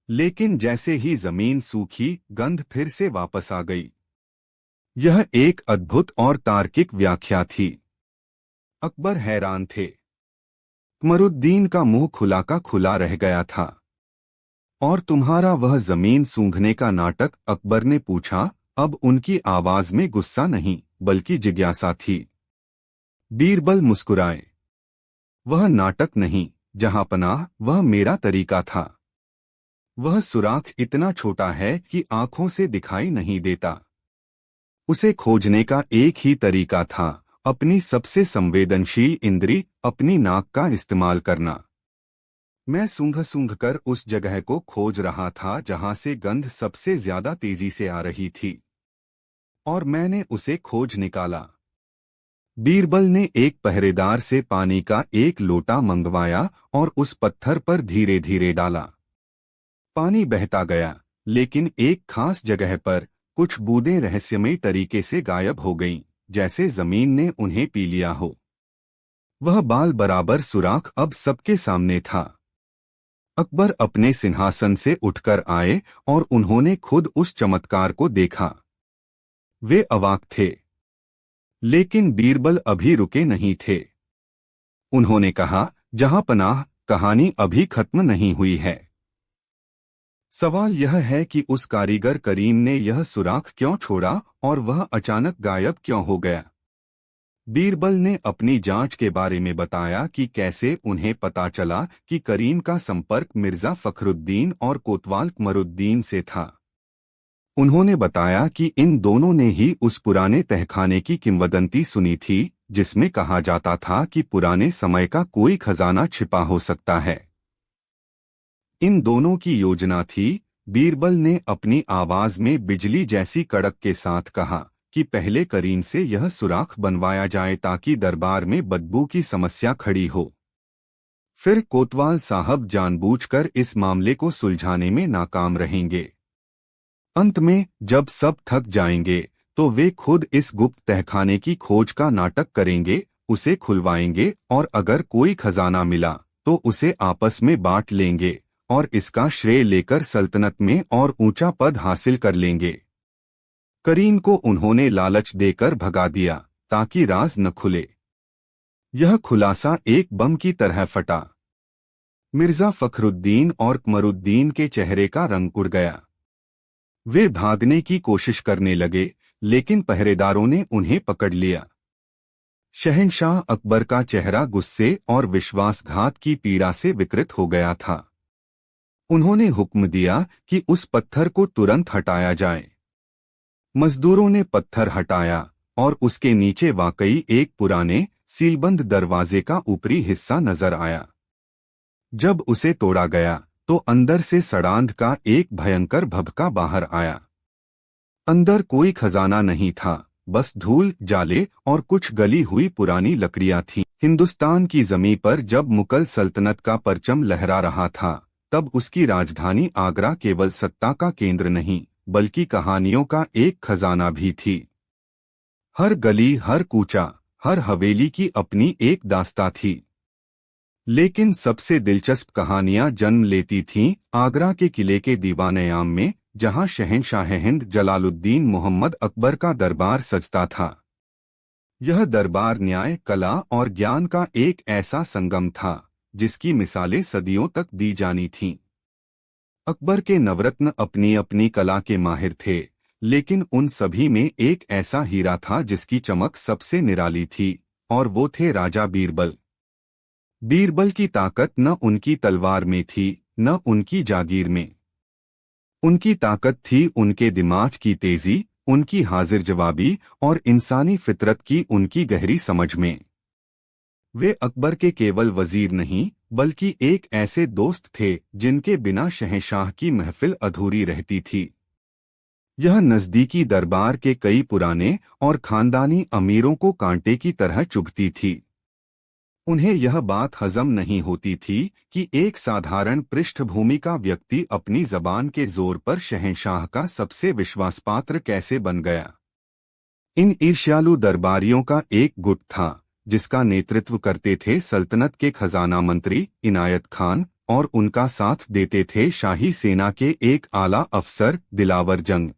लेकिन जैसे ही जमीन सूखी, गंध फिर से वापस आ गई। यह एक अद्भुत और तार्किक व्याख्या थी। अकबर हैरान थे। कमरुद्दीन का मुंह खुला का खुला रह गया था। और तुम्हारा वह जमीन सूंघने का नाटक? अकबर ने पूछा। अब उनकी आवाज में गुस्सा नहीं बल्कि जिज्ञासा थी। बीरबल मुस्कुराए। वह नाटक नहीं जहांपनाह, वह मेरा तरीका था। वह सुराख इतना छोटा है कि आंखों से दिखाई नहीं देता। उसे खोजने का एक ही तरीका था, अपनी सबसे संवेदनशील इंद्री, अपनी नाक का इस्तेमाल करना। मैं सूंघ कर उस जगह को खोज रहा था जहां से गंध सबसे ज्यादा तेजी से आ रही थी, और मैंने उसे खोज निकाला। बीरबल ने एक पहरेदार से पानी का एक लोटा मंगवाया और उस पत्थर पर धीरे धीरे डाला। पानी बहता गया, लेकिन एक खास जगह पर कुछ बूंदें रहस्यमयी तरीके से गायब हो गईं, जैसे जमीन ने उन्हें पी लिया हो। वह बाल बराबर सुराख अब सबके सामने था। अकबर अपने सिंहासन से उठकर आए और उन्होंने खुद उस चमत्कार को देखा। वे अवाक थे। लेकिन बीरबल अभी रुके नहीं थे। उन्होंने कहा, जहांपनाह, कहानी अभी खत्म नहीं हुई है। सवाल यह है कि उस कारीगर करीम ने यह सुराख क्यों छोड़ा और वह अचानक गायब क्यों हो गया। बीरबल ने अपनी जांच के बारे में बताया कि कैसे उन्हें पता चला कि करीम का संपर्क मिर्जा फखरुद्दीन और कोतवाल कमरुद्दीन से था। उन्होंने बताया कि इन दोनों ने ही उस पुराने तहखाने की किंवदंती सुनी थी, जिसमें कहा जाता था कि पुराने समय का कोई खजाना छिपा हो सकता है। इन दोनों की योजना थी। बीरबल ने अपनी आवाज में बिजली जैसी कड़क के साथ कहा कि पहले करीम से यह सुराख बनवाया जाए ताकि दरबार में बदबू की समस्या खड़ी हो। फिर कोतवाल साहब जानबूझकर इस मामले को सुलझाने में नाकाम रहेंगे। अंत में जब सब थक जाएंगे तो वे खुद इस गुप्त तहखाने की खोज का नाटक करेंगे, उसे खुलवाएंगे और अगर कोई खजाना मिला तो उसे आपस में बांट लेंगे और इसका श्रेय लेकर सल्तनत में और ऊंचा पद हासिल कर लेंगे। करीम को उन्होंने लालच देकर भगा दिया ताकि राज न खुले। यह खुलासा एक बम की तरह फटा। मिर्जा फखरुद्दीन और कमरुद्दीन के चेहरे का रंग उड़ गया। वे भागने की कोशिश करने लगे, लेकिन पहरेदारों ने उन्हें पकड़ लिया। शहंशाह अकबर का चेहरा गुस्से और विश्वासघात की पीड़ा से विकृत हो गया था। उन्होंने हुक्म दिया कि उस पत्थर को तुरंत हटाया जाए। मजदूरों ने पत्थर हटाया और उसके नीचे वाकई एक पुराने सीलबंद दरवाजे का ऊपरी हिस्सा नजर आया। जब उसे तोड़ा गया तो अंदर से सड़ांध का एक भयंकर भभका बाहर आया। अंदर कोई खजाना नहीं था, बस धूल, जाले और कुछ गली हुई पुरानी लकड़ियां थीं। हिंदुस्तान की जमीन पर जब मुगल सल्तनत का परचम लहरा रहा था, तब उसकी राजधानी आगरा केवल सत्ता का केंद्र नहीं बल्कि कहानियों का एक खजाना भी थी। हर गली, हर कूचा, हर हवेली की अपनी एक दास्तां थी। लेकिन सबसे दिलचस्प कहानियां जन्म लेती थीं आगरा के किले के दीवान-ए-आम में, जहां शहंशाह हिंद जलालुद्दीन मोहम्मद अकबर का दरबार सजता था। यह दरबार न्याय, कला और ज्ञान का एक ऐसा संगम था जिसकी मिसालें सदियों तक दी जानी थीं। अकबर के नवरत्न अपनी अपनी कला के माहिर थे, लेकिन उन सभी में एक ऐसा हीरा था जिसकी चमक सबसे निराली थी, और वो थे राजा बीरबल। बीरबल की ताकत न उनकी तलवार में थी, न उनकी जागीर में। उनकी ताकत थी उनके दिमाग की तेजी, उनकी हाजिर जवाबी और इंसानी फितरत की उनकी गहरी समझ में। वे अकबर के केवल वजीर नहीं बल्कि एक ऐसे दोस्त थे जिनके बिना शहंशाह की महफिल अधूरी रहती थी। यह नजदीकी दरबार के कई पुराने और खानदानी अमीरों को कांटे की तरह चुभती थी। उन्हें यह बात हजम नहीं होती थी कि एक साधारण पृष्ठभूमि का व्यक्ति अपनी जबान के जोर पर शहंशाह का सबसे विश्वासपात्र कैसे बन गया। इन ईर्ष्यालु दरबारियों का एक गुट था जिसका नेतृत्व करते थे सल्तनत के खजाना मंत्री इनायत खान और उनका साथ देते थे शाही सेना के एक आला अफसर दिलावर जंग।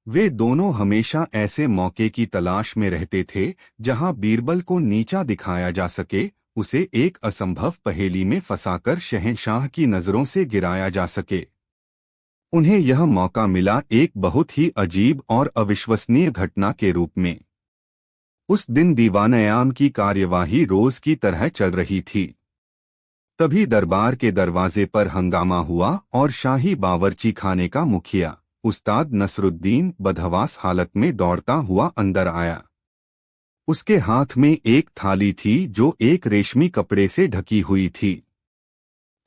वे दोनों हमेशा ऐसे मौके की तलाश में रहते थे जहां बीरबल को नीचा दिखाया जा सके, उसे एक असंभव पहेली में फंसाकर शहंशाह की नजरों से गिराया जा सके। उन्हें यह मौका मिला एक बहुत ही अजीब और अविश्वसनीय घटना के रूप में। उस दिन दीवान-ए-आम की कार्यवाही रोज की तरह चल रही थी। तभी दरबार के दरवाजे पर हंगामा हुआ और शाही बावर्ची खाने का मुखिया उस्ताद नसरुद्दीन बदहवास हालत में दौड़ता हुआ अंदर आया। उसके हाथ में एक थाली थी जो एक रेशमी कपड़े से ढकी हुई थी।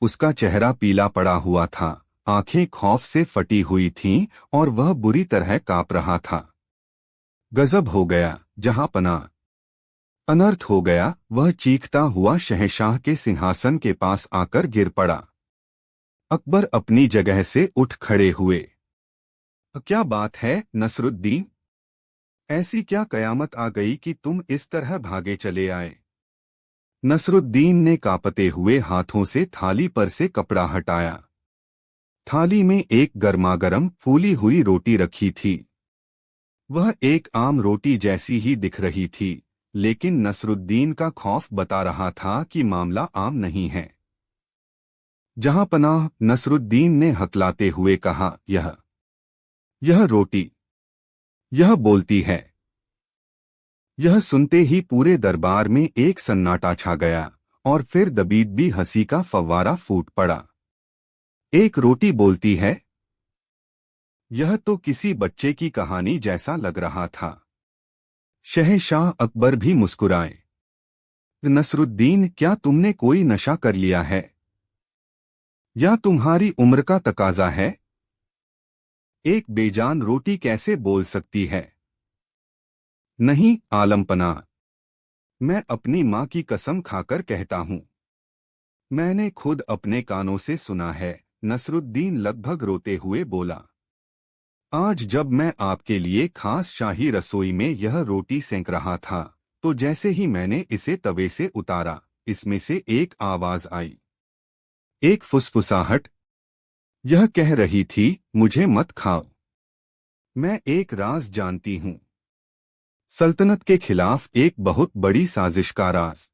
उसका चेहरा पीला पड़ा हुआ था, आंखें खौफ से फटी हुई थीं और वह बुरी तरह कांप रहा था। गजब हो गया जहांपनाह, अनर्थ हो गया। वह चीखता हुआ शहंशाह के सिंहासन के पास आकर गिर पड़ा। अकबर अपनी जगह से उठ खड़े हुए। क्या बात है नसरुद्दीन, ऐसी क्या कयामत आ गई कि तुम इस तरह भागे चले आए। नसरुद्दीन ने कांपते हुए हाथों से थाली पर से कपड़ा हटाया। थाली में एक गर्मागर्म फूली हुई रोटी रखी थी। वह एक आम रोटी जैसी ही दिख रही थी, लेकिन नसरुद्दीन का खौफ बता रहा था कि मामला आम नहीं है। जहांपनाह, नसरुद्दीन ने हकलाते हुए कहा, यह रोटी, यह बोलती है। यह सुनते ही पूरे दरबार में एक सन्नाटा छा गया और फिर दबीदबी हंसी का फव्वारा फूट पड़ा। एक रोटी बोलती है, यह तो किसी बच्चे की कहानी जैसा लग रहा था। शहंशाह अकबर भी मुस्कुराए। नसरुद्दीन, क्या तुमने कोई नशा कर लिया है या तुम्हारी उम्र का तकाजा है? एक बेजान रोटी कैसे बोल सकती है? नहीं आलमपनाह, मैं अपनी माँ की कसम खाकर कहता हूँ, मैंने खुद अपने कानों से सुना है। नसरुद्दीन लगभग रोते हुए बोला। आज जब मैं आपके लिए खास शाही रसोई में यह रोटी सेंक रहा था, तो जैसे ही मैंने इसे तवे से उतारा, इसमें से एक आवाज आई, एक फुसफुसाहट। यह कह रही थी, मुझे मत खाओ। मैं एक राज जानती हूँ, सल्तनत के खिलाफ एक बहुत बड़ी साजिश का राज।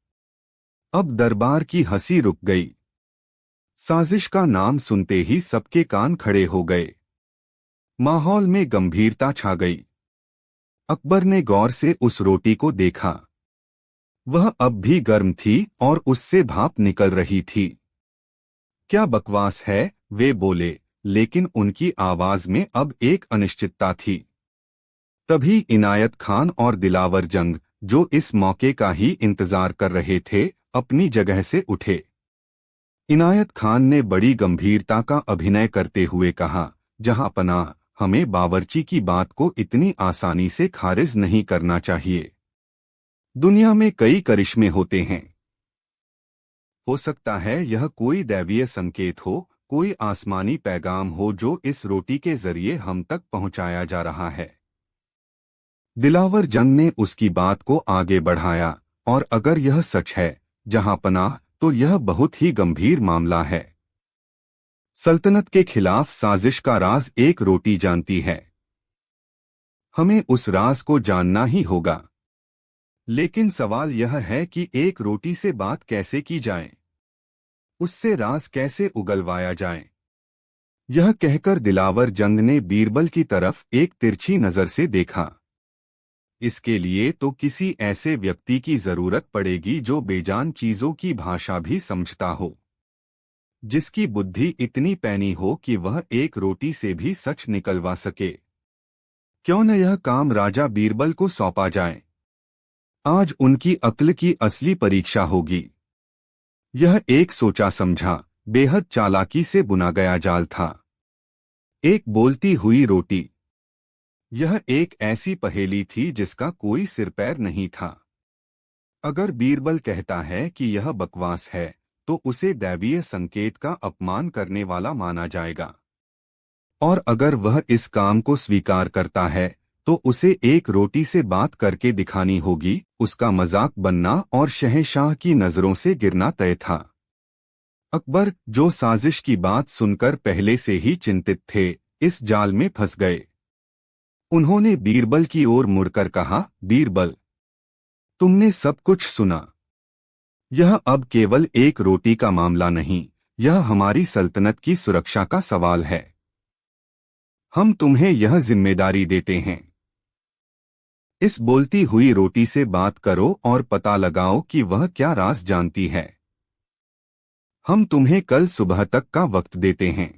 अब दरबार की हंसी रुक गई। साजिश का नाम सुनते ही सबके कान खड़े हो गए। माहौल में गंभीरता छा गई। अकबर ने गौर से उस रोटी को देखा। वह अब भी गर्म थी और उससे भाप निकल रही थी। क्या बकवास है, वे बोले, लेकिन उनकी आवाज में अब एक अनिश्चितता थी। तभी इनायत खान और दिलावर जंग, जो इस मौके का ही इंतजार कर रहे थे, अपनी जगह से उठे। इनायत खान ने बड़ी गंभीरता का अभिनय करते हुए कहा, जहांपनाह, हमें बावर्ची की बात को इतनी आसानी से खारिज नहीं करना चाहिए। दुनिया में कई करिश्मे होते हैं। हो सकता है यह कोई दैवीय संकेत हो, कोई आसमानी पैगाम हो जो इस रोटी के जरिए हम तक पहुंचाया जा रहा है। दिलावर जंग ने उसकी बात को आगे बढ़ाया, और अगर यह सच है जहांपनाह, तो यह बहुत ही गंभीर मामला है। सल्तनत के खिलाफ साजिश का राज एक रोटी जानती है। हमें उस राज को जानना ही होगा। लेकिन सवाल यह है कि एक रोटी से बात कैसे की जाए, उससे राज कैसे उगलवाया जाए। यह कहकर दिलावर जंग ने बीरबल की तरफ एक तिरछी नजर से देखा। इसके लिए तो किसी ऐसे व्यक्ति की जरूरत पड़ेगी जो बेजान चीजों की भाषा भी समझता हो, जिसकी बुद्धि इतनी पैनी हो कि वह एक रोटी से भी सच निकलवा सके। क्यों न यह काम राजा बीरबल को सौंपा जाए। आज उनकी अक्ल की असली परीक्षा होगी। यह एक सोचा समझा, बेहद चालाकी से बुना गया जाल था। एक बोलती हुई रोटी। यह एक ऐसी पहेली थी जिसका कोई सिर पैर नहीं था। अगर बीरबल कहता है कि यह बकवास है, तो उसे दैवीय संकेत का अपमान करने वाला माना जाएगा। और अगर वह इस काम को स्वीकार करता है, तो उसे एक रोटी से बात करके दिखानी होगी। उसका मजाक बनना और शहंशाह की नजरों से गिरना तय था। अकबर, जो साजिश की बात सुनकर पहले से ही चिंतित थे, इस जाल में फंस गए। उन्होंने बीरबल की ओर मुड़कर कहा, बीरबल, तुमने सब कुछ सुना। यह अब केवल एक रोटी का मामला नहीं, यह हमारी सल्तनत की सुरक्षा का सवाल है। हम तुम्हें यह जिम्मेदारी देते हैं। इस बोलती हुई रोटी से बात करो और पता लगाओ कि वह क्या राज जानती है। हम तुम्हें कल सुबह तक का वक्त देते हैं।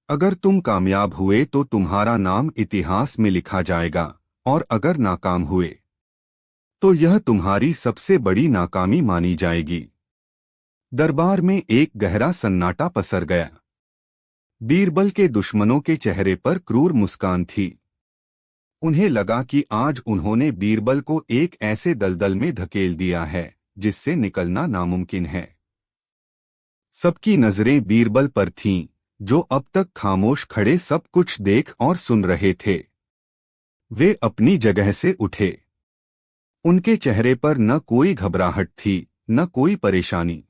अगर तुम कामयाब हुए तो तुम्हारा नाम इतिहास में लिखा जाएगा, और अगर नाकाम हुए तो यह तुम्हारी सबसे बड़ी नाकामी मानी जाएगी। दरबार में एक गहरा सन्नाटा पसर गया। बीरबल के दुश्मनों के चेहरे पर क्रूर मुस्कान थी। उन्हें लगा कि आज उन्होंने बीरबल को एक ऐसे दलदल में धकेल दिया है जिससे निकलना नामुमकिन है। सबकी नजरें बीरबल पर थीं, जो अब तक खामोश खड़े सब कुछ देख और सुन रहे थे। वे अपनी जगह से उठे। उनके चेहरे पर न कोई घबराहट थी, न कोई परेशानी,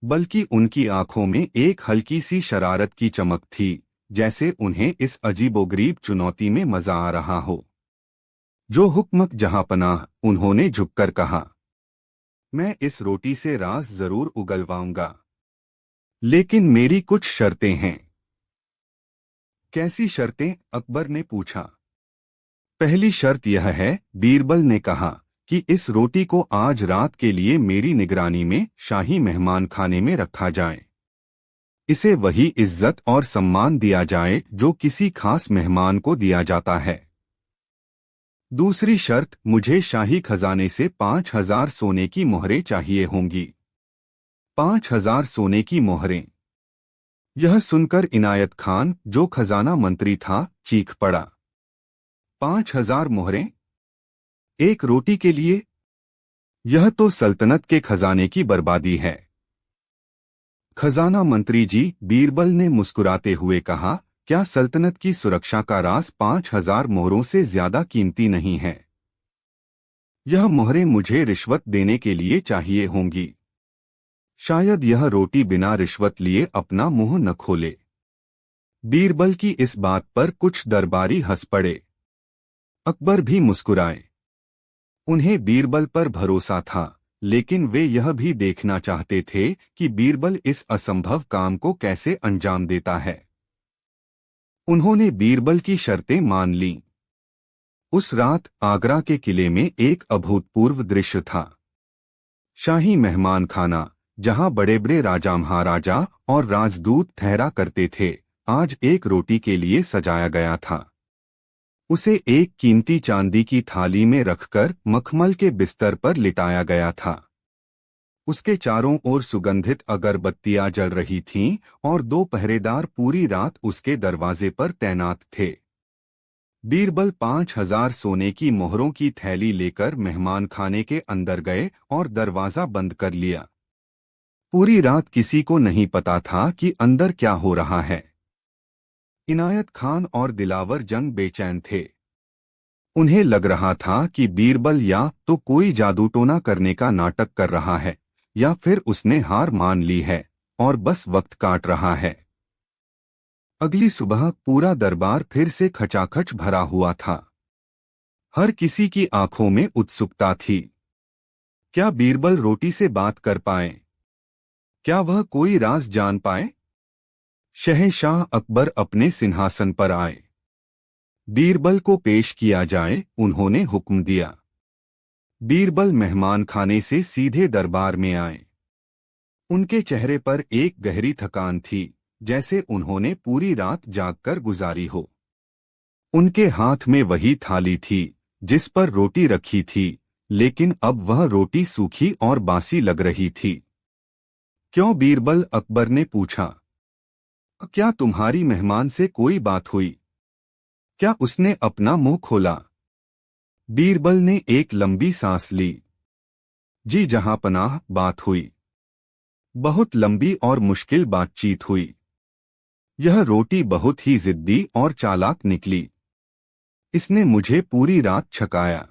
बल्कि उनकी आंखों में एक हल्की सी शरारत की चमक थी, जैसे उन्हें इस अजीबोगरीब चुनौती में मजा आ रहा हो। जो हुक्म जहांपनाह, उन्होंने झुककर कहा, मैं इस रोटी से राज जरूर उगलवाऊंगा, लेकिन मेरी कुछ शर्तें हैं। कैसी शर्तें? अकबर ने पूछा। पहली शर्त यह है, बीरबल ने कहा, कि इस रोटी को आज रात के लिए मेरी निगरानी में शाही मेहमान खाने में रखा जाए। इसे वही इज्जत और सम्मान दिया जाए जो किसी खास मेहमान को दिया जाता है। दूसरी शर्त, मुझे शाही खजाने से 5,000 सोने की मोहरें चाहिए होंगी। 5,000 सोने की मोहरें। यह सुनकर इनायत खान, जो खजाना मंत्री था, चीख पड़ा। 5,000 मोहरें एक रोटी के लिए? यह तो सल्तनत के खजाने की बर्बादी है। खजाना मंत्री जी, बीरबल ने मुस्कुराते हुए कहा, क्या सल्तनत की सुरक्षा का राज 5,000 मोहरों से ज्यादा कीमती नहीं है? यह मोहरें मुझे रिश्वत देने के लिए चाहिए होंगी। शायद यह रोटी बिना रिश्वत लिए अपना मुंह न खोले। बीरबल की इस बात पर कुछ दरबारी हंस पड़े। अकबर भी मुस्कुराए। उन्हें बीरबल पर भरोसा था, लेकिन वे यह भी देखना चाहते थे कि बीरबल इस असंभव काम को कैसे अंजाम देता है। उन्होंने बीरबल की शर्तें मान लीं। उस रात आगरा के किले में एक अभूतपूर्व दृश्य था। शाही मेहमान खाना, जहां बड़े बड़े राजा महाराजा और राजदूत ठहरा करते थे, आज एक रोटी के लिए सजाया गया था। उसे एक कीमती चांदी की थाली में रखकर मखमल के बिस्तर पर लिटाया गया था। उसके चारों ओर सुगंधित अगरबत्तियां जल रही थीं और 2 पहरेदार पूरी रात उसके दरवाजे पर तैनात थे। बीरबल 5,000 सोने की मोहरों की थैली लेकर मेहमान खाने के अंदर गए और दरवाजा बंद कर लिया। पूरी रात किसी को नहीं पता था कि अंदर क्या हो रहा है। इनायत खान और दिलावर जंग बेचैन थे। उन्हें लग रहा था कि बीरबल या तो कोई जादू टोना करने का नाटक कर रहा है, या फिर उसने हार मान ली है और बस वक्त काट रहा है। अगली सुबह पूरा दरबार फिर से खचाखच भरा हुआ था। हर किसी की आंखों में उत्सुकता थी। क्या बीरबल रोटी से बात कर पाए? क्या वह कोई राज जान पाए? शहंशाह अकबर अपने सिंहासन पर आए। बीरबल को पेश किया जाए, उन्होंने हुक्म दिया। बीरबल मेहमान खाने से सीधे दरबार में आए। उनके चेहरे पर एक गहरी थकान थी, जैसे उन्होंने पूरी रात जागकर गुजारी हो। उनके हाथ में वही थाली थी जिस पर रोटी रखी थी, लेकिन अब वह रोटी सूखी और बासी लग रही थी। क्यों बीरबल? अकबर ने पूछा। क्या तुम्हारी मेहमान से कोई बात हुई? क्या उसने अपना मुंह खोला? बीरबल ने एक लंबी सांस ली। जी जहांपनाह, बात हुई। बहुत लंबी और मुश्किल बातचीत हुई। यह रोटी बहुत ही जिद्दी और चालाक निकली। इसने मुझे पूरी रात छकाया।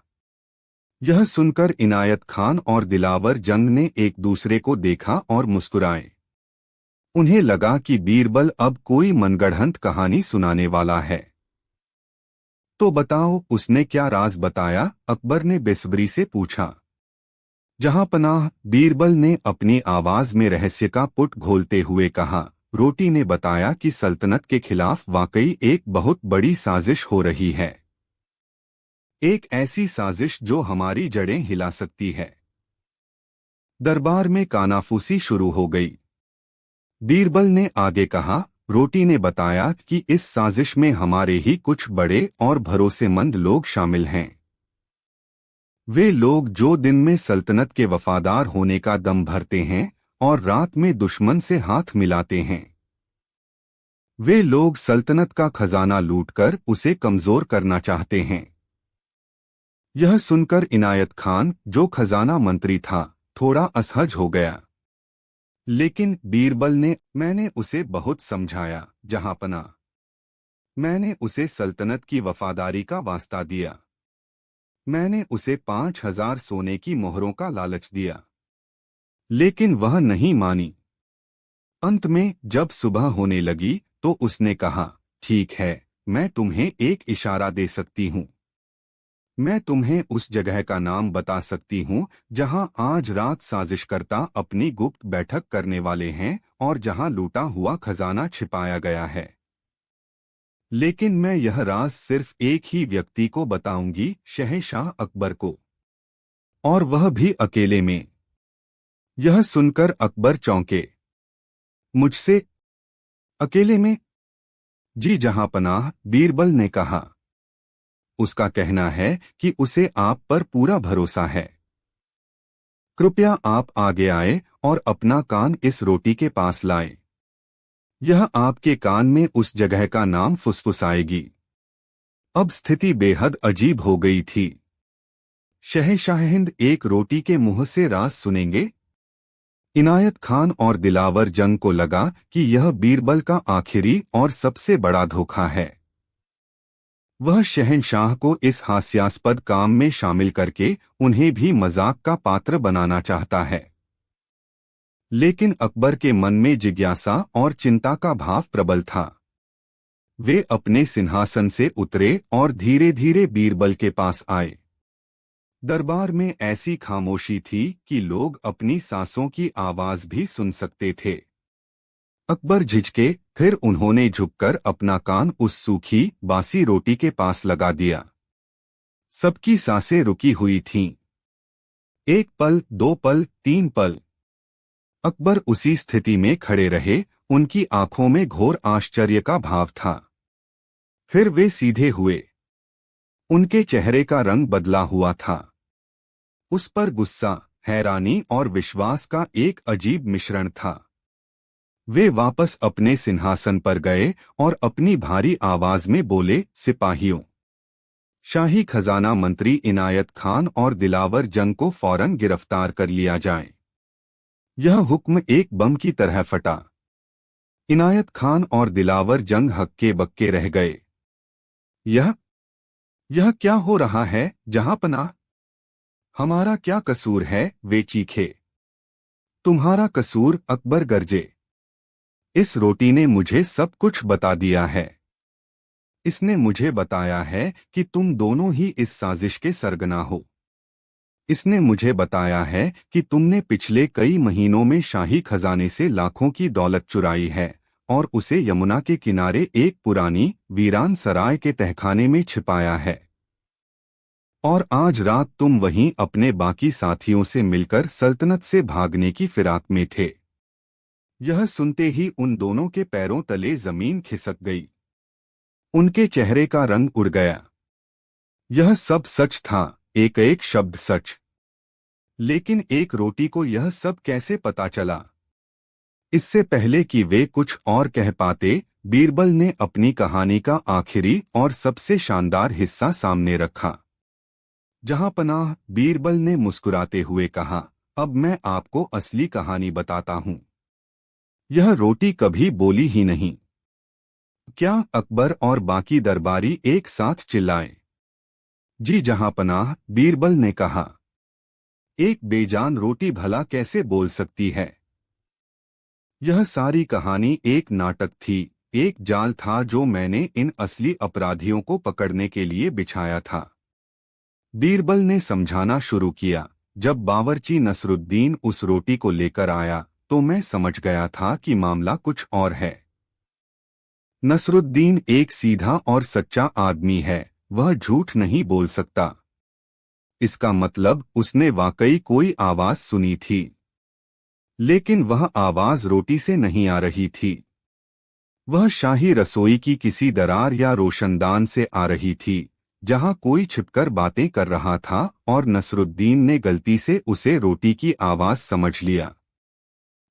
यह सुनकर इनायत खान और दिलावर जंग ने एक दूसरे को देखा और मुस्कुराए। उन्हें लगा कि बीरबल अब कोई मनगढ़ंत कहानी सुनाने वाला है। तो बताओ, उसने क्या राज बताया? अकबर ने बेसब्री से पूछा। जहांपनाह, बीरबल ने अपनी आवाज में रहस्य का पुट घोलते हुए कहा। रोटी ने बताया कि सल्तनत के खिलाफ वाकई एक बहुत बड़ी साजिश हो रही है। एक ऐसी साजिश जो हमारी जड़ें हिला सकती है। दरबार में कानाफूसी शुरू हो गई। बीरबल ने आगे कहा। रोटी ने बताया कि इस साजिश में हमारे ही कुछ बड़े और भरोसेमंद लोग शामिल हैं। वे लोग जो दिन में सल्तनत के वफादार होने का दम भरते हैं और रात में दुश्मन से हाथ मिलाते हैं। वे लोग सल्तनत का खजाना लूटकर उसे कमजोर करना चाहते हैं। यह सुनकर इनायत खान, जो खजाना मंत्री था, थोड़ा असहज हो गया। लेकिन बीरबल ने, मैंने उसे बहुत समझाया जहांपनाह। मैंने उसे सल्तनत की वफादारी का वास्ता दिया। मैंने उसे 5,000 सोने की मोहरों का लालच दिया। लेकिन वह नहीं मानी। अंत में जब सुबह होने लगी तो उसने कहा, ठीक है, मैं तुम्हें एक इशारा दे सकती हूँ। मैं तुम्हें उस जगह का नाम बता सकती हूँ जहाँ आज रात साजिशकर्ता अपनी गुप्त बैठक करने वाले हैं और जहाँ लूटा हुआ खजाना छिपाया गया है। लेकिन मैं यह राज सिर्फ एक ही व्यक्ति को बताऊंगी, शहंशाह अकबर को। और वह भी अकेले में। यह सुनकर अकबर चौंके। मुझसे? अकेले में? जी जहांपनाह, बीरबल ने कहा। उसका कहना है कि उसे आप पर पूरा भरोसा है। कृपया आप आगे आए और अपना कान इस रोटी के पास लाए। यह आपके कान में उस जगह का नाम फुसफुसाएगी। अब स्थिति बेहद अजीब हो गई थी। शहंशाह हिंद एक रोटी के मुंह से राज सुनेंगे? इनायत खान और दिलावर जंग को लगा कि यह बीरबल का आखिरी और सबसे बड़ा धोखा है। वह शहंशाह को इस हास्यास्पद काम में शामिल करके उन्हें भी मजाक का पात्र बनाना चाहता है। लेकिन अकबर के मन में जिज्ञासा और चिंता का भाव प्रबल था। वे अपने सिंहासन से उतरे और धीरे धीरे बीरबल के पास आए। दरबार में ऐसी खामोशी थी कि लोग अपनी सांसों की आवाज भी सुन सकते थे। अकबर झिझके, फिर उन्होंने झुककर अपना कान उस सूखी, बासी रोटी के पास लगा दिया। सबकी सांसें रुकी हुई थीं। 1 पल, 2 पल, 3 पल। अकबर उसी स्थिति में खड़े रहे, उनकी आंखों में घोर आश्चर्य का भाव था। फिर वे सीधे हुए। उनके चेहरे का रंग बदला हुआ था। उस पर गुस्सा, हैरानी और विश्वास का एक अजीब मिश्रण था। वे वापस अपने सिंहासन पर गए और अपनी भारी आवाज में बोले, सिपाहियों, शाही खजाना मंत्री इनायत खान और दिलावर जंग को फौरन गिरफ्तार कर लिया जाए। यह हुक्म एक बम की तरह फटा। इनायत खान और दिलावर जंग हक्के बक्के रह गए। यह क्या हो रहा है जहांपनाह? हमारा क्या कसूर है? वे चीखे। तुम्हारा कसूर, अकबर गरजे। इस रोटी ने मुझे सब कुछ बता दिया है। इसने मुझे बताया है कि तुम दोनों ही इस साजिश के सरगना हो। इसने मुझे बताया है कि तुमने पिछले कई महीनों में शाही खजाने से लाखों की दौलत चुराई है और उसे यमुना के किनारे एक पुरानी, वीरान सराय के तहखाने में छिपाया है। और आज रात तुम वहीं अपने बाकी साथियों से मिलकर सल्तनत से भागने की फिराक में थे। यह सुनते ही उन दोनों के पैरों तले जमीन खिसक गई। उनके चेहरे का रंग उड़ गया। यह सब सच था, एक एक शब्द सच। लेकिन एक रोटी को यह सब कैसे पता चला? इससे पहले कि वे कुछ और कह पाते, बीरबल ने अपनी कहानी का आखिरी और सबसे शानदार हिस्सा सामने रखा। जहांपनाह, बीरबल ने मुस्कुराते हुए कहा, अब मैं आपको असली कहानी बताता हूं। यह रोटी कभी बोली ही नहीं। क्या? अकबर और बाकी दरबारी एक साथ चिल्लाए। जी जहांपनाह, बीरबल ने कहा। एक बेजान रोटी भला कैसे बोल सकती है? यह सारी कहानी एक नाटक थी, एक जाल था जो मैंने इन असली अपराधियों को पकड़ने के लिए बिछाया था। बीरबल ने समझाना शुरू किया। जब बावर्ची नसरुद्दीन उस रोटी को लेकर आया तो मैं समझ गया था कि मामला कुछ और है। नसरुद्दीन एक सीधा और सच्चा आदमी है, वह झूठ नहीं बोल सकता। इसका मतलब उसने वाकई कोई आवाज सुनी थी, लेकिन वह आवाज रोटी से नहीं आ रही थी। वह शाही रसोई की किसी दरार या रोशनदान से आ रही थी, जहां कोई छिपकर बातें कर रहा था और नसरुद्दीन ने गलती से उसे रोटी की आवाज समझ लिया।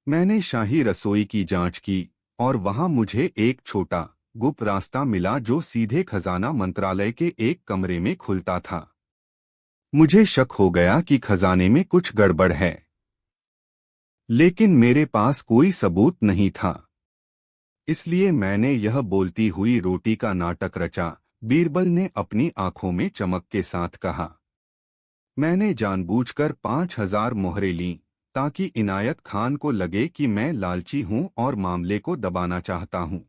मैंने शाही रसोई की जांच की और वहां मुझे एक छोटा गुप्त रास्ता मिला जो सीधे खजाना मंत्रालय के एक कमरे में खुलता था। मुझे शक हो गया कि खजाने में कुछ गड़बड़ है, लेकिन मेरे पास कोई सबूत नहीं था। इसलिए मैंने यह बोलती हुई रोटी का नाटक रचा। बीरबल ने अपनी आंखों में चमक के साथ कहा। मैंने जानबूझकर 5000 मोहरें लीं ताकि इनायत खान को लगे कि मैं लालची हूं और मामले को दबाना चाहता हूं।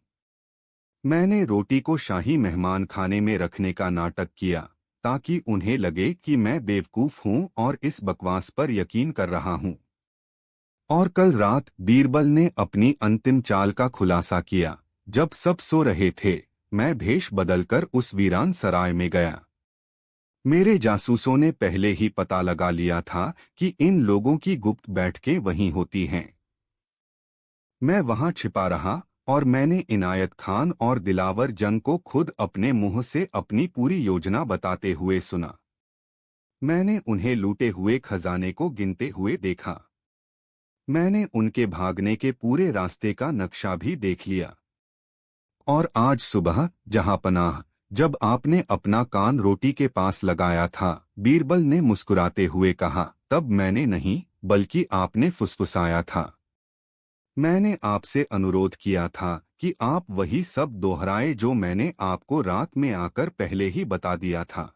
मैंने रोटी को शाही मेहमान खाने में रखने का नाटक किया ताकि उन्हें लगे कि मैं बेवकूफ हूं और इस बकवास पर यकीन कर रहा हूं। और कल रात बीरबल ने अपनी अंतिम चाल का खुलासा किया। जब सब सो रहे थे, मैं भेष बदलकर उस वीरान सराय में गया। मेरे जासूसों ने पहले ही पता लगा लिया था कि इन लोगों की गुप्त बैठकें वहीं होती हैं। मैं वहां छिपा रहा और मैंने इनायत खान और दिलावर जंग को खुद अपने मुंह से अपनी पूरी योजना बताते हुए सुना। मैंने उन्हें लूटे हुए खजाने को गिनते हुए देखा। मैंने उनके भागने के पूरे रास्ते का नक्शा भी देख लिया। और आज सुबह जहांपनाह, जब आपने अपना कान रोटी के पास लगाया था, बीरबल ने मुस्कुराते हुए कहा, तब मैंने नहीं बल्कि आपने फुसफुसाया था। मैंने आपसे अनुरोध किया था कि आप वही सब दोहराए जो मैंने आपको रात में आकर पहले ही बता दिया था।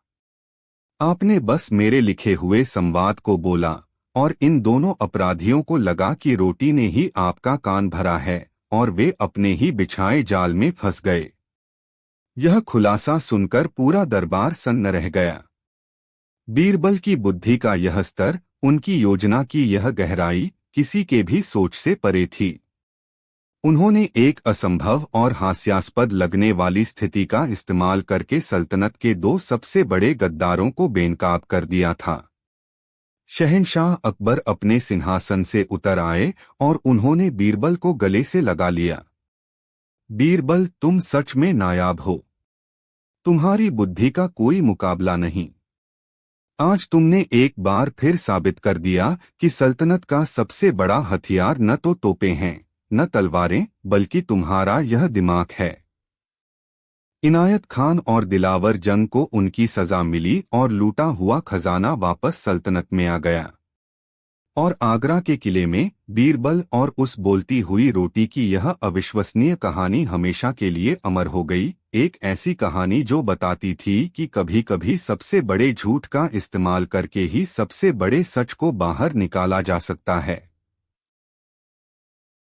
आपने बस मेरे लिखे हुए संवाद को बोला और इन दोनों अपराधियों को लगा कि रोटी ने ही आपका कान भरा है और वे अपने ही बिछाए जाल में फंस गए। यह खुलासा सुनकर पूरा दरबार सन्न रह गया। बीरबल की बुद्धि का यह स्तर, उनकी योजना की यह गहराई किसी के भी सोच से परे थी। उन्होंने एक असंभव और हास्यास्पद लगने वाली स्थिति का इस्तेमाल करके सल्तनत के दो सबसे बड़े गद्दारों को बेनकाब कर दिया था। शहंशाह अकबर अपने सिंहासन से उतर आए और उन्होंने बीरबल को गले से लगा लिया। बीरबल, तुम सच में नायाब हो। तुम्हारी बुद्धि का कोई मुकाबला नहीं। आज तुमने एक बार फिर साबित कर दिया कि सल्तनत का सबसे बड़ा हथियार न तो तोपें हैं, न तलवारें, बल्कि तुम्हारा यह दिमाग है। इनायत खान और दिलावर जंग को उनकी सजा मिली और लूटा हुआ खजाना वापस सल्तनत में आ गया। और आगरा के किले में बीरबल और उस बोलती हुई रोटी की यह अविश्वसनीय कहानी हमेशा के लिए अमर हो गई। एक ऐसी कहानी जो बताती थी कि कभी कभी सबसे बड़े झूठ का इस्तेमाल करके ही सबसे बड़े सच को बाहर निकाला जा सकता है।